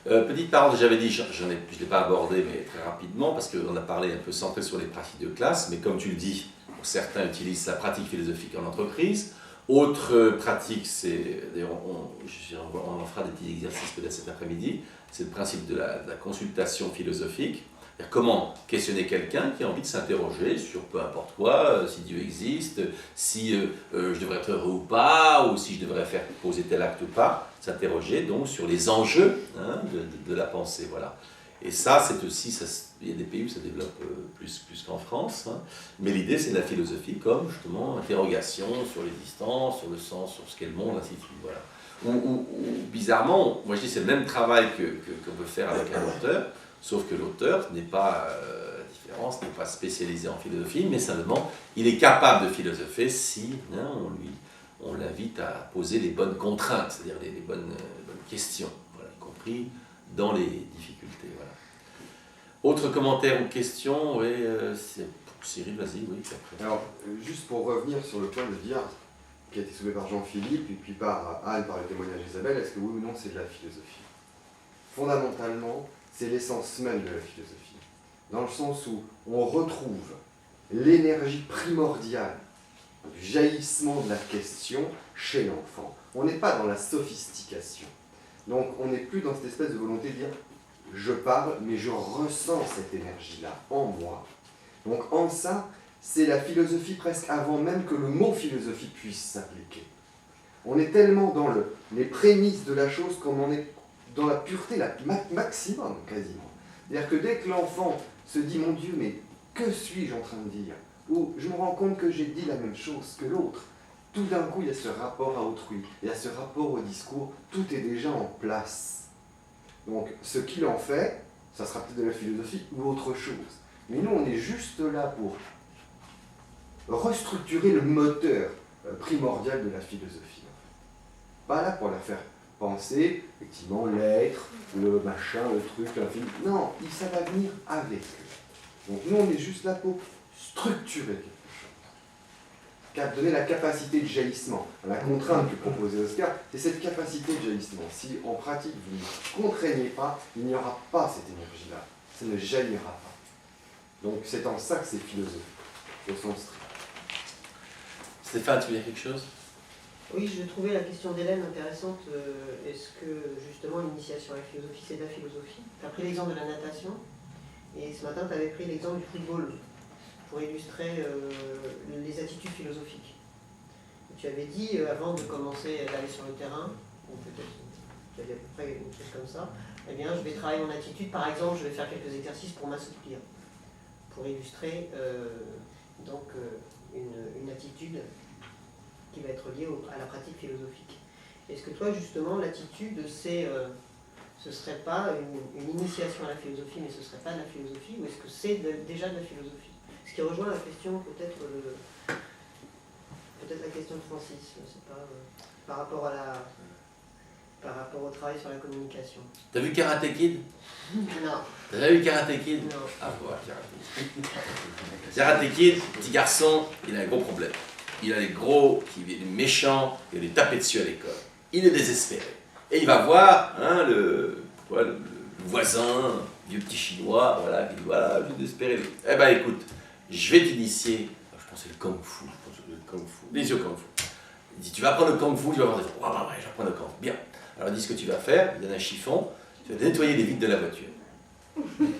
Petite parenthèse, j'avais dit, je ne l'ai pas abordé, mais très rapidement, parce qu'on a parlé un peu centré sur les pratiques de classe, mais comme tu le dis, certains utilisent la pratique philosophique en entreprise. Autre pratique, c'est, d'ailleurs on en fera des petits exercices peut-être cet après-midi, c'est le principe de la consultation philosophique. Comment questionner quelqu'un qui a envie de s'interroger sur peu importe quoi, si Dieu existe, si je devrais être heureux ou pas, ou si je devrais faire poser tel acte ou pas, s'interroger donc sur les enjeux, hein, de la pensée. Voilà. Et ça, c'est aussi, il y a des pays où ça développe plus qu'en France, hein. Mais l'idée, c'est la philosophie comme, justement, interrogation sur l'existence, sur le sens, sur ce qu'est le monde, ainsi de suite. Voilà. Ou bizarrement, moi je dis c'est le même travail qu'on peut faire avec un auteur, sauf que l'auteur n'est pas différence, n'est pas spécialisé en philosophie, mais simplement, il est capable de philosopher si, hein, on l'invite à poser les bonnes contraintes, c'est-à-dire les bonnes questions, voilà, y compris dans les difficultés. Voilà. Autre commentaire ou question? Oui, Cyril, vas-y, oui. Après. Alors, juste pour revenir sur le point de dire, qui a été soulevé par Jean-Philippe, et puis par Anne, par le témoignage d'Isabelle, est-ce que oui ou non c'est de la philosophie? Fondamentalement, c'est l'essence même de la philosophie, dans le sens où on retrouve l'énergie primordiale du jaillissement de la question chez l'enfant. On n'est pas dans la sophistication. Donc on n'est plus dans cette espèce de volonté de dire « je parle, mais je ressens cette énergie-là en moi ». Donc en ça, c'est la philosophie presque avant même que le mot philosophie puisse s'appliquer. On est tellement dans les prémices de la chose comme on est dans la pureté maximum quasiment. C'est-à-dire que dès que l'enfant se dit « mon Dieu, mais que suis-je en train de dire ?» ou « je me rends compte que j'ai dit la même chose que l'autre », tout d'un coup, il y a ce rapport à autrui, il y a ce rapport au discours, tout est déjà en place. Donc, ce qu'il en fait, ça sera peut-être de la philosophie ou autre chose. Mais nous, on est juste là pour restructurer le moteur primordial de la philosophie. Pas là pour la faire penser, effectivement, l'être, le machin, le truc, l'infini. Non, ça va venir avec eux. Donc, nous, on est juste là pour structurer donner la capacité de jaillissement. La contrainte que proposait Oscar, c'est cette capacité de jaillissement. Si en pratique vous ne contraignez pas, il n'y aura pas cette énergie-là. Ça ne jaillira pas. Donc c'est en ça que c'est philosophique, au sens strict. Stéphane, tu veux dire quelque chose? Oui, je trouvais la question d'Hélène intéressante. Est-ce que justement l'initiation à la philosophie, c'est de la philosophie? Tu as pris l'exemple de la natation, et ce matin, tu avais pris l'exemple du football pour illustrer les attitudes philosophiques. Et tu avais dit, avant de commencer d'aller sur le terrain, ou peut-être tu avais à peu près une chose comme ça, eh bien, je vais travailler mon attitude. Par exemple, je vais faire quelques exercices pour m'assouplir, pour illustrer une attitude qui va être liée à la pratique philosophique. Est-ce que toi, justement, l'attitude, ce serait pas une initiation à la philosophie, mais ce serait pas de la philosophie, ou est-ce que c'est déjà de la philosophie? Ce qui rejoint la question, peut-être la question de Francis, je sais pas, par rapport au travail sur la communication. T'as vu Karate Kid? Non. T'as déjà vu Karate Kid? Non. Ah, voilà, Karate Kid. Karate Kid, petit garçon, il a un gros problème. Il a les gros, il est méchant, il est tapé dessus à l'école. Il est désespéré. Et il va voir le voisin, vieux petit chinois, voilà, il dit voilà, je suis désespéré. Eh ben écoute, je vais t'initier, je pensais le kung fu, les yeux kung fu. Il dit tu vas apprendre le kung fu, tu vas voir des gens. Ah ouais, j'apprends le kung fu. Bien. Alors il dit ce que tu vas faire, il donne un chiffon, tu vas nettoyer les vitres de la voiture. Il dit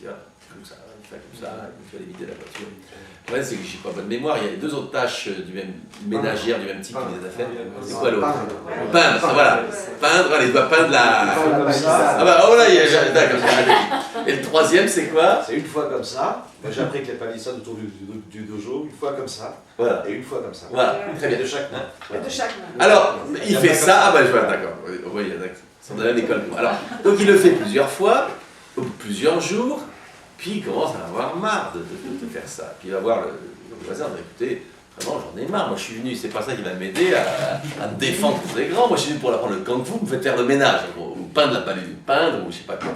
ah, comme ça, il fait comme ça, il nettoie les vitres de la voiture. Le problème, c'est que je n'ai pas bonne mémoire. Il y a les deux autres tâches ménagères du même type qui les a fait. C'est quoi l'autre? Peindre, voilà. Peindre, allez, il doit peindre la. Ah bah, oh là, d'accord. Et le troisième, c'est quoi? C'est une fois comme ça. Moi, j'ai appris avec les palissades autour du dojo, une fois comme ça. Voilà. Et une fois comme ça. Voilà, très bien. De chaque main. De chaque main. Alors, il fait ça. Ah bah, je vois, d'accord. Oui, d'accord. Ils sont de la même école. Alors, donc il le fait plusieurs fois, ou plusieurs jours. Puis il commence à avoir marre de faire ça. Puis il va voir le voisin, il va écouter, vraiment j'en ai marre, moi je suis venu, c'est pas ça qui va m'aider à me défendre contre les grands, moi je suis venu pour apprendre le kung fu, vous me faites faire le ménage, ou peindre la palette, peindre, ou je sais pas quoi.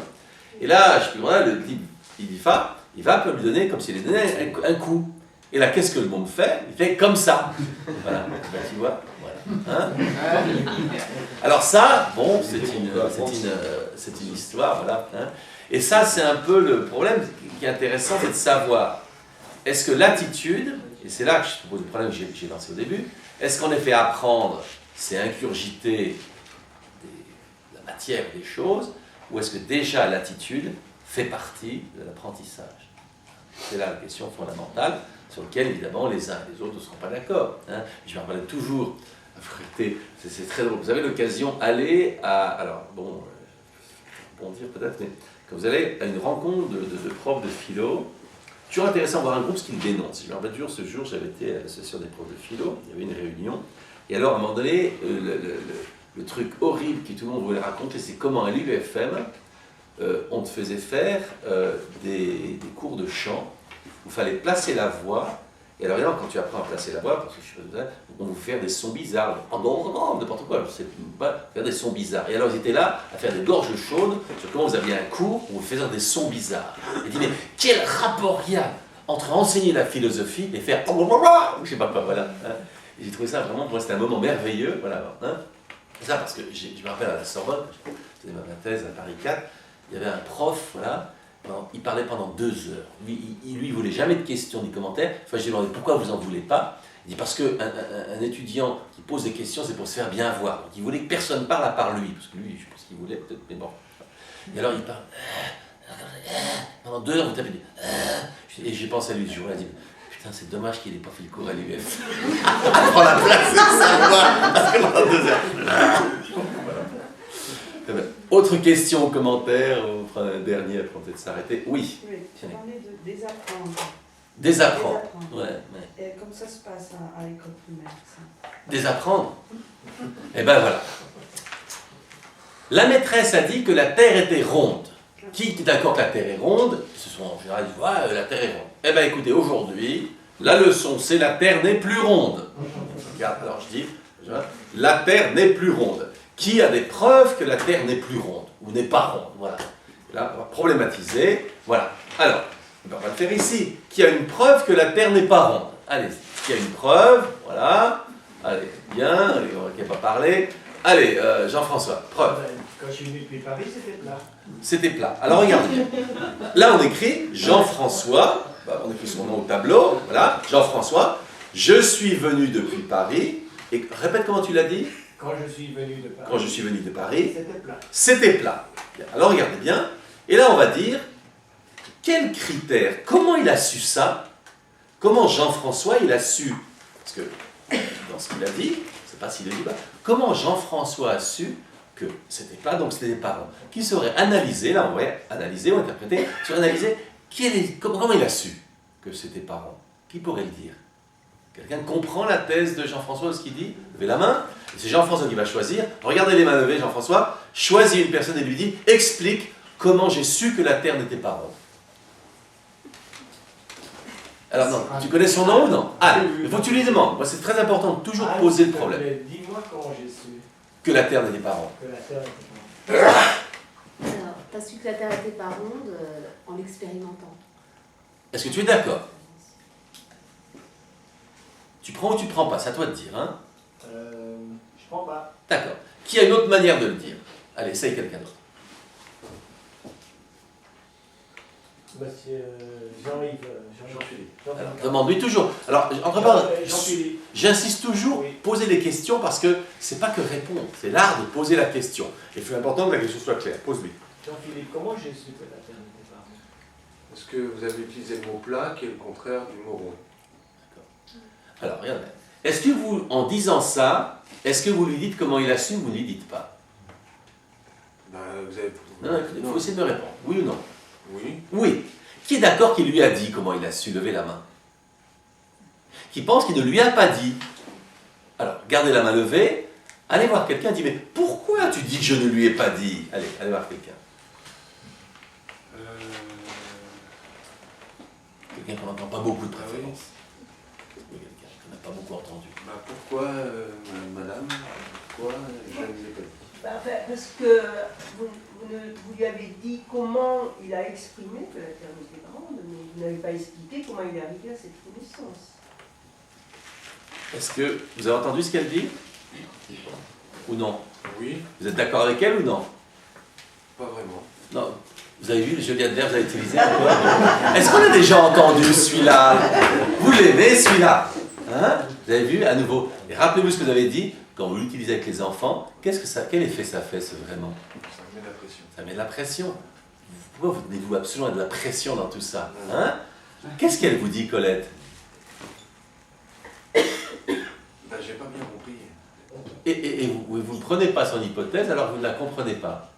Et là, je sais plus comment, le type, il va lui donner comme s'il lui donnait un coup. Et là, qu'est-ce que le monde fait? Il fait comme ça. Voilà, ben, tu vois, voilà. Hein? Alors ça, bon, c'est une histoire, voilà. Hein? Et ça, c'est un peu le problème qui est intéressant, c'est de savoir, est-ce que l'attitude, et c'est là que je te pose le problème que j'ai lancé au début, est-ce qu'en effet apprendre, c'est ingurgiter la matière, des choses, ou est-ce que déjà l'attitude fait partie de l'apprentissage? C'est là la question fondamentale sur laquelle, évidemment, les uns et les autres ne seront pas d'accord. Hein. Je me rappelle toujours, c'est très drôle, vous avez l'occasion d'aller à, alors bon, dire peut-être, mais quand vous allez à une rencontre de profs de philo, toujours intéressant de voir un groupe ce qu'ils dénoncent. Je me rappelle toujours, ce jour, j'avais été à l'association des profs de philo, il y avait une réunion, et alors à un moment donné, le truc horrible que tout le monde voulait raconter, c'est comment à l'UFM, on te faisait faire des cours de chant où il fallait placer la voix. Et alors, évidemment, quand tu apprends à placer la voix, parce que je sais pas, on vous fait des sons bizarres, n'importe quoi, je sais pas, faire des sons bizarres. Et alors, ils étaient là à faire des gorges chaudes sur comment vous aviez un cours où vous faisiez des sons bizarres. Et ils disaient, mais quel rapport il y a entre enseigner la philosophie et faire je sais pas quoi, voilà. Hein. Et j'ai trouvé ça vraiment, pour moi, c'était un moment merveilleux, voilà. Hein. C'est ça, parce que je me rappelle à la Sorbonne, c'était ma thèse à Paris 4, il y avait un prof, voilà. Il parlait pendant 2 heures. Lui, il voulait jamais de questions ni commentaires. Enfin, je lui ai demandé pourquoi vous en voulez pas. Il dit parce qu'un étudiant qui pose des questions, c'est pour se faire bien voir. Donc, il voulait que personne parle à part lui. Parce que lui, je pense qu'il voulait peut-être, mais bon. Et alors, il parle. Pendant 2 heures, vous tapez. Et j'ai pensé à lui ce jour-là. Il dit putain, c'est dommage qu'il n'ait pas fait le cours à l'UF. Prends la place de sa voix. Parce que pendant 2 heures. Autre question, commentaire, on fera un dernier après peut-être s'arrêter. Oui. Oui, tu parlais de désapprendre. Désapprendre. Ouais. Et comment ça se passe à l'école primaire, ça? Désapprendre. Eh ben voilà. La maîtresse a dit que la Terre était ronde. Qui est d'accord que la Terre est ronde? Ce sont en général dit ouais, la Terre est ronde. Eh ben écoutez, aujourd'hui, la leçon c'est la Terre n'est plus ronde. Regarde, alors je dis, la Terre n'est plus ronde. Qui a des preuves que la Terre n'est plus ronde, ou n'est pas ronde, voilà. Là, on va problématiser, voilà. Alors, on va le faire ici. Qui a une preuve que la Terre n'est pas ronde? Allez-y. Qui a une preuve, voilà. Allez, bien, allez, on ne va pas parler. Allez, Jean-François, preuve. Quand je suis venu depuis Paris, c'était plat. C'était plat. Alors, regardez bien. Là, on écrit Jean-François, on écrit son nom au tableau, voilà, Jean-François, Je suis venu depuis Paris. Et répète comment tu l'as dit. Quand je suis venu de Paris. Quand je suis venu de Paris. C'était plat. C'était plat. Bien. Alors regardez bien. Et là, on va dire quels critères, comment il a su ça? Comment Jean-François il a su? Parce que dans ce qu'il a dit, c'est pas s'il le dit pas. Comment Jean-François a su que c'était plat, donc c'était des parents qui sauraient analyser, là on va analyser ou interpréter, sauraient analyser comment il a su que c'était parents? Qui pourrait le dire? Quelqu'un comprend la thèse de Jean-François de ce qu'il dit? Levez la main. C'est Jean-François qui va choisir. Regardez les mains levées, Jean-François. Choisis une personne et lui dit, explique comment j'ai su que la Terre n'était pas ronde. Alors non, tu connais son nom ou non? Ah, il faut que tu lui demandes. Moi, c'est très important de toujours poser le problème. Dis-moi comment j'ai su que la Terre n'était pas ronde. que la Terre était pas ronde. Alors, tu as su que la Terre n'était pas ronde en l'expérimentant. Est-ce que tu es d'accord? Tu prends ou tu prends pas? C'est à toi de dire. Hein? Je prends pas. D'accord. Qui a une autre manière de le dire? Allez, essaye quelqu'un d'autre. Monsieur Jean-Philippe. Alors, demande-lui toujours. Alors, entre parenthèses, Jean-Philippe. j'insiste toujours, Oui. poser des questions parce que c'est pas que répondre, c'est l'art de poser la question. Et il est important que la question soit claire. Pose-lui. Jean-Philippe, comment j'ai su que la Terre n'était pas ronde? Parce que vous avez utilisé le mot plat qui est le contraire du mot rond. Alors, regardez. Est-ce que vous, en disant ça, est-ce que vous lui dites comment il a su ou vous ne lui dites pas? Bah, vous avez... Non, il faut essayer de me répondre. Oui ou non? Oui. Oui. Qui est d'accord qu'il lui a dit comment il a su? Lever la main. Qui pense qu'il ne lui a pas dit? Alors, gardez la main levée. Allez voir quelqu'un et dit, mais pourquoi tu dis que je ne lui ai pas dit? Allez voir quelqu'un. Quelqu'un qu'on n'entend pas beaucoup de préférence. Oui, quelqu'un qu'on n'a pas beaucoup entendu. Bah, pourquoi, madame, pourquoi je ne l'ai pas dit? Parce que vous lui avez dit comment il a exprimé que la Terre n'était pas ronde, mais vous n'avez pas expliqué comment il est arrivé à cette connaissance. Est-ce que vous avez entendu ce qu'elle dit? Ou non? Oui. Vous êtes d'accord avec elle ou non? Pas vraiment. Non. Vous avez vu le joli adverbe que vous avez utilisé? Est-ce qu'on a déjà entendu celui-là? Vous l'aimez celui-là? Hein? Vous avez vu à nouveau? Et rappelez-vous ce que vous avez dit quand vous l'utilisez avec les enfants. Quel effet ça fait vraiment? Ça met de la pression. Ça met de la pression. Pourquoi vous tenez-vous absolument de la pression dans tout ça? Hein? Qu'est-ce qu'elle vous dit, Colette? Ben, j'ai pas bien compris. Et vous ne prenez pas son hypothèse, alors vous ne la comprenez pas.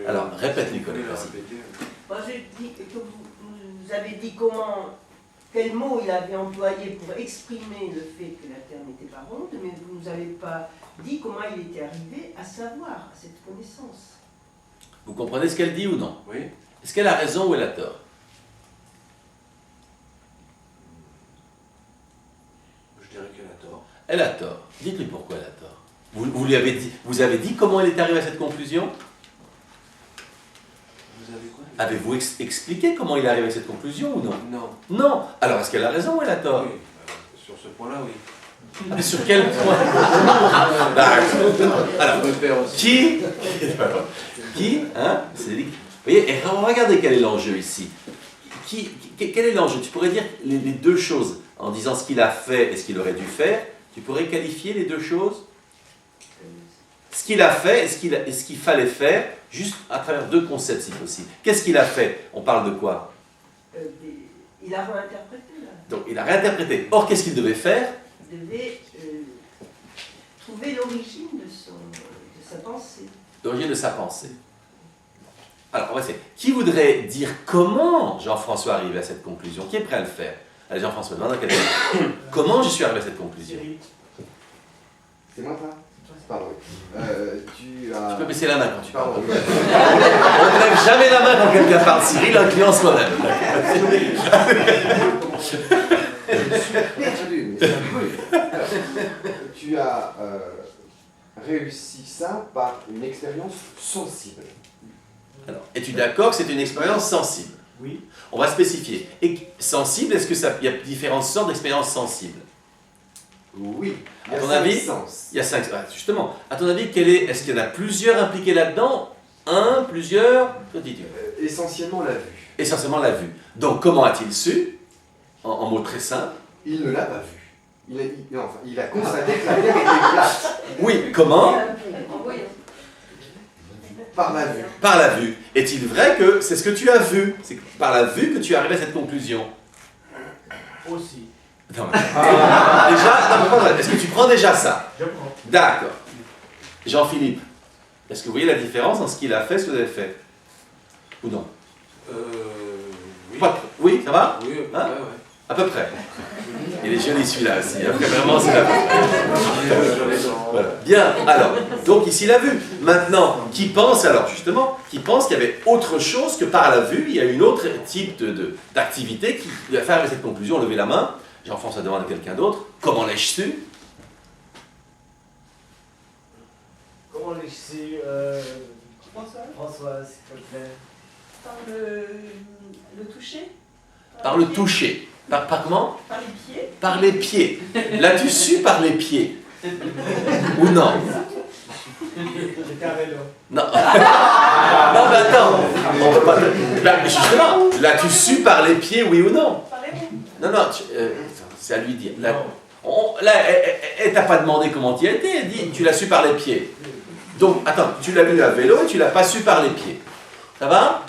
Alors, répète-lui, Colette. Moi, j'ai dit que vous avez dit quel mot il avait employé pour exprimer le fait que la Terre n'était pas ronde, mais vous ne nous avez pas dit comment il était arrivé à savoir, à cette connaissance. Vous comprenez ce qu'elle dit ou non? Oui. Est-ce qu'elle a raison ou elle a tort? Je dirais qu'elle a tort. Elle a tort. Dites-lui pourquoi elle a tort. Vous avez dit comment elle est arrivée à cette conclusion? Vous avez quoi? Avez-vous expliqué comment il est arrivé à cette conclusion ou non? Non. Non. Alors, est-ce qu'elle a raison ou elle a tort? Oui. Sur ce point-là, oui. Mais sur quel point? Alors, qui hein? Vous voyez, et regardez quel est l'enjeu ici. Quel est l'enjeu? Tu pourrais dire les deux choses en disant ce qu'il a fait et ce qu'il aurait dû faire. Tu pourrais qualifier les deux choses? Ce qu'il a fait et ce qu'il fallait faire, juste à travers deux concepts si possible. Qu'est-ce qu'il a fait? On parle de quoi? Il a réinterprété, là. Donc, il a réinterprété. Or, qu'est-ce qu'il devait faire? Il devait trouver l'origine de sa pensée. L'origine de sa pensée. Alors, on va essayer. Qui voudrait dire comment Jean-François arrive à cette conclusion? Qui est prêt à le faire? Allez, Jean-François, demande à quelqu'un. Comment je suis arrivé à cette conclusion? C'est moi, ça? Pardon. Tu peux baisser la main quand tu parles. Pardon. On ne lève jamais la main quand quelqu'un parle. Cyril, incluant soi-même. Je suis perdu, mais c'est un peu. Tu as réussi ça par une expérience sensible. Alors, es-tu d'accord que c'est une expérience sensible? Oui. On va spécifier. Et sensible, est-ce qu'il y a différentes sortes d'expériences sensibles? Oui. À ton avis, il y a 5. Justement, à ton avis, est-ce qu'il y en a plusieurs impliqués là-dedans? Un, plusieurs? Que dis-tu? Essentiellement la vue. Essentiellement la vue. Donc, comment a-t-il su? En mots très simples. Il ne l'a pas vu. Il a constaté que la Terre était plate. Oui, comment? Par la vue. Par la vue. Est-il vrai que c'est ce que tu as vu? C'est par la vue que tu es arrivé à cette conclusion? Aussi. Non, mais- déjà, non, mais pas vrai. Est-ce que tu prends déjà ça? Je prends. D'accord. Jean-Philippe, est-ce que vous voyez la différence dans ce qu'il a fait, ce que vous avez fait? Ou non? Oui. Oui, ça va? Oui, Hein? ouais. À peu près. Il est joli celui-là aussi. Après, vraiment, c'est à peu près. Voilà. Bien, alors, donc ici la vue. Maintenant, qui pense alors justement, qui pense qu'il y avait autre chose que par la vue, il y a une autre type d'activité qui lui a fait arriver à cette conclusion, lever la main. Jean-François demande à quelqu'un d'autre, comment l'ai-je su? Comment les su François, s'il te plaît. Par le toucher. Par le toucher. Par comment? Par les pieds. Par les pieds. L'as-tu su par les pieds? Ou non? J'étais à vélo. Non. Non, mais attends. On peut pas... Là, justement, l'as-tu su par les pieds, oui ou non? Par les pieds. Non, non, c'est à lui dire. Là, elle t'a pas demandé comment tu y étais, elle dit, tu l'as su par les pieds. Donc, attends, tu l'as vu à vélo et tu l'as pas su par les pieds. Ça va?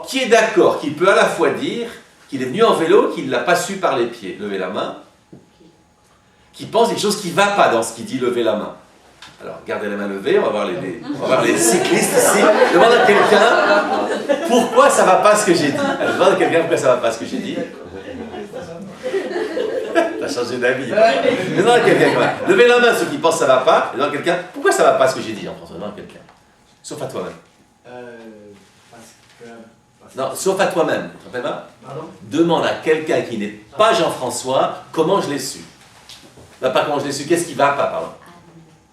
Qui est d'accord qu'il peut à la fois dire qu'il est venu en vélo, qu'il ne l'a pas su par les pieds? Levez la main. Qui pense quelque chose qui ne va pas dans ce qu'il dit, levez la main. Alors, gardez la main levée, on va voir on va voir les cyclistes ici. Demande à quelqu'un pourquoi ça ne va pas ce que j'ai dit. Alors, demande à quelqu'un pourquoi ça ne va pas ce que j'ai dit. T'as changé d'avis. Demande à quelqu'un quand même. Levez la main ceux qui pensent que ça ne va pas. Et demande à quelqu'un pourquoi ça ne va pas ce que j'ai dit, Jean-François. Demande à quelqu'un. Sauf à toi-même. Non, sauf à toi-même. Tu te rappelles pas? Demande à quelqu'un qui n'est pas Jean-François comment je l'ai su. Bah, pas comment je l'ai su, qu'est-ce qui va pas, pardon?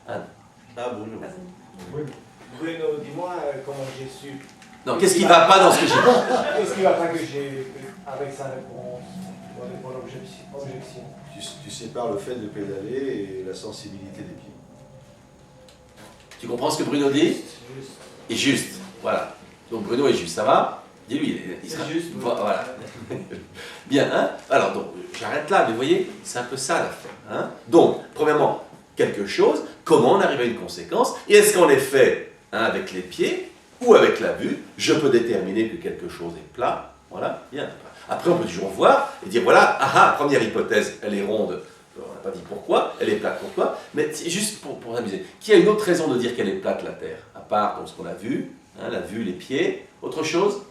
Anne. Ah, Bruno. Bruno, dis-moi comment j'ai su. Non, qu'est-ce qui va pas dans ce que j'ai dit? Qu'est-ce qui va pas que j'ai avec sa réponse, avec mon objection? Tu sépares le fait de pédaler et la sensibilité des pieds. Tu comprends ce que Bruno dit? Juste. Est juste. Voilà. Donc Bruno est juste, ça va? Dis-lui, il sera juste. Voilà. Bien, hein? Alors, donc, j'arrête là, mais vous voyez, c'est un peu ça l'affaire. Hein? Donc, premièrement, quelque chose, comment on arrive à une conséquence, et est-ce qu'en effet, hein, avec les pieds ou avec la vue, je peux déterminer que quelque chose est plat? Voilà, bien. Après, on peut toujours voir et dire, voilà, première hypothèse, elle est ronde, on n'a pas dit pourquoi, elle est plate pour toi, mais c'est juste pour s'amuser. Qui a une autre raison de dire qu'elle est plate, la Terre? À part donc, ce qu'on a vu, hein, la vue, les pieds, autre chose?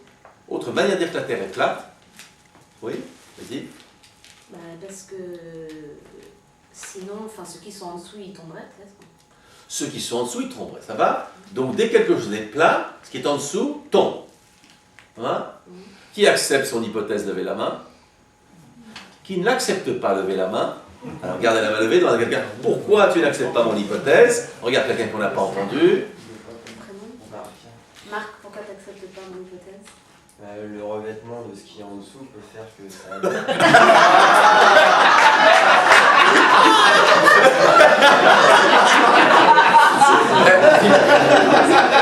Autre manière de dire que la Terre est plate? Oui, vas-y. Bah, parce que sinon, enfin, ceux qui sont en dessous, ils tomberaient peut-être. Ceux qui sont en dessous, ils tomberaient, ça va? Donc dès que quelque chose est plat, ce qui est en dessous tombe. Hein? Qui accepte son hypothèse, levez la main? Qui ne l'accepte pas, levez la main? Alors gardez la main levée, demandez à quelqu'un, pourquoi tu n'acceptes pas mon hypothèse? Regarde quelqu'un qu'on n'a pas entendu. Marc, pourquoi tu n'acceptes pas mon hypothèse? Le revêtement de ce qui est en dessous peut faire que ça...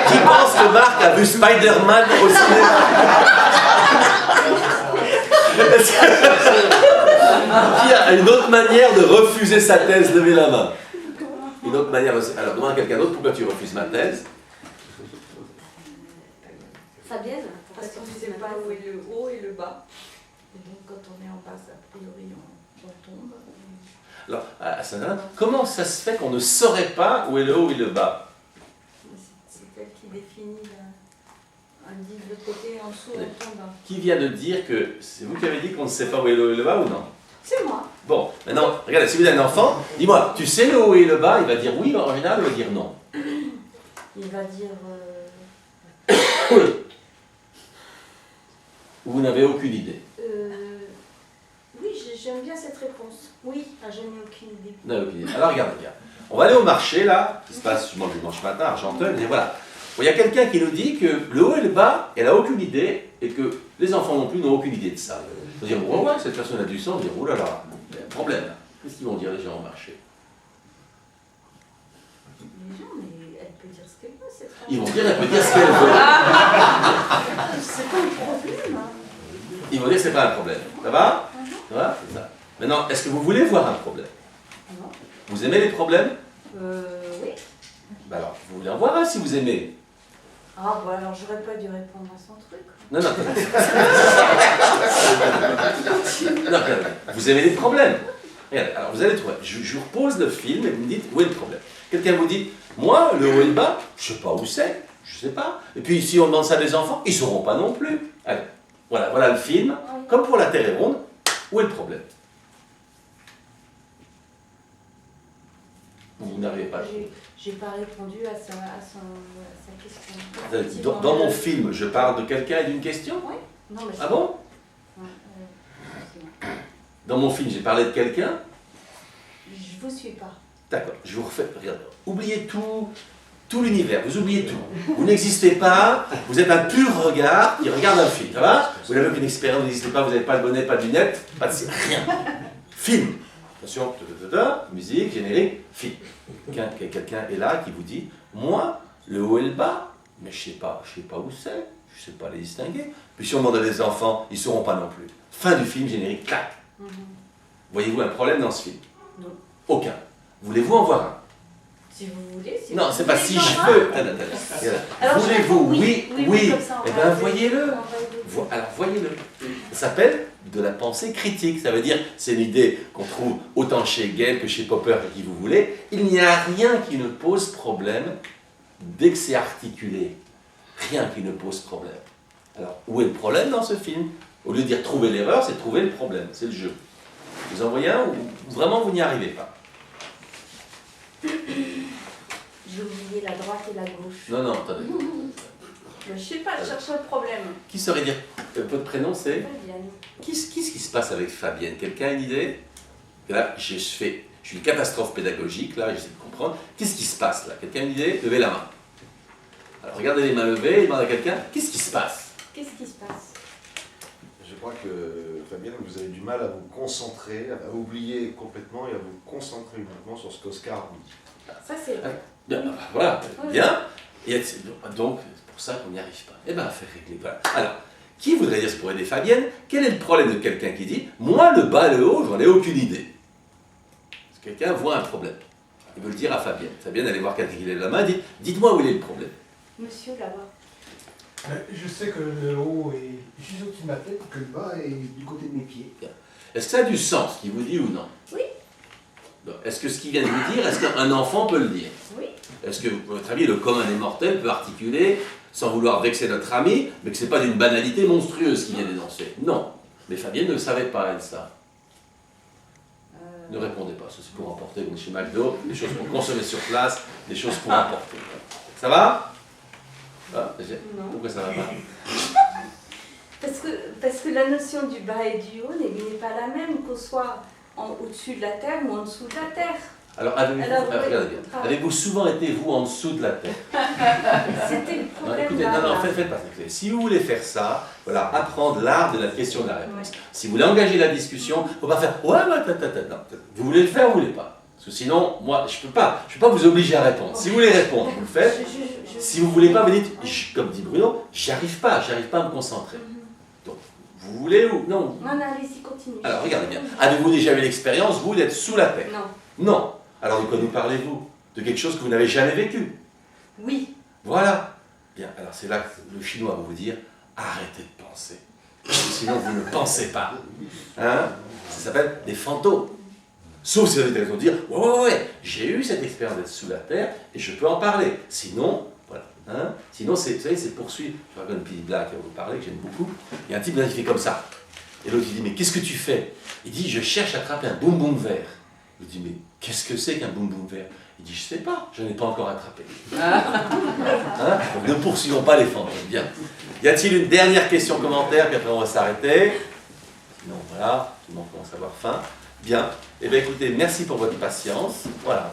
Qui pense que Marc a vu Spider-Man au cinéma? Qui a une autre manière de refuser sa thèse? Levez la main. Une autre manière aussi. Alors demande à quelqu'un d'autre pourquoi tu refuses ma thèse. Fabienne? Parce qu'on ne sait pas où est le haut et le bas. Et donc quand on est en bas, a priori, on tombe. Alors, comment ça se fait qu'on ne saurait pas où est le haut et le bas? C'est elle qui définit un dit de l'autre côté, en dessous, on tombe. Qui vient de dire que c'est vous qui avez dit qu'on ne sait pas où est le haut et le bas ou non? C'est moi. Bon, maintenant, regardez, si vous avez un enfant, dis-moi, tu sais le haut et le bas? Il va dire oui en général ou il va dire non? Il va dire... Vous n'avez aucune idée. Oui, j'aime bien cette réponse. Oui, je n'ai aucune idée. Non, aucune idée. Alors regarde. On va aller au marché là, qui se passe souvent le dimanche matin à Argenteuil, et voilà. Bon, il y a quelqu'un qui nous dit que le haut et le bas, elle n'a aucune idée, et que les enfants non plus n'ont aucune idée de ça. On va dire, oh ouais, cette personne a du sang, on va dire, oh là là, il y a un problème. Qu'est-ce qu'ils vont dire les gens au marché? Les gens, mais elle peut dire ce qu'elle veut, cette femme. Ils vont dire, elle peut dire ce qu'elle veut. C'est pas un problème. Ils vont dire, c'est pas un problème. Ça va? Voilà, c'est ça. Maintenant, est-ce que vous voulez voir un problème? Non. Vous aimez les problèmes? Oui. Ben alors, vous voulez en voir un si vous aimez. Ah, bah alors j'aurais pas dû répondre à son truc. Non, non. Non, vous aimez les problèmes. Regardez, alors vous allez trouver. Je vous repose le film et vous me dites où est le problème. Quelqu'un vous dit, moi, le haut et le bas, je sais pas où c'est, je sais pas. Et puis si on demande ça à des enfants, ils sauront pas non plus. Allez, voilà le film. Comme pour la Terre est ronde, où est le problème? Vous n'arrivez pas. J'ai pas répondu à sa question. Dans mon film, je parle de quelqu'un et d'une question? Oui. Non, mais ah bon? Dans mon film, j'ai parlé de quelqu'un? Je vous suis pas. D'accord, je vous refais. Regardez, oubliez tout l'univers, vous oubliez tout. Vous n'existez pas, vous êtes un pur regard qui regarde un film, ça va? Vous n'avez aucune expérience, vous n'existez pas, vous n'avez pas de bonnet, pas de lunettes, pas de rien. Film. Attention, musique, générique, film. Quelqu'un est là qui vous dit, moi, le haut et le bas, mais je sais pas où c'est, je sais pas les distinguer. Puis si on demande à des enfants, ils ne sauront pas non plus. Fin du film, générique, clac. Voyez-vous un problème dans ce film? Non. Aucun. Voulez-vous en voir un? Si vous voulez. Si non, vous c'est pas voulez, si je veux. Voulez-vous? Oui, oui. Eh bien, voyez-le. Alors, voyez-le. Ça s'appelle de la pensée critique. Ça veut dire, c'est une idée qu'on trouve autant chez Hegel que chez Popper et qui vous voulez. Il n'y a rien qui ne pose problème dès que c'est articulé. Rien qui ne pose problème. Alors, où est le problème dans ce film? Au lieu de dire trouver l'erreur, c'est trouver le problème. C'est le jeu. Vous en voyez un ou vraiment vous n'y arrivez pas? J'ai oublié la droite et la gauche. Non, attendez. Mais je sais pas, je cherche le problème. Qui saurait dire? Votre prénom c'est? Fabienne. Qu'est-ce qui se passe avec Fabienne? Quelqu'un a une idée? Là, je suis une catastrophe pédagogique, là, j'essaie de comprendre. Qu'est-ce qui se passe là? Quelqu'un a une idée? Levez la main. Alors regardez les mains levées, demandez à quelqu'un, qu'est-ce qui se passe? Qu'est-ce qui se passe? Je crois que, Fabienne, vous avez du mal à vous concentrer, à oublier complètement et à vous concentrer uniquement sur ce qu'Oscar dit. Ça, c'est vrai. Bien, voilà, bien. Et donc, c'est pour ça qu'on n'y arrive pas. Eh bien, faire régler. Voilà. Alors, qui voudrait dire, pour aider Fabienne, quel est le problème de quelqu'un qui dit, moi, le bas, le haut, j'en ai aucune idée? Parce que quelqu'un voit un problème. Il veut le dire à Fabienne. Fabienne, allez voir quelqu'un qui lève la main, dit, dites-moi où il est le problème. Monsieur, là-bas. Je sais que le haut est juste au-dessus de ma tête, que le bas est du côté de mes pieds. Est-ce que ça a du sens, ce qu'il vous dit ou non? Oui. Est-ce que ce qu'il vient de vous dire, est-ce qu'un enfant peut le dire? Oui. Est-ce que, à votre avis, le commun des mortels peut articuler, sans vouloir vexer notre ami, mais que ce n'est pas d'une banalité monstrueuse qu'il vient d'énoncer? Non. Mais Fabienne ne le savait pas, elle, ça. Ne répondez pas, ça c'est pour emporter, comme chez McDo, des choses pour consommer sur place, des choses pour emporter. Ça va? Non. Pourquoi ça va pas? Parce que la notion du bas et du haut n'est pas la même, qu'on soit au-dessus de la terre ou en dessous de la terre. Alors, avez-vous souvent été, vous, en dessous de la terre? C'était le problème. Écoutez, non, faites pas ça. Si vous voulez faire ça, voilà, apprendre l'art de la question de la réponse. Ouais. Si vous voulez engager la discussion, il ne faut pas faire non. Vous voulez le faire ou vous ne voulez pas? Parce que sinon, moi, je ne peux pas vous obliger à répondre. Si vous voulez répondre, vous le faites. Si vous ne voulez pas, vous dites, comme dit Bruno, j'arrive pas à me concentrer. Donc, vous voulez ou non? Non, allez-y, continuez. Alors, regardez bien. Avez-vous déjà eu l'expérience, vous, d'être sous la terre? Non. Non. Alors, de quoi nous parlez-vous? De quelque chose que vous n'avez jamais vécu? Oui. Voilà. Bien, alors c'est là que le chinois va vous dire, arrêtez de penser. Sinon, vous ne pensez pas. Hein? Ça s'appelle des fantômes. Sauf si vous avez raison de dire, ouais, j'ai eu cette expérience d'être sous la terre et je peux en parler. Sinon, voilà. Hein? Sinon, vous savez, c'est poursuivre. Je regarde une petite blague qui va vous parler, que j'aime beaucoup. Il y a un type qui fait comme ça. Et l'autre, il dit, mais qu'est-ce que tu fais? Il dit, je cherche à attraper un boum-boum vert. Il dit, mais qu'est-ce que c'est qu'un boum-boum vert? Il dit, je sais pas, je n'ai pas encore attrapé. Hein? Donc ne poursuivons pas les fantômes. Bien. Y a-t-il une dernière question commentaire, puis après on va s'arrêter? Sinon, voilà, tout le monde commence à avoir faim. Bien. Eh bien, écoutez, merci pour votre patience. Voilà.